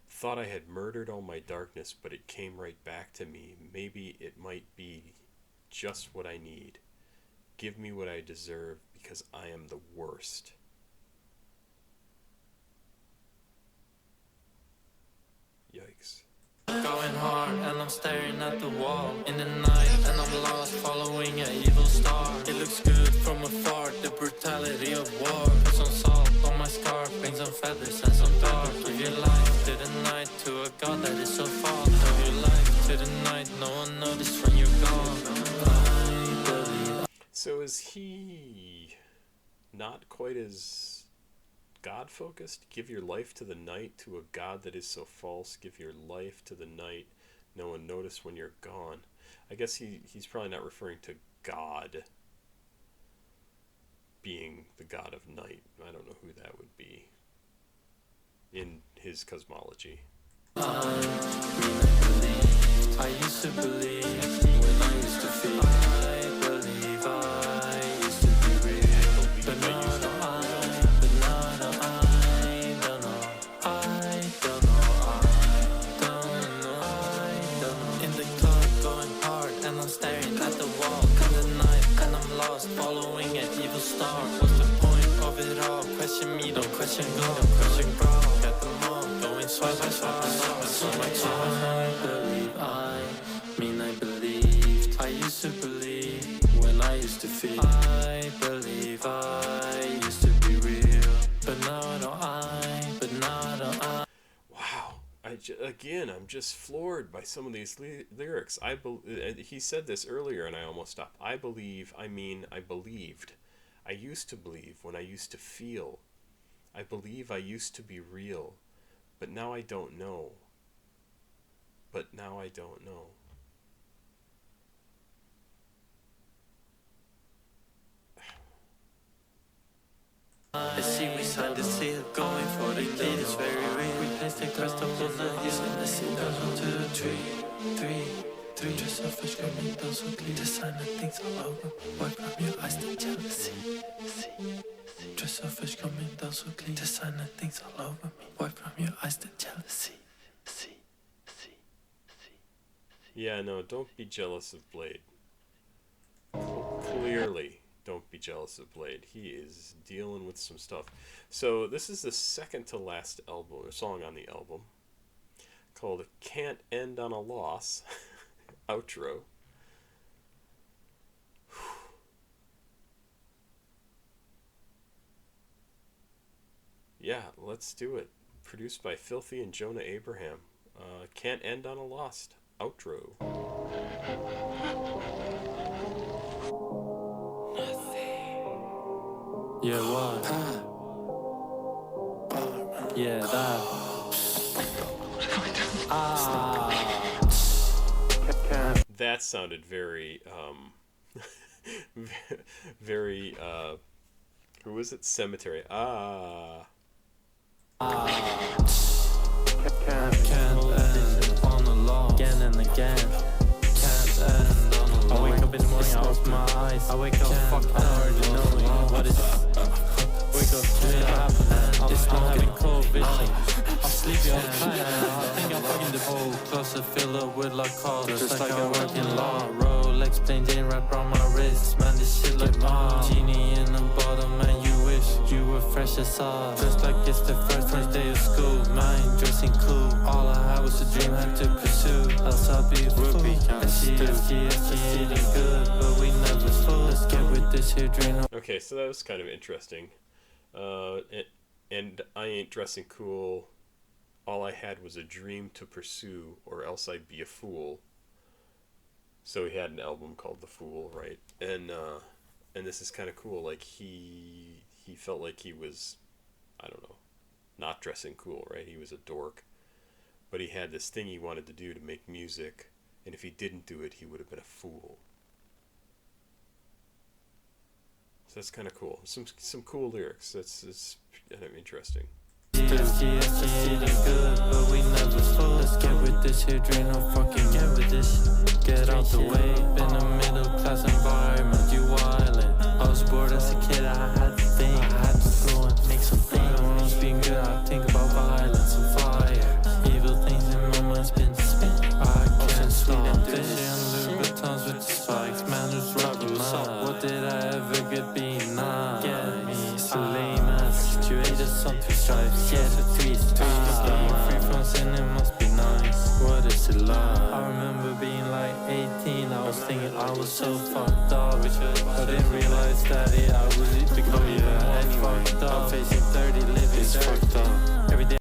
Thought I had murdered all my darkness, but it came right back to me. Maybe it might be just what I need. Give me what I deserve, because I am the worst. Yikes. Going hard and I'm staring at the wall in the night, and I'm lost following an evil star. It looks good from afar, the brutality of war. Put some salt on my scarf, bring some feathers and some dark. Give your life to the night, to a god that is so far. Give your life to the night, no one noticed when you're gone. So is he not quite as God-focused? Give your life to the night, to a God that is so false. Give your life to the night. No one noticed when you're gone. I guess he's probably not referring to God being the God of night. I don't know who that would be in his cosmology. I used to believe when I used to feel question go, question bro. Got them all going swipe by swipe by swipe. So I mean I believed. I used to believe when I used to feel. I believe I used to be real, but now I don't. Wow. I'm just floored by some of these lyrics. He said this earlier and I almost stopped. I believed. I used to believe when I used to feel. I believe I used to be real, but now I don't know. I see we signed the seal, going for the kid, it's very real. We place the crust up on the hills and I see those 1, 2, 3. Just so fish coming down so clean. The sign of things all over me. Wipe from your eyes the jealousy. Just so fish coming down so clean. The sign of things all over me. Wipe from your eyes the jealousy. Yeah, no, don't be jealous of Blade. Clearly, don't be jealous of Blade. He is dealing with some stuff. So this is the second to last song on the album, called "Can't End on a Loss." Outro. Yeah, let's do it. Produced by Filthy and Jonah Abraham. Can't End on a Lost. Outro. Yeah, what? Yeah, that. That sounded very, very, who was it? Cemetery. Can't end on the law again and again. Can't end on the law. I wake up in the morning, I open my eyes. I wake up, fuck, I already know what is. Wake up, shit happening. It's not having cold vision. I'm sleepy all the time. I think I'm fucking the whole closet fill up with like calls. Just like I work in law. Rolex plain Jane wrap around my wrist. Man, this shit like mom. Genie in the bottom, man, you wish you were fresh as sauce. Just like it's the first day of school. Mine dressing cool. All I had was a dream, had to pursue. Else I'll be a fool. And she eating good, but we never fool. Let's get with this here dream. Okay, so that was kind of interesting. And I ain't dressing cool. All I had was a dream to pursue, or else I'd be a fool. So he had an album called The Fool, right? And this is kind of cool. Like he felt like he was, I don't know, not dressing cool, right? He was a dork, but he had this thing he wanted to do to make music, and if he didn't do it, he would have been a fool. So that's kind of cool. Some cool lyrics. It's kind of interesting. Good, but we never fool. Let's get with this here dream, no fucking get with this. Get out the way. In a middle class environment, you wildin'. I was bored as a kid, I had to think. I had to go and make some things. When I was being good, I think about violence and fire. Evil things in my mind spin to spin. I can't stop. Vision, Louboutins with the spikes. Man who's rocking my. What did I ever get being nice? Get me so lame ass situated, something stripes. Yeah, the threes. Free from sin, it must be nice. What is it like? I remember being like 18. I was thinking I was so fucked up. I didn't realize that I was becoming fucked up. I'm facing 30, living fucked up. Every day.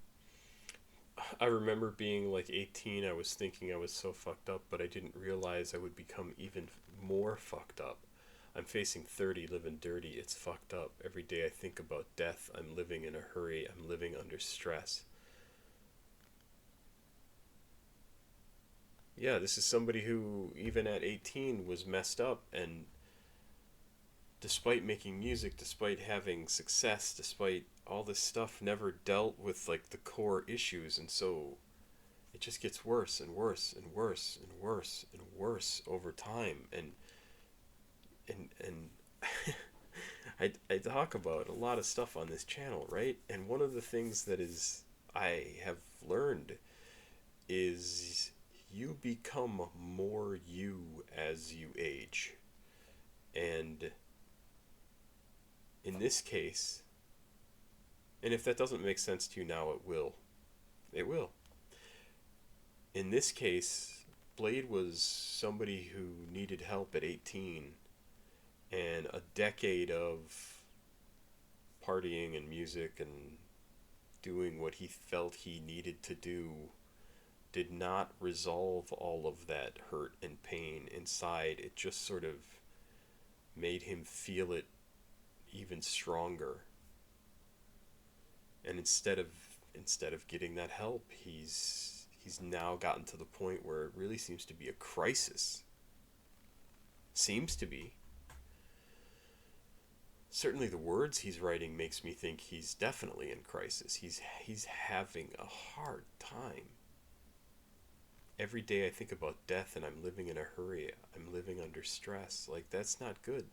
I remember being like 18. I was thinking I was so fucked up, but I didn't realize I would become even more fucked up. I'm facing 30, living dirty. It's fucked up. Every day I think about death. I'm living in a hurry. I'm living under stress. Yeah, this is somebody who, even at 18, was messed up, and despite making music, despite having success, despite all this stuff, never dealt with like the core issues, and so it just gets worse and worse and worse and worse and worse over time. And I talk about a lot of stuff on this channel, right? And one of the things that I have learned is you become more you as you age. And in this case, And if that doesn't make sense to you now, it will. It will. In this case, Bladee was somebody who needed help at 18, and a decade of partying and music and doing what he felt he needed to do did not resolve all of that hurt and pain inside. It just sort of made him feel it even stronger. And instead of getting that help, he's now gotten to the point where it really seems to be a crisis. Seems to be. Certainly the words he's writing makes me think he's definitely in crisis. He's having a hard time. Every day I think about death and I'm living in a hurry. I'm living under stress. Like, that's not good.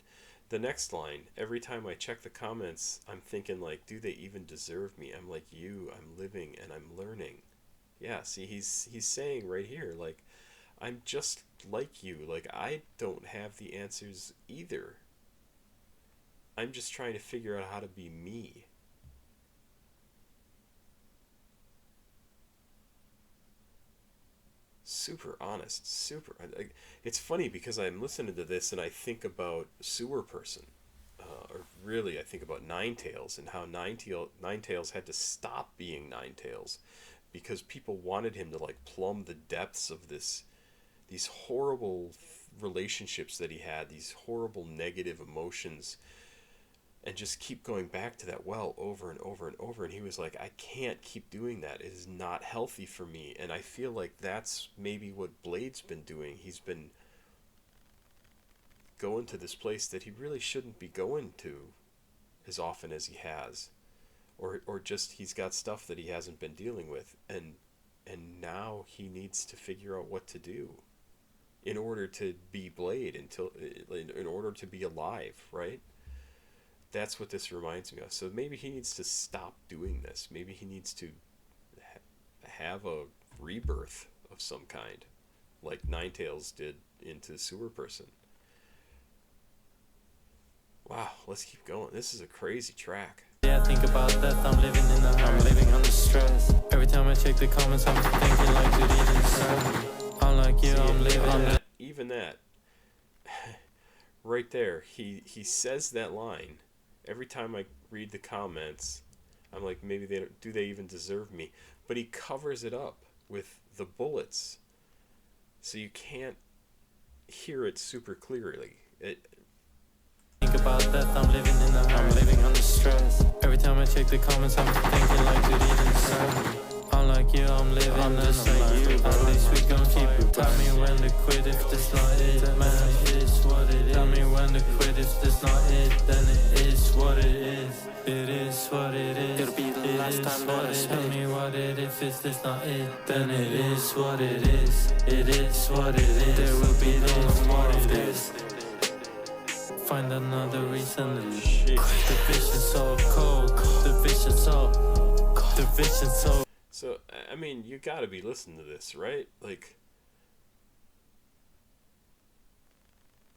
The next line, every time I check the comments, I'm thinking, like, do they even deserve me? I'm like you, I'm living and I'm learning. Yeah, see, he's saying right here, like, I'm just like you. Like, I don't have the answers either. I'm just trying to figure out how to be me. Super honest, super. It's funny because I'm listening to this and I think about Sewer Person. Or really, I think about Ninetails and how Ninetails had to stop being Ninetails because people wanted him to, like, plumb the depths of these horrible relationships that he had, these horrible negative emotions, and just keep going back to that well over and over and over. And he was like, I can't keep doing that. It is not healthy for me. And I feel like that's maybe what Blade's been doing. He's been going to this place that he really shouldn't be going to as often as he has. Or just he's got stuff that he hasn't been dealing with. And now he needs to figure out what to do in order to be Bladee, in order to be alive, right? That's what this reminds me of. So maybe he needs to stop doing this. Maybe he needs to have a rebirth of some kind, like Ninetails did into Sewer Person. Wow, let's keep going. This is a crazy track. Yeah, I think about that. I'm living under stress. Every time I check the comments, I'm thinking, like, did he deserve me? I'm like you, I'm living. Even that, right there, he says that line. Every time I read the comments, I'm like, maybe do they even deserve me? But he covers it up with the bullets, so you can't hear it super clearly. Think about that. I'm living under stress. Every time I check the comments, I'm thinking, like, did he deserve me? I'm like you, I'm living. I'm just like you. At least we gon' keep it. Tell me when to quit if this not it, man. It is what it is. Tell me when to quit if this not it, then it is what it is. It is what it is. It'll be the last time that I tell me what it is. If this not it, then it is what it is. It is what it is. There will be no more of this. Find another reason to live. The vision's so cold. The vision's so cold. The vision's so. So, I mean, you gotta be listening to this, right? Like,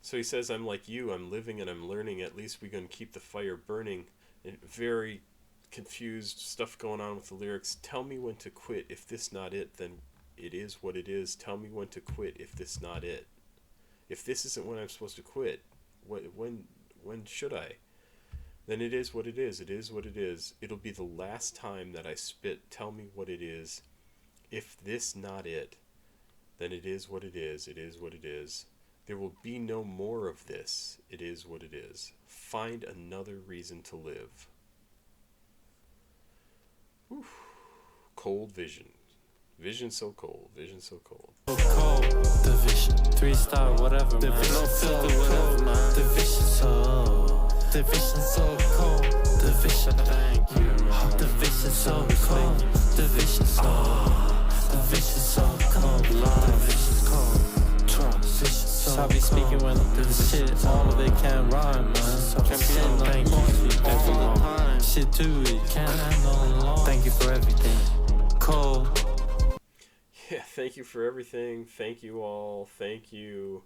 so he says, I'm like you, I'm living and I'm learning, at least we're gonna keep the fire burning. And very confused stuff going on with the lyrics. Tell me when to quit. If this not it, then it is what it is. Tell me when to quit if this not it. If this isn't when I'm supposed to quit, when should I? Then it is what it is. It is what it is. It'll be the last time that I spit. Tell me what it is. If this not it, then it is what it is. It is what it is. There will be no more of this. It is what it is. Find another reason to live. Whew. Cold vision. Vision so cold. Vision so cold. So cold. The vision. 3-star, whatever, man. No filter, whatever, man. The vision so. The vision so cold. The vision, thank you. The vision so cold. The vision so. The vision so cold. The vision cold. Trust. Vision so. I be speaking when the shit, all of it can't rhyme, man. Can't be no thank you. All the time. Shit too, it can't handle long. Thank you for everything. Cold. Yeah, thank you for everything. Thank you all. Thank you.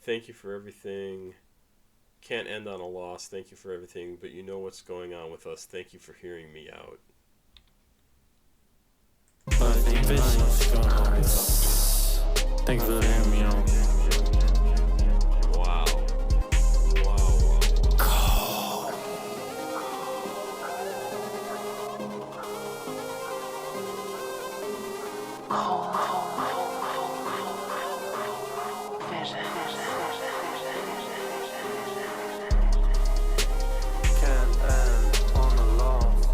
Thank you for everything. Can't end on a loss. Thank you for everything, but you know what's going on with us. Thank you for hearing me out. Thank you for hearing me out. Wow. Can't end on a loss.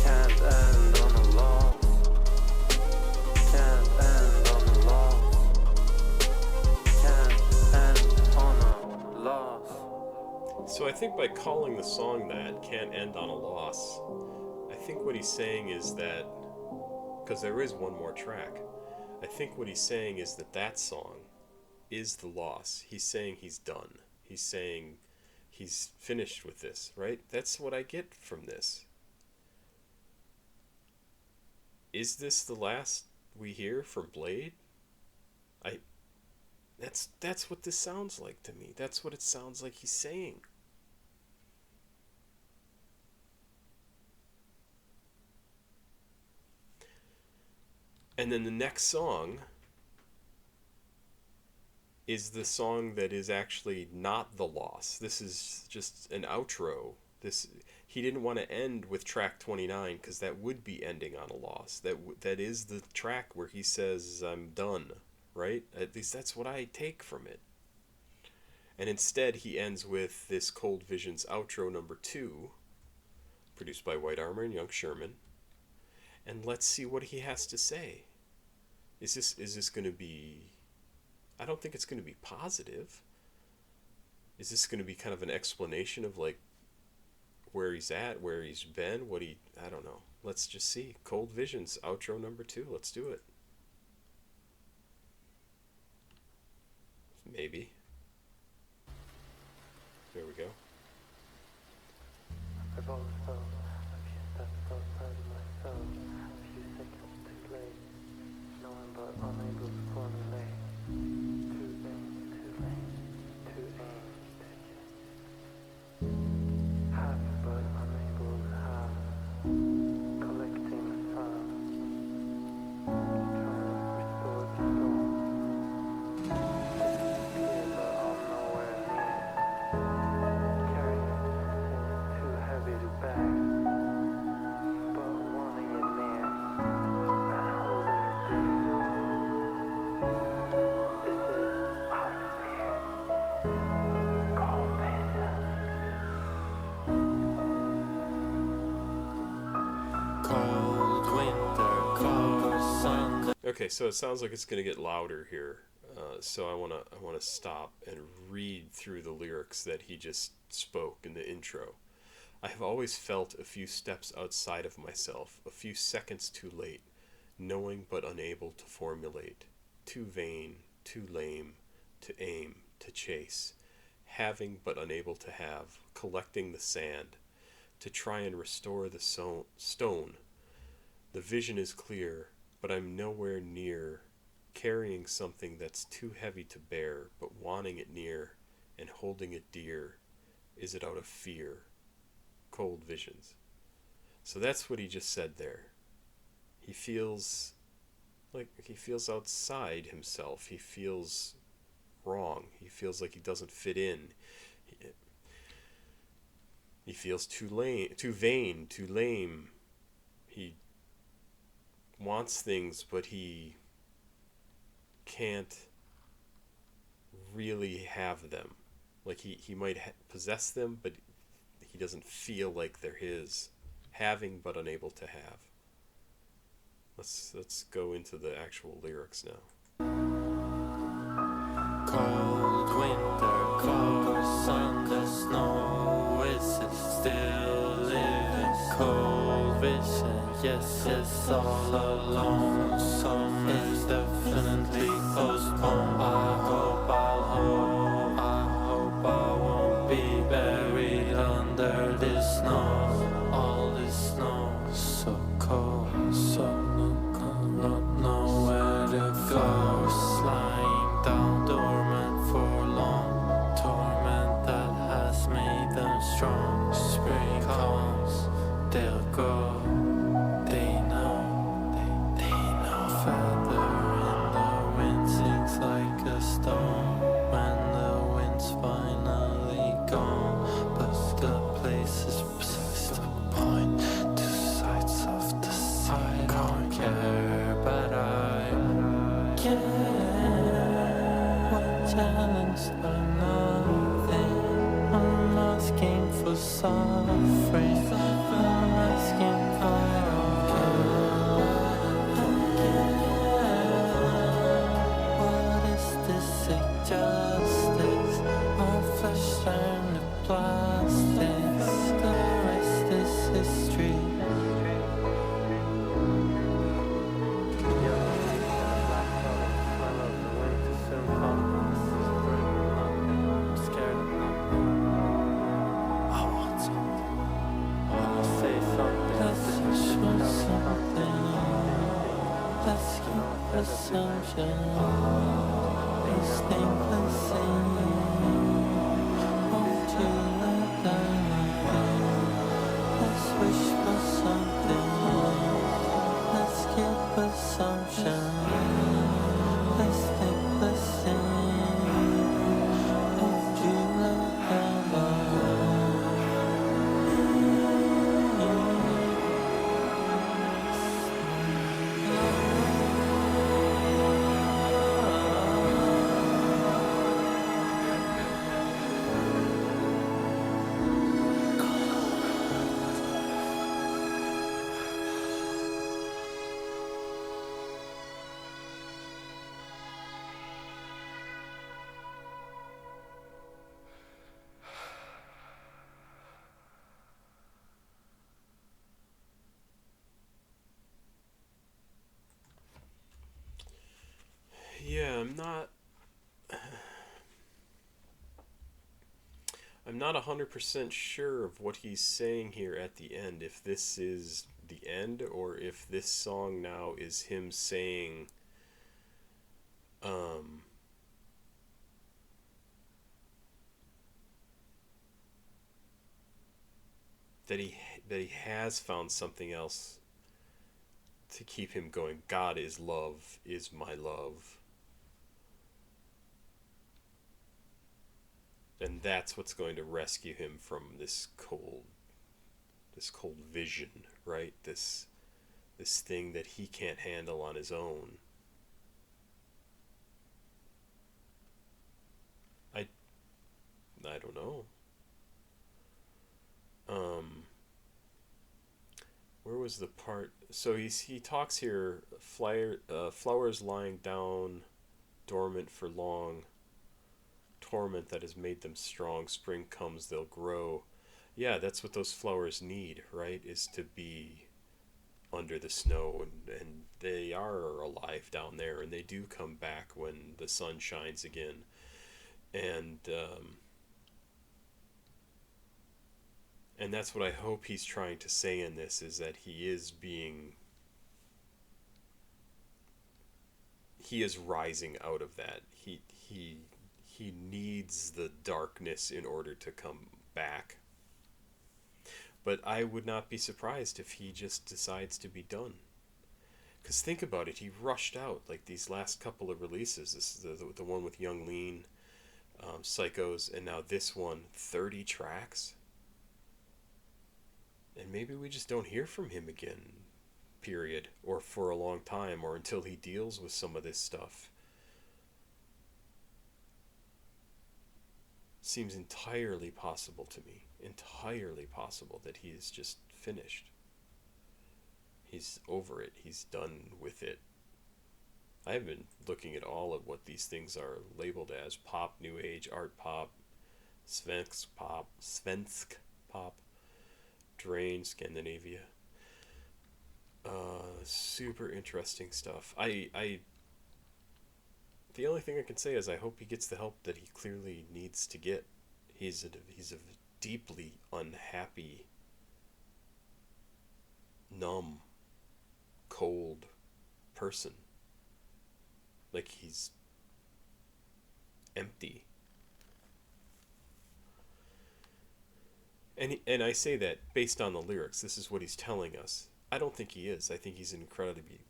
Can't end on a loss. Can't end on a loss. Can't end on a loss. So I think by calling the song that, Can't End on a Loss, I think what he's saying is that, because there is one more track, I think what he's saying is that that song is the loss. He's saying he's done. He's saying he's finished with this, right? That's what I get from this. Is this the last we hear from Bladee? That's what this sounds like to me. That's what it sounds like he's saying. And then the next song is the song that is actually not the loss. This is just an outro. He didn't want to end with track 29 because that would be ending on a loss. That is the track where he says, I'm done, right? At least that's what I take from it. And instead he ends with this Cold Visions outro number 2, produced by White Armor and Young Sherman. And let's see what he has to say. Is this going to be... I don't think it's going to be positive. Is this going to be kind of an explanation of like where he's at, where he's been, I don't know. Let's just see. Cold Visions, outro number 2. Let's do it. Maybe. There we go. I've always felt a few steps outside of myself, a few seconds too late, knowing but unable to formulate. Too late, too late, too aim, too chase. Have but unable to have, collecting the sun, trying to restore the storm. Disappear but I'm nowhere near. Carrying something too heavy to bear, but wanting it near and holding it dear. This is out of fear. Call patience. Cold winter, cold sun. Okay, so it sounds like it's going to get louder here. So I want to stop and read through the lyrics that he just spoke in the intro. I have always felt a few steps outside of myself, a few seconds too late, knowing but unable to formulate, too vain, too lame, to aim, to chase, having but unable to have, collecting the sand, to try and restore the stone. The vision is clear, but I'm nowhere near, carrying something that's too heavy to bear, but wanting it near and holding it dear. Is it out of fear? Cold Visions. So that's what he just said there. He feels outside himself. He feels wrong. He feels like he doesn't fit in. He feels too vain, too lame. He wants things, but he can't really have them. Like he might possess them, but he doesn't feel like they're his. Having but unable to have. Let's go into the actual lyrics now. Cold winter, cold sun, the snow is still living. Cold vision, yes, all alone. Summer is definitely postponed. I hope I won't be buried under this snow. All this snow, so cold, so not know where to go. Sliding down dormant for long, torment balanced by nothing. I'm asking for suffering. I'm asking for what is this injustice? Our flesh turned to plastics. The rest is history. Assumption, these things the same. Won't you let them again? Let's wish for something. Let's keep assumption. Let's think the same. Won't you let them Yeah, I'm not 100% sure of what he's saying here at the end, if this is the end or if this song now is him saying that he has found something else to keep him going. God is love, is my love. And that's what's going to rescue him from this cold vision, right? This thing that he can't handle on his own. I don't know. Where was the part? So he talks here. Flowers lying down, dormant for long. Torment that has made them strong. Spring comes, they'll grow. Yeah, that's what those flowers need, right? Is to be under the snow, and they are alive down there, and they do come back when the sun shines again. And that's what I hope he's trying to say in this, is that he is rising out of that. He needs the darkness in order to come back. But I would not be surprised if he just decides to be done. Because think about it, he rushed out like these last couple of releases. This is the one with Young Lean, Psychos, and now this one, 30 tracks. And maybe we just don't hear from him again, period, or for a long time, or until he deals with some of this stuff. Seems entirely possible to me, entirely possible that he is just finished. He's over it, he's done with it. I've been looking at all of what these things are labeled as: pop, new age, art pop, svensk pop, Drain, Scandinavia. Super interesting stuff. The only thing I can say is I hope he gets the help that he clearly needs to get. He's a deeply unhappy, numb, cold person. Like he's empty. And I say that based on the lyrics. This is what he's telling us. I don't think he is. I think he's an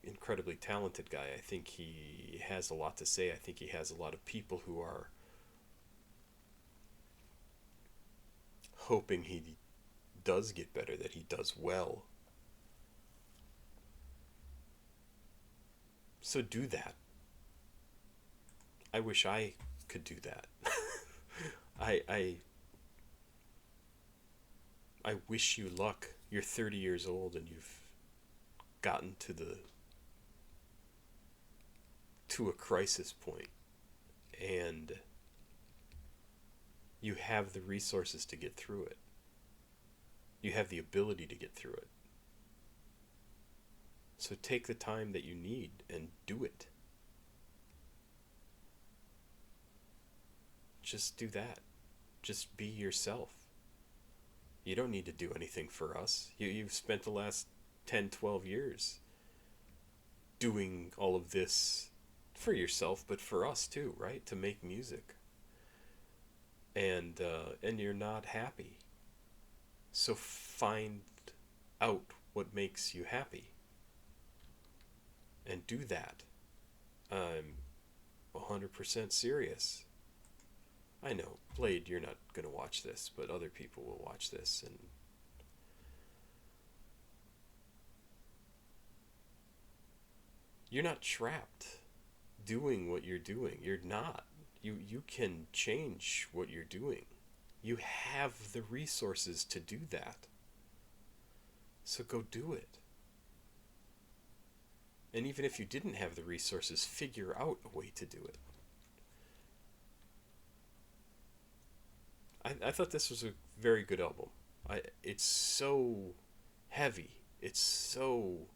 incredibly talented guy. I think he has a lot to say. I think he has a lot of people who are hoping he does get better, that he does well. So do that. I wish I could do that. I wish you luck. You're 30 years old and you've gotten to a crisis point, and you have the resources to get through it. You have the ability to get through it. So take the time that you need and do it. Just do that. Just be yourself. You don't need to do anything for us. You've spent the last 10, 12 years doing all of this for yourself, but for us too, right? To make music. And you're not happy. So find out what makes you happy. And do that. I'm 100% serious. I know, Blade, you're not going to watch this, but other people will watch this, and you're not trapped doing what you're doing. You're not. You can change what you're doing. You have the resources to do that. So go do it. And even if you didn't have the resources, figure out a way to do it. I thought this was a very good album. It's so heavy. It's so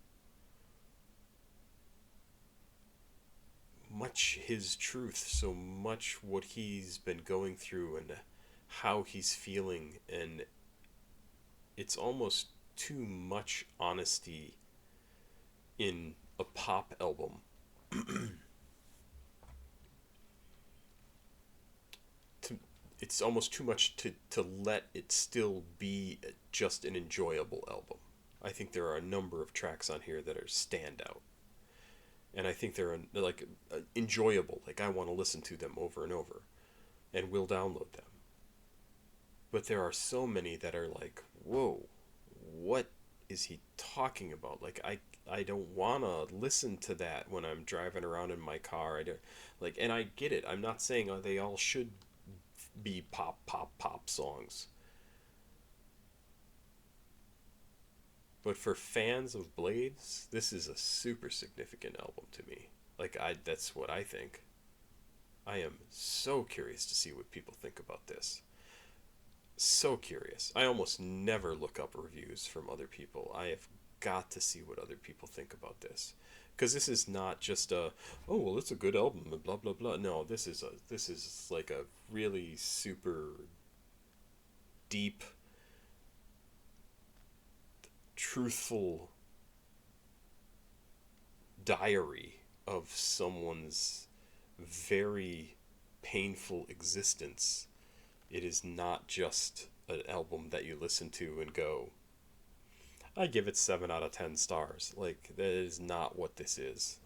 much his truth, so much what he's been going through and how he's feeling, and it's almost too much honesty in a pop album. It's almost too much to let it still be just an enjoyable album. I think there are a number of tracks on here that are standout. And I think they're like enjoyable. Like I want to listen to them over and over. And will download them. But there are so many that are like, whoa, what is he talking about? Like I don't want to listen to that when I'm driving around in my car. And I get it. I'm not saying they all should be pop songs. But for fans of Blades, this is a super significant album to me. Like that's what I think. I am so curious to see what people think about this. So curious. I almost never look up reviews from other people. I have got to see what other people think about this. Because this is not just oh well, it's a good album and blah blah blah. No, this is like a really super deep, truthful diary of someone's very painful existence. It is not just an album that you listen to and go, I give it 7 out of 10 stars. Like, that is not what this is.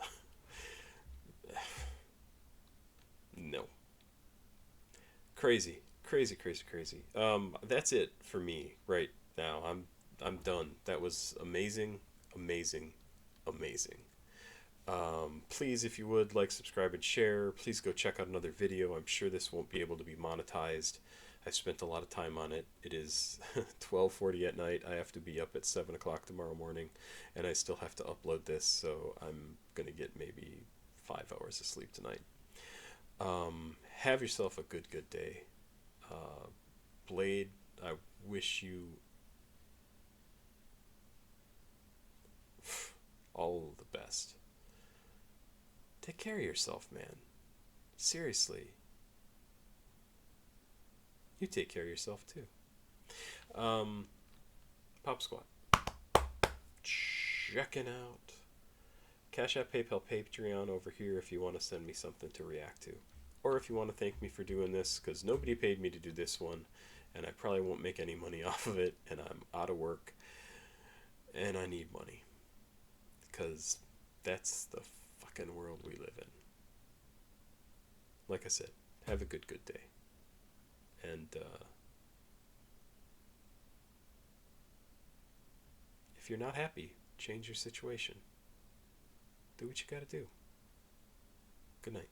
No. Crazy. That's it for me right now. I'm done. That was amazing. Please, if you would, like, subscribe, and share. Please go check out another video. I'm sure this won't be able to be monetized. I spent a lot of time on it. It is 12:40 at night. I have to be up at 7 o'clock tomorrow morning, and I still have to upload this, so I'm going to get maybe 5 hours of sleep tonight. Have yourself a good day. Blade, I wish you all the best. Take care of yourself, man. Seriously. You take care of yourself too. Pop Squat. Checking out. CashApp, PayPal, Patreon over here if you want to send me something to react to. Or if you want to thank me for doing this, because nobody paid me to do this one, and I probably won't make any money off of it, and I'm out of work, and I need money. Because that's the fucking world we live in. Like I said, have a good day. And if you're not happy, change your situation. Do what you gotta do. Good night.